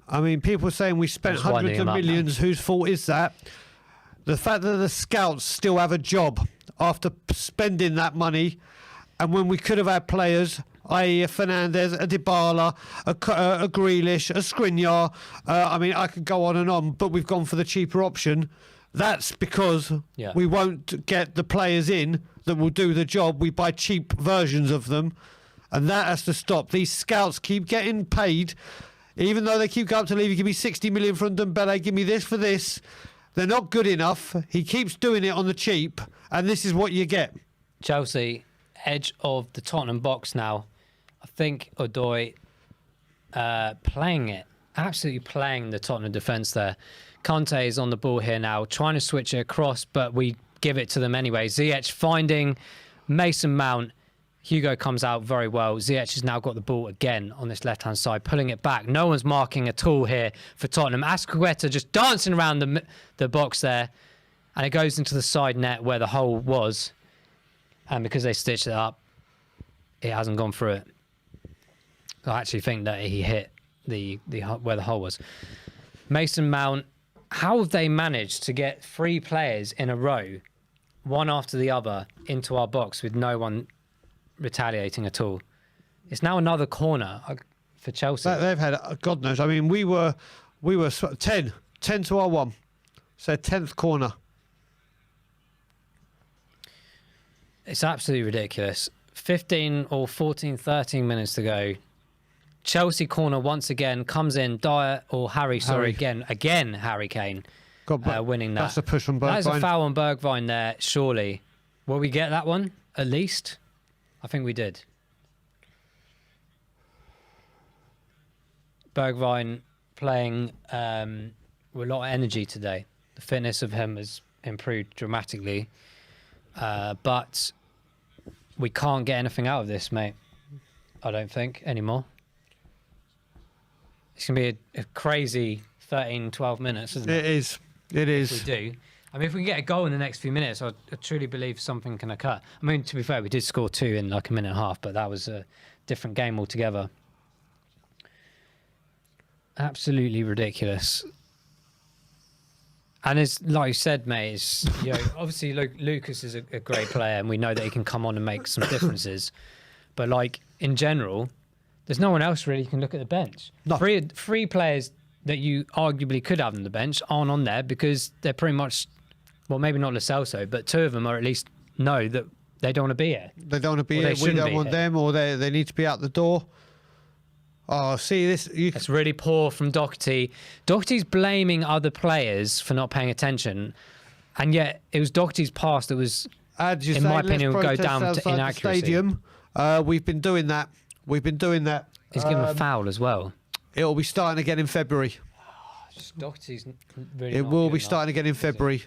I mean, people are saying we spent hundreds of millions. Whose fault is that? The fact that the scouts still have a job after spending that money, and when we could have had players, i.e. a Fernandes, a Dybala, a Grealish, a Skriniar. I mean, I could go on, but we've gone for the cheaper option. That's because we won't get the players in that will do the job. We buy cheap versions of them, and that has to stop. These scouts keep getting paid, even though they keep going up to leave. Give me 60 million from Dembele, give me this for this. They're not good enough. He keeps doing it on the cheap, and this is what you get. Chelsea, edge of the Tottenham box now. I think Odoi playing it, absolutely playing the Tottenham defence there. Conte is on the ball here now, trying to switch it across, but we give it to them anyway. Ziyech finding Mason Mount. Hugo comes out very well. Ziyech has now got the ball again on this left-hand side, pulling it back. No one's marking at all here for Tottenham. Azpilicueta just dancing around the box there, and it goes into the side net where the hole was. And because they stitched it up, it hasn't gone through it. I actually think that he hit the where the hole was. Mason Mount, how have they managed to get 3 players in a row, one after the other, into our box with no one retaliating at all? It's now another corner for Chelsea. They've had, God knows, I mean, we were 10 to our 1. So 10th corner. It's absolutely ridiculous. 15 or 14, 13 minutes to go. Chelsea corner once again comes in. Dyer or Harry. Again Harry Kane winning that. That's a push on Bergwijn. That is a foul on Bergwijn there, surely. Will we get that one, at least? I think we did. Bergwijn playing with a lot of energy today. The fitness of him has improved dramatically. But we can't get anything out of this, mate. I don't think, anymore. It's going to be a crazy 13, 12 minutes, isn't it? It is. It is. If we do. I mean, if we can get a goal in the next few minutes, I truly believe something can occur. I mean, to be fair, we did score 2 in like a minute and a half, but that was a different game altogether. Absolutely ridiculous. And it's like you said, mate, it's, obviously Lucas is a great player and we know that he can come on and make some differences. But like in general, there's no one else really you can look at the bench. No. Three players that you arguably could have on the bench aren't on there because they're pretty much, well, maybe not Lo Celso, but 2 of them are at least know that they don't want to be here. They don't want to be here. We don't want them, or they need to be out the door. Oh, see this. It's really poor from Doherty. Doherty's blaming other players for not paying attention, and yet it was Doherty's pass that was, in my opinion, would go down to inaccuracy. Stadium. We've been doing that. He's given a foul as well. It'll be starting again in February. Doherty's really It will be starting again in February.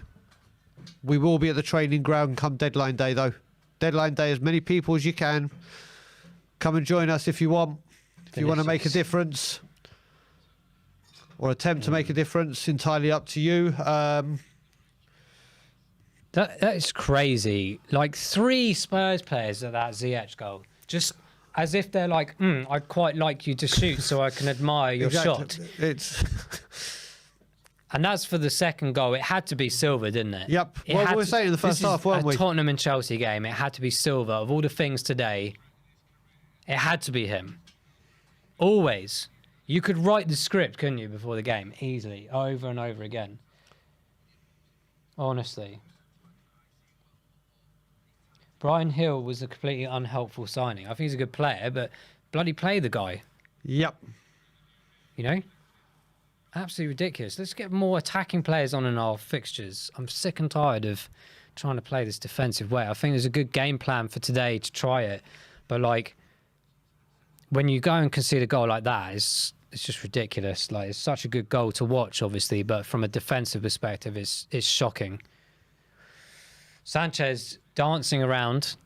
We will be at the training ground come deadline day, though. Deadline day, as many people as you can. Come and join us if you want. If you want to make a difference or attempt to make a difference, entirely up to you. That is crazy. Like 3 Spurs players at that ZH goal. Just as if they're like, I'd quite like you to shoot so I can admire your shot. It's And that's for the second goal. It had to be Silva, didn't it? Yep. Well, we were saying in the first half, weren't we? A Tottenham and Chelsea game. It had to be Silva. Of all the things today, it had to be him. Always. You could write the script, couldn't you, before the game? Easily. Over and over again. Honestly. Brian Hill was a completely unhelpful signing. I think he's a good player, but bloody play the guy. Yep. You know? Absolutely ridiculous. Let's get more attacking players on in our fixtures. I'm sick and tired of trying to play this defensive way. I think there's a good game plan for today to try it. But, like, when you go and concede a goal like that, it's just ridiculous. Like, it's such a good goal to watch, obviously, but from a defensive perspective, it's shocking. Sanchez dancing around,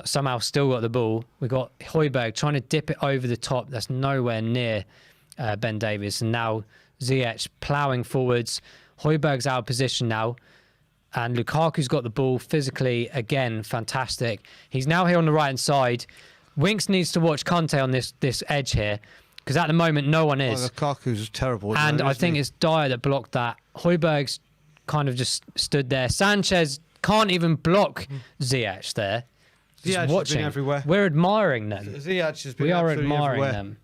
somehow still got the ball. We got Højbjerg trying to dip it over the top. That's nowhere near Ben Davies. And now Ziyech ploughing forwards. Højbjerg's out of position now. And Lukaku's got the ball physically. Again, fantastic. He's now here on the right-hand side. Winks needs to watch Conte on this edge here. Because at the moment, no one is. Well, Lukaku's terrible. And though, I think it's Dyer that blocked that. Højbjerg's kind of just stood there. Sanchez can't even block Ziyech there. Just Ziyech watching. has been everywhere. We're admiring them. Ziyech has been We are absolutely admiring everywhere. them.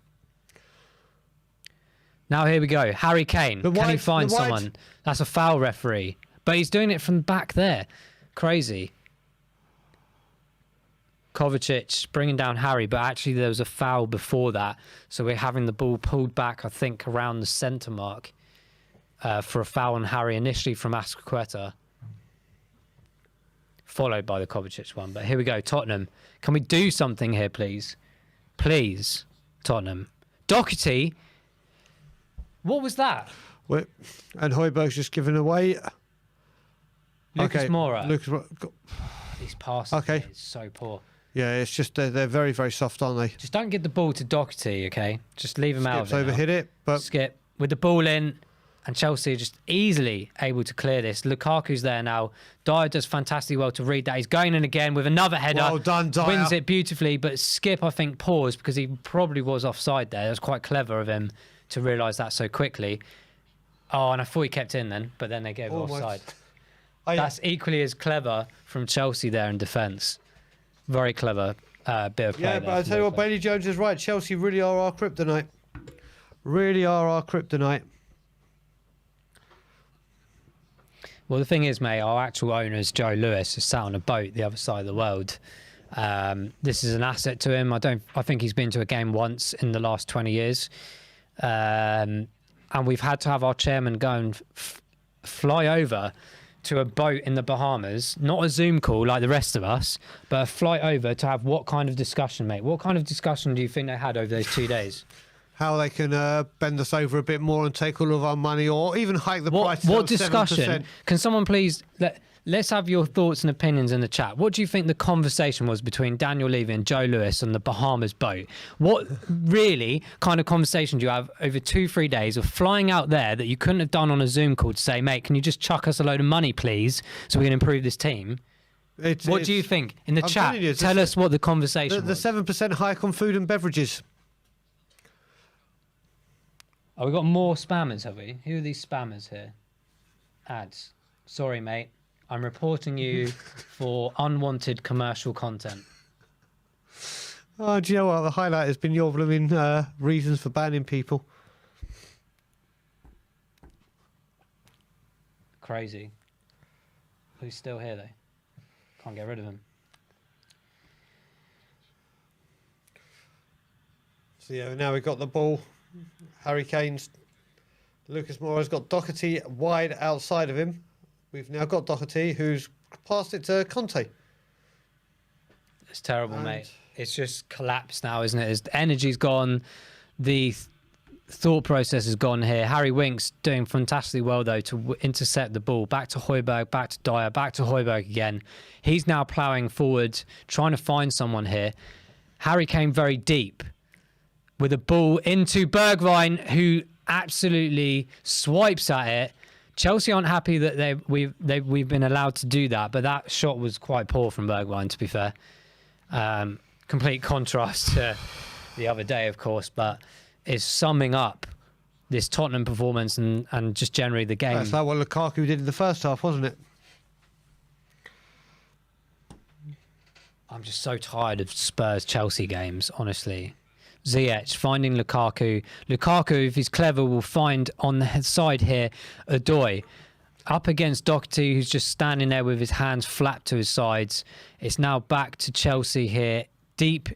Now here we go. Harry Kane. Can he find someone? That's a foul, referee. But he's doing it from back there. Crazy. Kovacic bringing down Harry, but actually there was a foul before that. So we're having the ball pulled back, I think, around the centre mark for a foul on Harry, initially from Azpilicueta, followed by the Kovacic one. But here we go, Tottenham. Can we do something here, please? Please, Tottenham. Doherty, what was that? And Højbjerg's just given away. Lucas Okay, Moura. These passes Okay. is so poor. Yeah, it's just they're very, very soft, aren't they? Just don't get the ball to Doherty, okay? Just leave him out of Skips it now. overhit it, but Skip with the ball in, and Chelsea are just easily able to clear this. Lukaku's there now. Dyer does fantastically well to read that. He's going in again with another header. Well done, Dyer. Wins it beautifully, but Skip, I think, paused because he probably was offside there. It was quite clever of him to realise that so quickly. Oh, and I thought he kept in then, but then they gave Almost. offside. That's equally as clever from Chelsea there in defence. Very clever bit of play. yeah, but I tell you what, Bailey Jones is right. Chelsea really are our kryptonite. Really are our kryptonite. Well, the thing is, mate, our actual owner is Joe Lewis, who's sat on a boat the other side of the world. This is an asset to him. I think he's been to a game once in the last 20 years. And we've had to have our chairman go and fly over to a boat in the Bahamas, not a Zoom call like the rest of us, but a flight over to have what kind of discussion, mate? What kind of discussion do you think they had over those 2 days? How they can bend us over a bit more and take all of our money, or even hike the price. What discussion? 7%. Can someone please let's have your thoughts and opinions in the chat. What do you think the conversation was between Daniel Levy and Joe Lewis on the Bahamas boat? What really kind of conversation do you have over 2-3 days of flying out there that you couldn't have done on a Zoom call to say, mate, can you just chuck us a load of money, please, so we can improve this team? What do you think? In the chat, tell us what the conversation was. The 7% hike on food and beverages. Oh, we've got more spammers, have we? Who are these spammers here? Ads. Sorry, mate. I'm reporting you for unwanted commercial content. Oh, do you know what? The highlight has been your blooming reasons for banning people. Crazy. Who's still here, though? Can't get rid of him. So, yeah, now we've got the ball. Harry Kane's. Lucas Moura's got Doherty wide outside of him. We've now got Doherty, who's passed it to Conte. It's terrible, mate. It's just collapsed now, isn't it? The energy's gone. The thought process has gone here. Harry Winks doing fantastically well, though, to intercept the ball. Back to Højbjerg, back to Dyer, back to Højbjerg again. He's now ploughing forward, trying to find someone here. Harry came very deep. with a ball into Bergwijn, who absolutely swipes at it. Chelsea aren't happy that we've been allowed to do that, but that shot was quite poor from Bergwijn, to be fair. Complete contrast to the other day, of course, but is summing up this Tottenham performance and just generally the game. That's like what Lukaku did in the first half, wasn't it? I'm just so tired of Spurs-Chelsea games, honestly. Ziyech finding Lukaku. Lukaku, if he's clever, will find on the side here Odoi. Up against Doherty, who's just standing there with his hands flapped to his sides. It's now back to Chelsea here, deep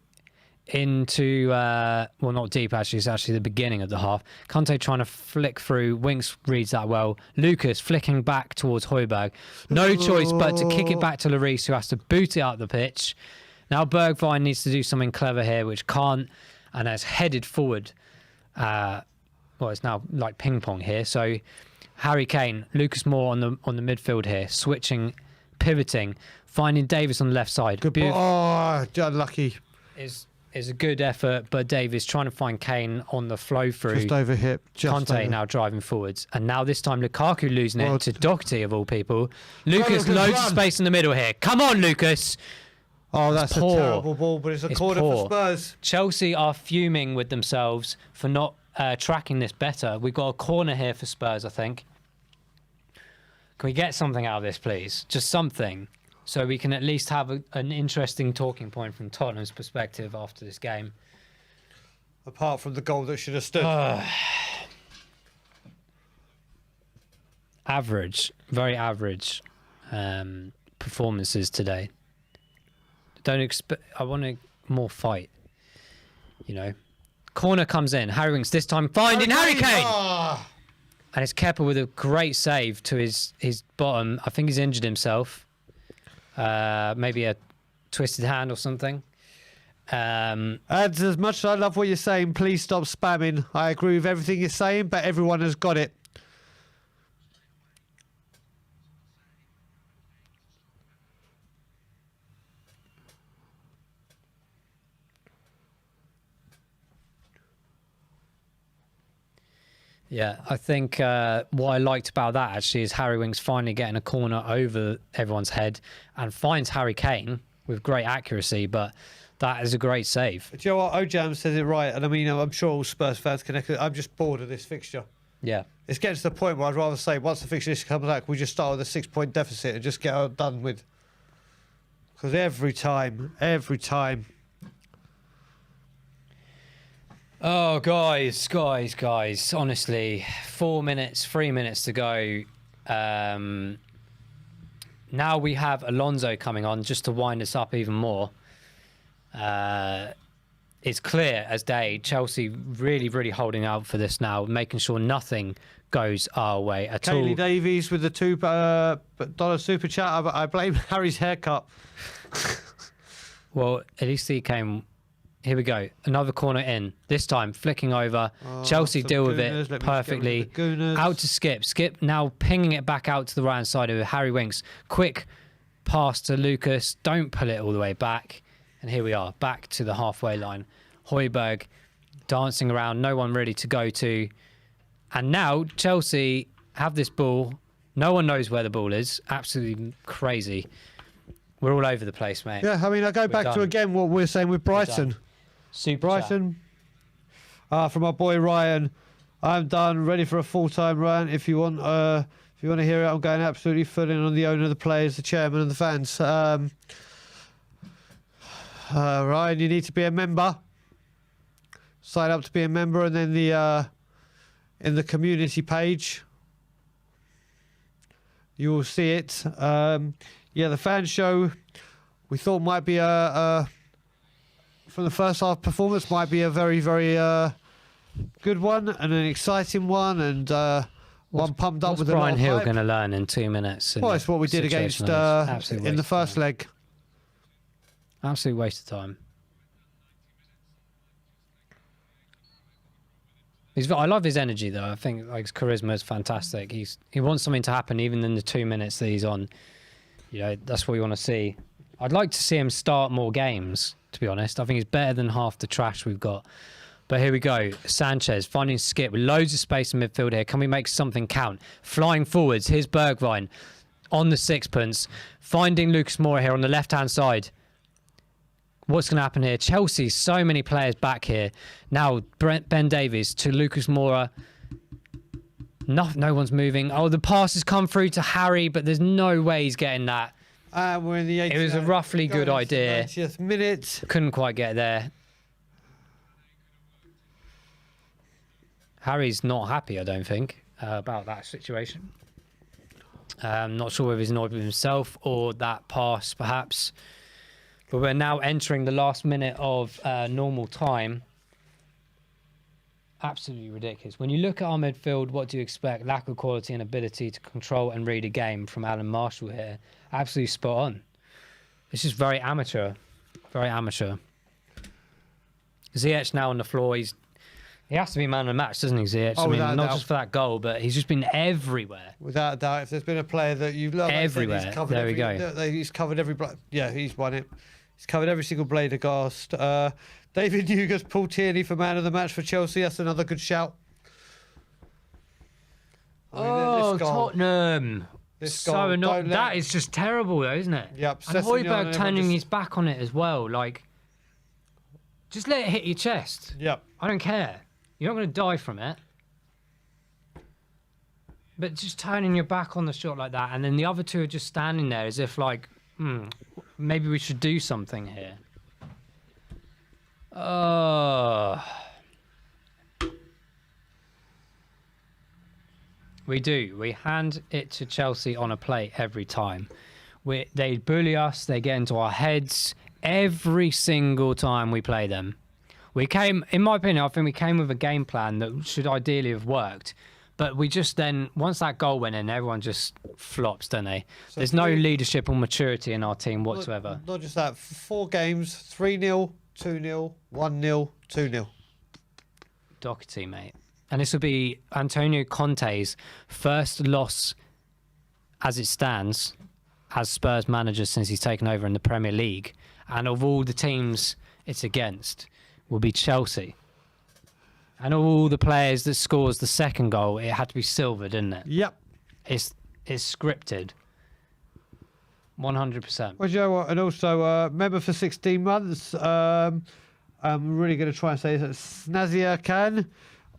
into... well, not deep, actually. It's actually the beginning of the half. Kante trying to flick through. Winks reads that well. Lucas flicking back towards Højbjerg. No choice but to kick it back to Lloris, who has to boot it up the pitch. Now Bergwijn needs to do something clever here, which can't, and has headed forward. Well, it's now like ping pong here. So Harry Kane, Lucas Moore on the midfield here, switching, pivoting, finding Davis on the left side. Good ball. Oh, unlucky. Is a good effort, but Davis trying to find Kane on the flow through. Just over hip. Conte now driving forwards, and now this time Lukaku losing it to Doherty of all people. Lucas loads of space in the middle here. Come on, Lucas. Oh, that's a terrible ball, but it's a corner for Spurs. Chelsea are fuming with themselves for not tracking this better. We've got a corner here for Spurs, I think. Can we get something out of this, please? Just something, so we can at least have an interesting talking point from Tottenham's perspective after this game. Apart from the goal that should have stood. Average, very average performances today. Don't expect. I want more fight. You know, corner comes in. Harry Winks this time finding Harry Kane, and it's Kepa with a great save to his bottom. I think he's injured himself. Maybe a twisted hand or something. And as much as I love what you're saying, please stop spamming. I agree with everything you're saying, but everyone has got it. Yeah, I think what I liked about that actually is Harry Winks finally getting a corner over everyone's head and finds Harry Kane with great accuracy, but that is a great save. Do you know what? Ojam says it right, and I mean, I'm sure all Spurs fans can echo. I'm just bored of this fixture. Yeah. It's getting to the point where I'd rather say once the fixture comes back, we just start with a 6-point deficit and just get it done with. Because every time... Oh, guys, honestly, 3 minutes to go. Now we have Alonso coming on just to wind us up even more. It's clear as day, Chelsea really, really holding out for this now, making sure nothing goes our way at all. Kaylee Davies with the $2 super chat. I blame Harry's haircut. Well, at least he came... Here we go. Another corner in. This time flicking over. Chelsea deal with it perfectly. Out to Skip. Skip now pinging it back out to the right hand side of Harry Winks. Quick pass to Lucas. Don't pull it all the way back. And here we are, back to the halfway line. Højbjerg dancing around. No one really to go to. And now Chelsea have this ball. No one knows where the ball is. Absolutely crazy. We're all over the place, mate. Yeah, I mean, I go back to again what we're saying with Brighton. Super Brighton, from our boy Ryan. I'm done, ready for a full-time rant. If you want to hear it, I'm going absolutely full in on the owner, the players, the chairman, and the fans. Ryan, you need to be a member. Sign up to be a member, and then in the community page, you will see it. Yeah, the fan show we thought might be from the first half performance might be a very, very good one and an exciting one, and one pumped up with a lot of Brian Hill hype. going to learn in 2 minutes? Well, it's what we did against in the first leg. Absolute waste of time. I love his energy though. I think like his charisma is fantastic. He wants something to happen even in the 2 minutes that he's on. You know, that's what you want to see. I'd like to see him start more games, to be honest. I think he's better than half the trash we've got. But here we go. Sanchez finding Skip with loads of space in midfield here. Can we make something count? Flying forwards. Here's Bergwijn on the sixpence. Finding Lucas Moura here on the left-hand side. What's going to happen here? Chelsea, so many players back here. Now, Ben Davies to Lucas Moura. No one's moving. Oh, the pass has come through to Harry, but there's no way he's getting that. We're in the 80th. It was a roughly good idea. 90th minute. Couldn't quite get there. Harry's not happy, I don't think, about that situation. Not sure whether he's annoyed with himself or that pass, perhaps. But we're now entering the last minute of normal time. Absolutely ridiculous. When you look at our midfield, what do you expect? Lack of quality and ability to control and read a game from Alan Marshall here. Absolutely spot on. It's just very amateur. Very amateur. Ziyech now on the floor. He has to be man of the match, doesn't he, Ziyech? Oh, I mean, without not doubt. just for that goal, but he's just been everywhere. Without a doubt, if there's been a player that you've loved, Everywhere. He's covered There we go. He's covered every. Yeah, he's won it. He's covered every single blade of grass. David Nugas, Paul Tierney for man of the match for Chelsea. That's another good shout. Oh, this goal- Tottenham. this So goal, annoying. don't let- That is just terrible, though, isn't it? Yep, And Sessegnon Højbjerg and everyone turning just- his back on it as well. Like, just let it hit your chest. Yep. I don't care. You're not going to die from it. But just turning your back on the shot like that, and then the other two are just standing there as if like, maybe we should do something here. Oh. We do. We hand it to Chelsea on a plate every time. They bully us. They get into our heads every single time we play them. We came, in my opinion, I think we came with a game plan that should ideally have worked. But we just then, once that goal went in, everyone just flops, don't they? So There's no leadership or maturity in our team whatsoever. Not just that. 4 games: 3-0, 2-0, 1-0, 2-0. Doherty, mate. And this will be Antonio Conte's first loss as it stands as Spurs manager since he's taken over in the Premier League. And of all the teams it's against will be Chelsea. And all the players that scores the second goal, it had to be Silva, didn't it? Yep. It's scripted. 100%. Well, you know what? And also, member for 16 months. I'm really going to try and say that Snazia Khan.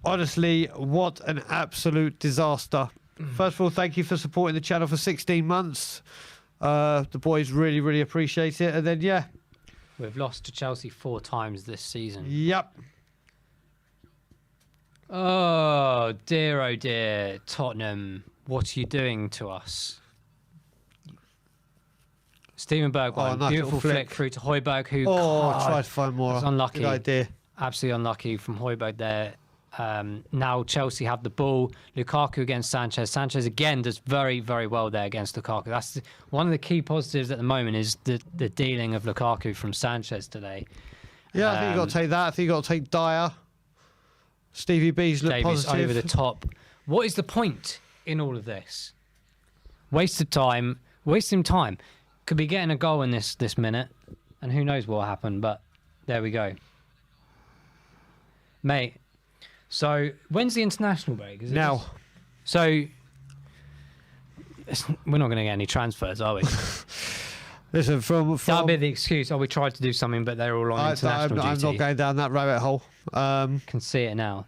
Honestly, what an absolute disaster. First of all, thank you for supporting the channel for 16 months. The boys really, really appreciate it. And then, yeah. We've lost to Chelsea 4 times this season. Yep. Oh dear, Tottenham. What are you doing to us? Steven Bergwijn, nice beautiful little flick through to Højbjerg, who Try to find more. That's unlucky. Good idea. absolutely unlucky from Højbjerg there. Now Chelsea have the ball. Lukaku against Sanchez. Sanchez again does very, very well there against Lukaku. That's one of the key positives at the moment is the dealing of Lukaku from Sanchez today. Yeah, I think you've got to take that. I think you've got to take Dyer. Stevie B's look Davies positive. over the top. What is the point in all of this? Wasted time. Wasting time. Could be getting a goal in this minute. And who knows what will happen, but there we go. Mate, so when's the international break? Is it Now. just- So we're not going to get any transfers, are we? Listen, from That'll be the excuse. Oh, we tried to do something, but they're all on international I'm duty. not going down that rabbit hole. Can see it now.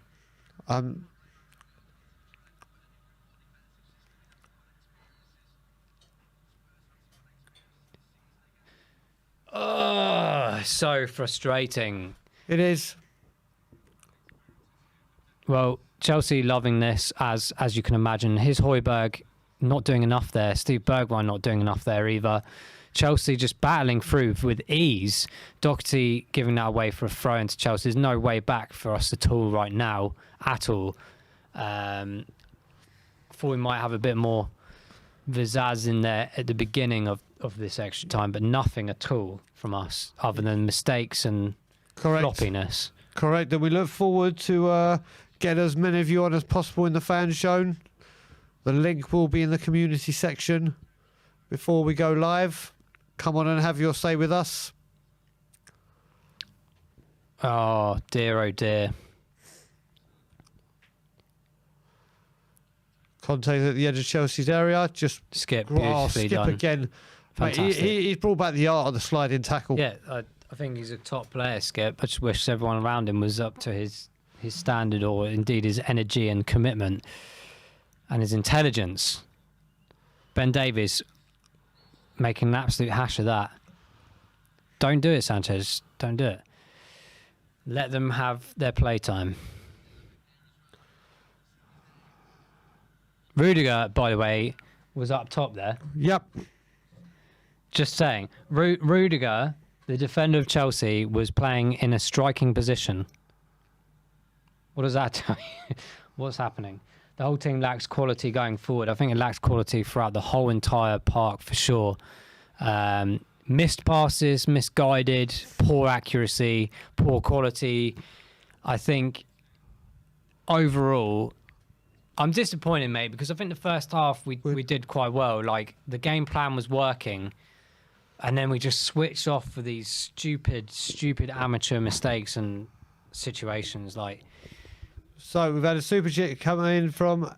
Oh, so frustrating. It is. Well, Chelsea loving this, as you can imagine. Here's Højbjerg not doing enough there. Steve Bergwijn not doing enough there either. Chelsea just battling through with ease. Doherty giving that away for a throw into Chelsea. There's no way back for us at all right now, at all. Thought we might have a bit more pizzazz in there at the beginning of this extra time, but nothing at all from us other than mistakes and floppiness. Correct. And we look forward to get as many of you on as possible in the fan zone. The link will be in the community section before we go live. Come on and have your say with us. Oh dear, oh dear. Conte's at the edge of Chelsea's area. Just Skip, oh, beautifully skip done. again. Mate, Fantastic. he's brought back the art of the sliding tackle. Yeah, I think he's a top player, Skip. I just wish everyone around him was up to his standard, or indeed his energy and commitment and his intelligence. Ben Davies making an absolute hash of that. Don't do it, Sanchez. Don't do it. Let them have their playtime. Rudiger, by the way, was up top there. Yep. Just saying. Rudiger, the defender of Chelsea, was playing in a striking position. What does that tell you? What's happening? The whole team lacks quality going forward. I think it lacks quality throughout the whole entire park for sure. Missed passes, misguided, poor accuracy, poor quality. I think overall, I'm disappointed, mate, because I think the first half we did quite well. Like, the game plan was working, and then we just switched off for these stupid amateur mistakes and situations. Like, So we've had a super chat coming in from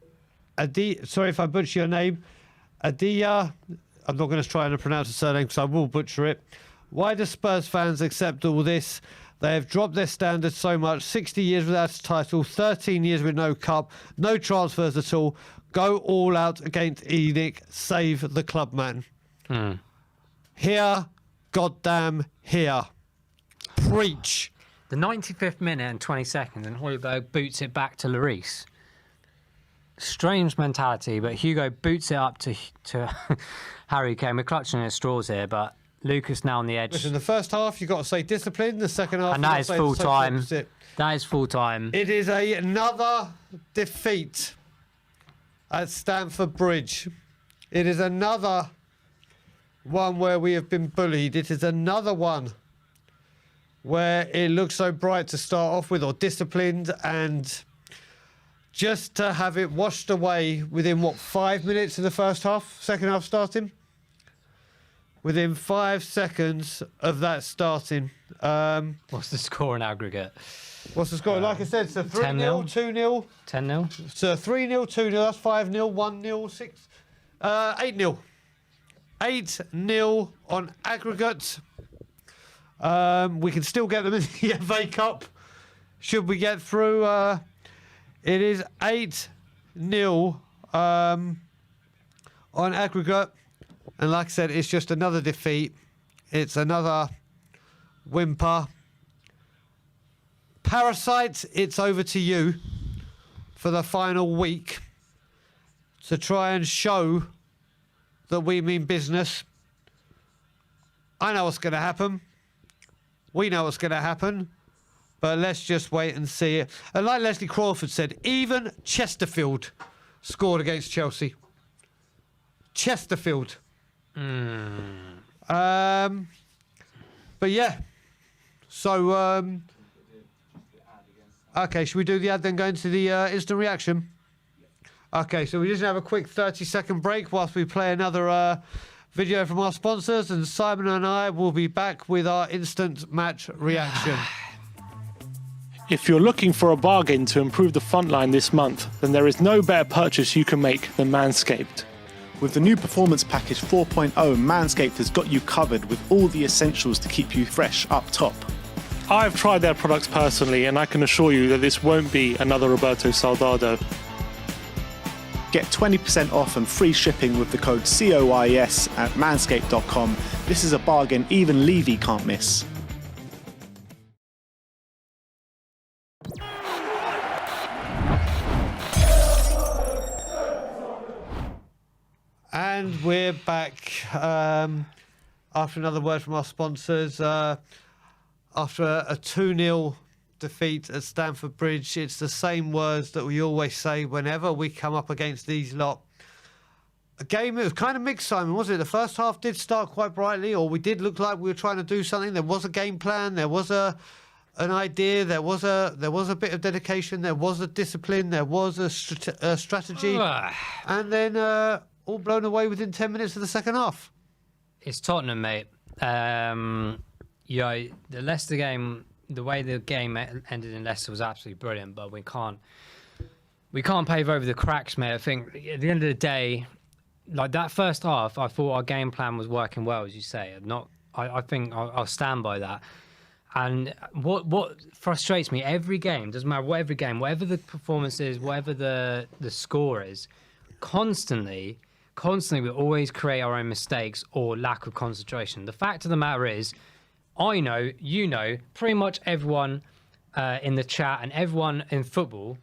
Adi. Sorry if I butcher your name, Adia. I'm not going to try and pronounce the surname because I will butcher it. Why do Spurs fans accept all this? They have dropped their standards so much. 60 years without a title, 13 years with no cup, no transfers at all. Go all out against Enoch. Save the club, man. Here, goddamn here. Preach. the 95th minute and 20 seconds, and Højbjerg boots it back to Lloris. Strange mentality, but Hugo boots it up to Harry Kane. We're clutching at straws here, but Lucas now on the edge. Listen, the first half, you've got to say discipline. The second half, And that is full time. That is full time. It is another defeat at Stamford Bridge. It is another one where we have been bullied. It is another one where it looks so bright to start off with, or disciplined, and just to have it washed away within, what, 5 minutes of the first half, second half starting? Within 5 seconds of that starting. What's the score in aggregate? What's the score? Like I said, it's a 3-0, 2-0. 10-0? It's a 3-0, 2-0, that's 5-0, 1-0, 6... 8-0. 8-0 on aggregate. We can still get them in the FA Cup. Should we get through? It is 8-0 on aggregate. And like I said, it's just another defeat. It's another whimper. Parasite, it's over to you for the final week to try and show that we mean business. I know what's going to happen. We know what's going to happen. But let's just wait and see it. And like Leslie Crawford said, even Chesterfield scored against Chelsea. Chesterfield. But yeah. So, okay, should we do the ad then go into the instant reaction? Okay, so we just have a quick 30-second break whilst we play another video from our sponsors, and Simon and I will be back with our instant match reaction. If you're looking for a bargain to improve the front line this month, then there is no better purchase you can make than Manscaped. With the new Performance Package 4.0, Manscaped has got you covered with all the essentials to keep you fresh up top. I've tried their products personally, and I can assure you that this won't be another Roberto Soldado. Get 20% off and free shipping with the code COYS at manscaped.com. This is a bargain even Levy can't miss. And we're back after another word from our sponsors. After a 2-0 defeat at Stamford Bridge, it's the same words that we always say whenever we come up against these lot. A game, it was kind of mixed, Simon, wasn't it? The first half did start quite brightly, or we did look like we were trying to do something. There was a game plan, there was an idea, there was a bit of dedication, there was a discipline, there was a strategy, and then all blown away within 10 minutes of the second half. It's Tottenham, mate. Yeah, the Leicester game, the way the game ended in Leicester was absolutely brilliant, but we can't we can't pave over the cracks, mate. I think at the end of the day, like that first half, I thought our game plan was working well, as you say. I think I'll stand by that. And what frustrates me every game, doesn't matter what every game, whatever the performance is, whatever the score is, constantly we always create our own mistakes or lack of concentration. The fact of the matter is, I know, you know, pretty much everyone in the chat and everyone in football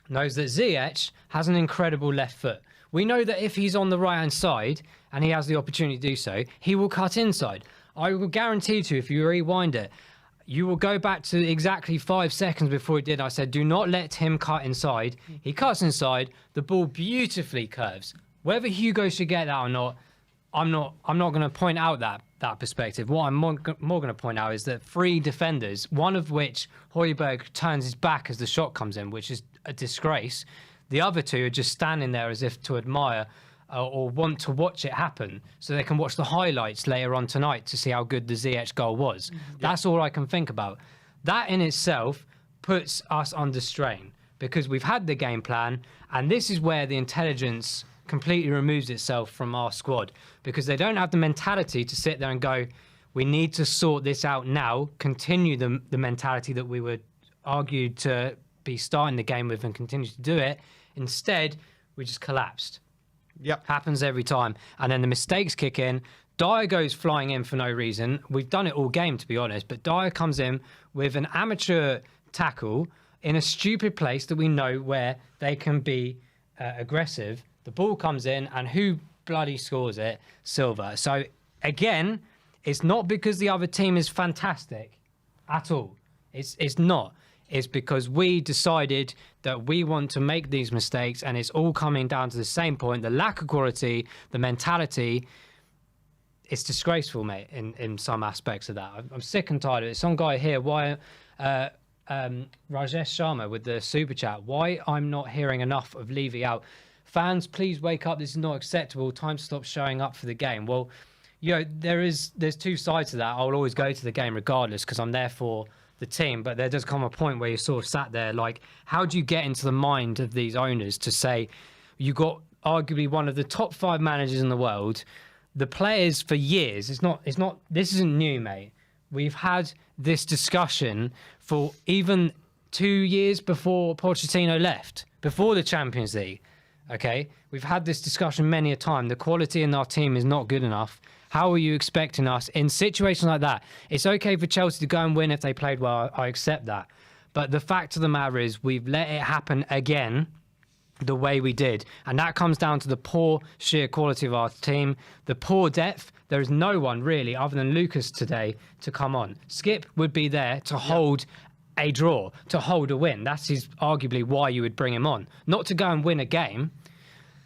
knows that Ziyech has an incredible left foot. We know that if he's on the right-hand side and he has the opportunity to do so, he will cut inside. I will guarantee to you, if you rewind it, you will go back to exactly 5 seconds before he did. I said, do not let him cut inside. He cuts inside. The ball beautifully curves. Whether Hugo should get that or not, I'm not going to point out that perspective. What I'm more going to point out is that 3 defenders, one of which Højbjerg turns his back as the shot comes in, which is a disgrace. The other 2 are just standing there as if to admire or want to watch it happen so they can watch the highlights later on tonight to see how good the Ziyech goal was. That's all I can think about. That in itself puts us under strain because we've had the game plan, and this is where the intelligence completely removes itself from our squad because they don't have the mentality to sit there and go, we need to sort this out now, continue the mentality that we were argued to be starting the game with and continue to do it. Instead, we just collapsed. Yep. Happens every time. And then the mistakes kick in. Dyer goes flying in for no reason. We've done it all game, to be honest, but Dyer comes in with an amateur tackle in a stupid place that we know where they can be aggressive. The ball comes in, and who bloody scores it? Silva. So, again, it's not because the other team is fantastic at all. It's not. It's because we decided that we want to make these mistakes, and it's all coming down to the same point. The lack of quality, the mentality, it's disgraceful, mate, in some aspects of that. I'm sick and tired of it. Some guy here, why... Rajesh Sharma with the super chat, why I'm not hearing enough of Levy out. Fans, please wake up. This is not acceptable. Time to stop showing up for the game. Well, you know, there's 2 sides to that. I'll always go to the game regardless because I'm there for the team, but there does come a point where you sort of sat there like, how do you get into the mind of these owners to say you got arguably one of the top 5 managers in the world, the players for years, this isn't new, mate. We've had this discussion for even 2 years before Pochettino left, before the Champions League. Okay, we've had this discussion many a time. The quality in our team is not good enough. How are you expecting us in situations like that? It's okay for Chelsea to go and win if they played well. I accept that. But the fact of the matter is we've let it happen again the way we did. And that comes down to the poor sheer quality of our team, the poor depth. There is no one really other than Lucas today to come on. Skip would be there to hold a draw, to hold a win. That's arguably why you would bring him on, not to go and win a game.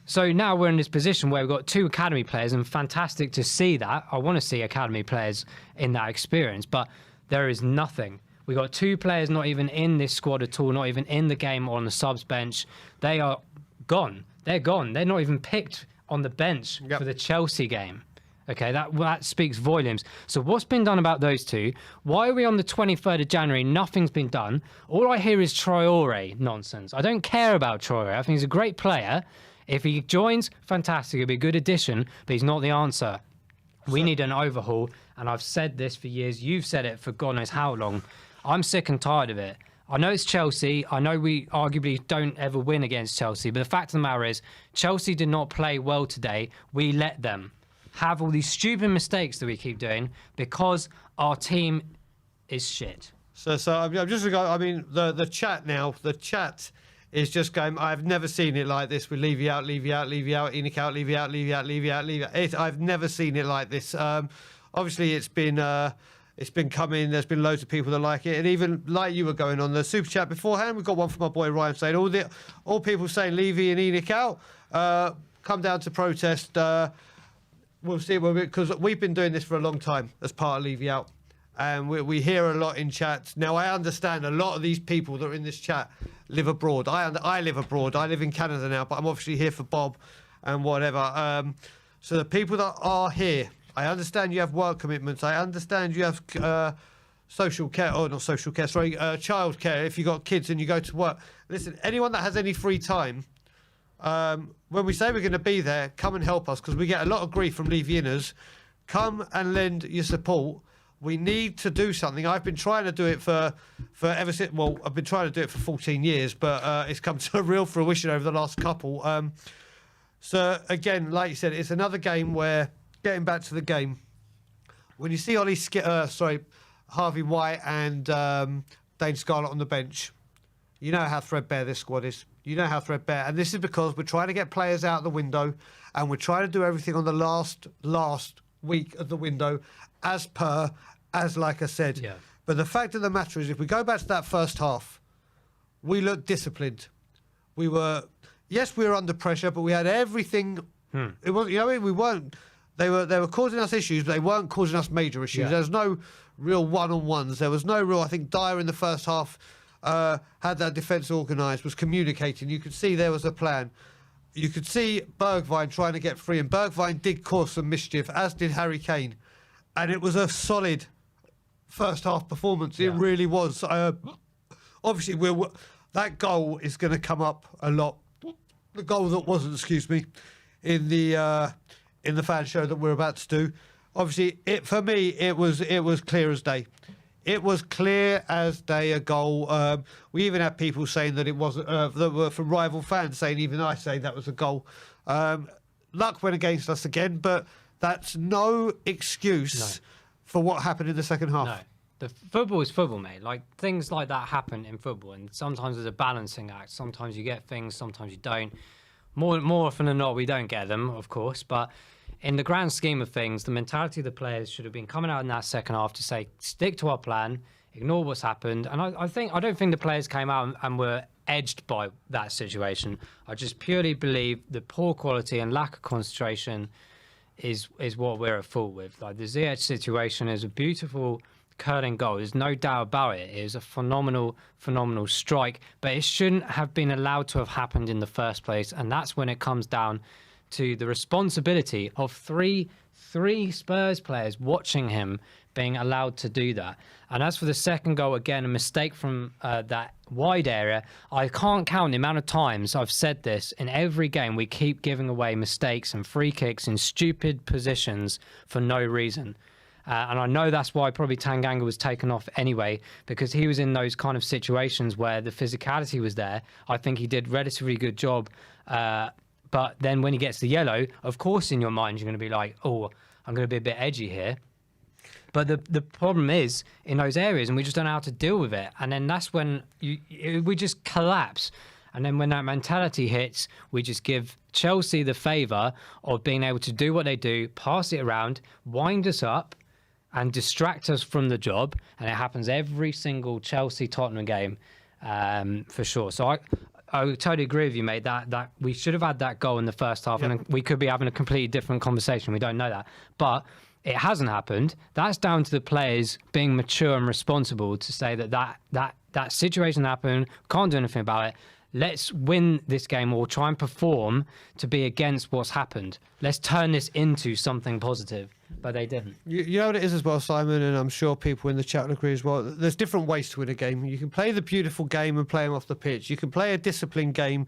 So now we're in this position where we've got 2 academy players, and fantastic to see that. I want to see academy players in that experience, but there is nothing. We got 2 players not even in this squad at all, not even in the game or on the subs bench. They are gone. They're gone. They're not even picked on the bench for the Chelsea game. Okay, that speaks volumes. So what's been done about those 2? Why are we on the 23rd of January? Nothing's been done. All I hear is Traore nonsense. I don't care about Traore. I think he's a great player. If he joins, fantastic. It'll be a good addition, but he's not the answer. We need an overhaul, and I've said this for years. You've said it for God knows how long. I'm sick and tired of it. I know it's Chelsea. I know we arguably don't ever win against Chelsea, but the fact of the matter is Chelsea did not play well today. We let them have all these stupid mistakes that we keep doing because our team is shit. So I'm just going. I mean, the chat now. The chat is just going. I've never seen it like this. We leave you out, leave you out, leave you out, Enoch out, leave you out, leave you out, leave you out, leave you out. I've never seen it like this. Obviously, it's been coming. There's been loads of people that like it, and even like you were going on the super chat beforehand. We've got one from my boy Ryan saying all people saying Levy and Enoch out. Come down to protest. We'll see, because we've been doing this for a long time as part of Levy Out, and we hear a lot in chats. Now, I understand a lot of these people that are in this chat live abroad. I live abroad. I live in Canada now, but I'm obviously here for Bob and whatever. So the people that are here, I understand you have work commitments. I understand you have social care, or not social care, sorry, child care, if you got kids and you go to work. Listen, anyone that has any free time, when we say we're going to be there, come and help us, because we get a lot of grief from Levianers. Come and lend your support. We need to do something. I've been trying to do it for ever since. Well, I've been trying to do it for 14 years, but it's come to a real fruition over the last couple. So again, like you said, it's another game where, getting back to the game, when you see Harvey White and Dane Scarlett on the bench, you know how threadbare this squad is. You know how threadbare, and this is because we're trying to get players out the window, and we're trying to do everything on the last week of the window, as like I said. Yeah. But the fact of the matter is, if we go back to that first half, we looked disciplined. We were under pressure, but we had everything. It was, we weren't. They were causing us issues, but they weren't causing us major issues. Yeah. There was no real one-on-ones. There was no real. I think Dyer in the first half had that defence organised, was communicating. You could see there was a plan. You could see Bergwijn trying to get free, and Bergwijn did cause some mischief, as did Harry Kane. And it was a solid first half performance. Yeah. It really was. Obviously, that goal is going to come up a lot. The goal that wasn't, in the fan show that we're about to do. Obviously, for me, it was clear as day. It was clear as day, a goal. We even had people saying that it wasn't, that were from rival fans saying, even I say that was a goal. Luck went against us again, but that's no excuse for what happened in the second half. No. The football is football, mate. Like, things like that happen in football, and sometimes there's a balancing act. Sometimes you get things, sometimes you don't. More often than not, we don't get them, of course, but in the grand scheme of things, the mentality of the players should have been coming out in that second half to say, stick to our plan, ignore what's happened. And I don't think the players came out and were edged by that situation. I just purely believe the poor quality and lack of concentration is what we're at fault with. Like, the Ziyech situation is a beautiful curling goal. There's no doubt about it. It is a phenomenal strike, but it shouldn't have been allowed to have happened in the first place. And that's when it comes down to the responsibility of three Spurs players watching him being allowed to do that. And as for the second goal, again, a mistake from that wide area. I can't count the amount of times I've said this. In every game, we keep giving away mistakes and free kicks in stupid positions for no reason. And I know that's why probably Tanganga was taken off anyway, because he was in those kind of situations where the physicality was there. I think he did a relatively good job. But then when he gets the yellow, of course, in your mind, you're going to be like, oh, I'm going to be a bit edgy here. But the problem is in those areas, and we just don't know how to deal with it. And then that's when we just collapse. And then when that mentality hits, we just give Chelsea the favour of being able to do what they do, pass it around, wind us up, and distract us from the job. And it happens every single Chelsea-Tottenham game, for sure. So I totally agree with you, mate, that we should have had that goal in the first half, and we could be having a completely different conversation. We don't know that. But it hasn't happened. That's down to the players being mature and responsible to say that situation happened, can't do anything about it. Let's win this game or try and perform to be against what's happened. Let's turn this into something positive. But they didn't. You know what it is as well, Simon, and I'm sure people in the chat will agree as well. There's different ways to win a game. You can play the beautiful game and play them off the pitch. You can play a disciplined game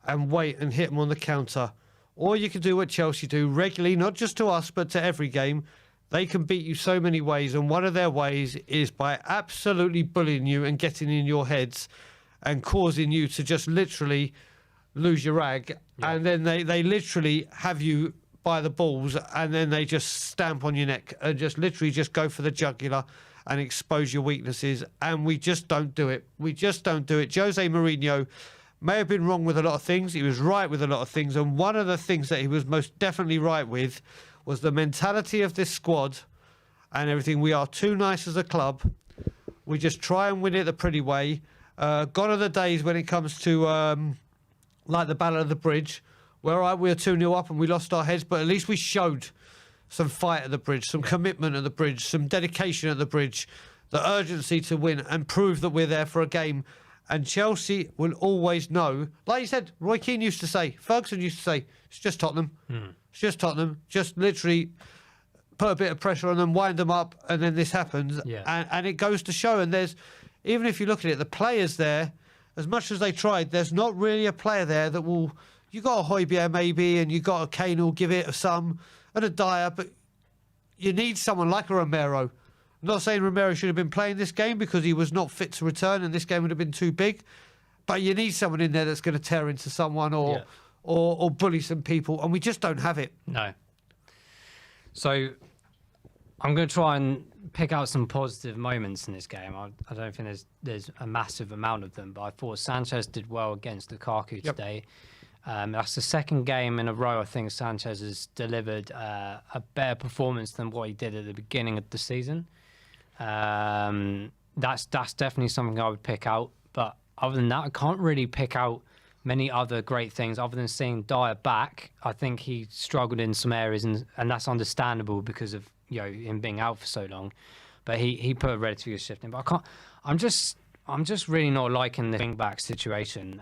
and wait and hit them on the counter. Or you can do what Chelsea do regularly, not just to us, but to every game. They can beat you so many ways, and one of their ways is by absolutely bullying you and getting in your heads and causing you to just literally lose your rag. Yeah. And then they literally have you by the balls, and then they just stamp on your neck and just literally just go for the jugular and expose your weaknesses. And we just don't do it. We just don't do it. Jose Mourinho may have been wrong with a lot of things. He was right with a lot of things. And one of the things that he was most definitely right with was the mentality of this squad and everything. We are too nice as a club. We just try and win it the pretty way. Gone are the days when it comes to like the Battle of the Bridge, where we were 2-0 up and we lost our heads, but at least we showed some fight at the bridge, some commitment at the bridge, some dedication at the bridge, the urgency to win and prove that we're there for a game. And Chelsea will always know, like you said, Roy Keane used to say, Ferguson used to say, it's just Tottenham. It's just Tottenham. Just literally put a bit of pressure on them, wind them up, and then this happens. Yeah. And it goes to show. And there's, even if you look at it, the players there, as much as they tried, there's not really a player there that will. You got a Højbjerg maybe, and you got a Kane who'll give it some, and a Dyer, but you need someone like a Romero. I'm not saying Romero should have been playing this game because he was not fit to return, and this game would have been too big. But you need someone in there that's going to tear into someone or bully some people, and we just don't have it. No. So I'm going to try and pick out some positive moments in this game. I don't think there's a massive amount of them, but I thought Sanchez did well against Lukaku today. That's the second game in a row I think Sanchez has delivered a better performance than what he did at the beginning of the season. That's definitely something I would pick out. But other than that, I can't really pick out many other great things other than seeing Dyer back. I think he struggled in some areas, and that's understandable because of him being out for so long. But he put a relatively good shift in. But I'm just really not liking the wing back situation.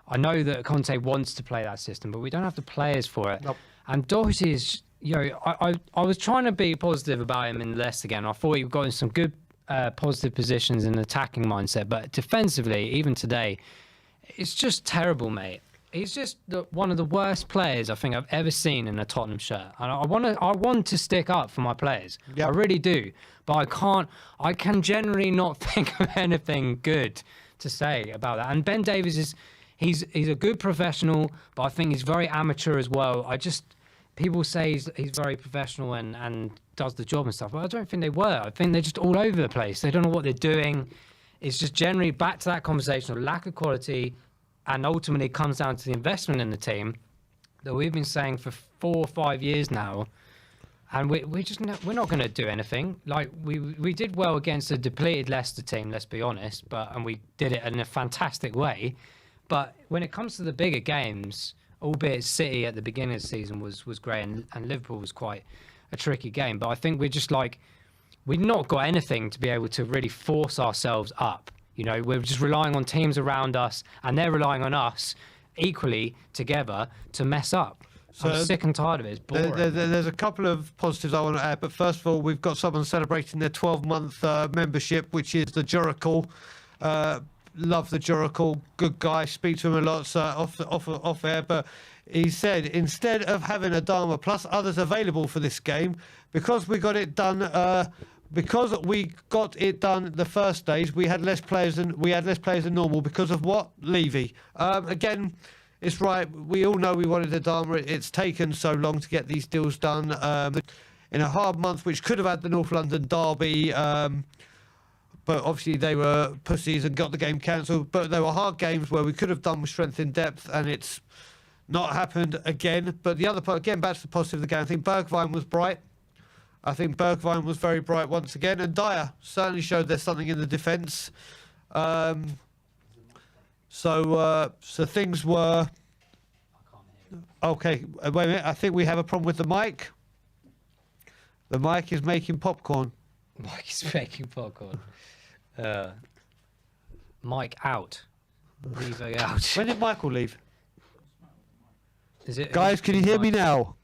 I know that Conte wants to play that system, but we don't have the players for it. Nope. And Doherty is, I was trying to be positive about him in Leicester again. I thought he got in some good positive positions in attacking mindset, but defensively, even today, it's just terrible, mate. He's just one of the worst players I think I've ever seen in a Tottenham shirt. And I want to stick up for my players. Yep. I really do. But I can't. I can generally not think of anything good to say about that. And Ben Davies is, he's a good professional, but I think he's very amateur as well. People say he's very professional and does the job and stuff, but I don't think they were. I think they're just all over the place. They don't know what they're doing. It's just generally back to that conversation of lack of quality, and ultimately it comes down to the investment in the team that we've been saying for 4 or 5 years now. And we're not going to do anything. Like we did well against a depleted Leicester team, let's be honest, and we did it in a fantastic way. But when it comes to the bigger games, albeit City at the beginning of the season was great, and Liverpool was quite a tricky game. But I think we've not got anything to be able to really force ourselves up. We're just relying on teams around us, and they're relying on us equally together to mess up. So I'm sick and tired of it. It's boring. There's a couple of positives I want to add, but first of all, we've got someone celebrating their 12-month membership, which is the Juracle. Love the Juracle, good guy. Speak to him a lot off air, but he said instead of having Adama plus others available for this game, because we got it done. Because we got it done the first stage, we had less players than normal. Because of what? Levy. Again, it's right. We all know we wanted Adama. It's taken so long to get these deals done in a hard month, which could have had the North London derby. But obviously they were pussies and got the game cancelled. But there were hard games where we could have done with strength in depth, and it's not happened again. But the other part, again, back to the positive of the game, I think Bergwijn was bright. I think Bergwijn was very bright once again, and Dyer certainly showed there's something in the defence. So things were okay. Wait a minute, I think we have a problem with the mic. The mic is making popcorn. Mike is making popcorn. Mike out. Levo out. When did Michael leave? Is it, Guys, can you hear me now?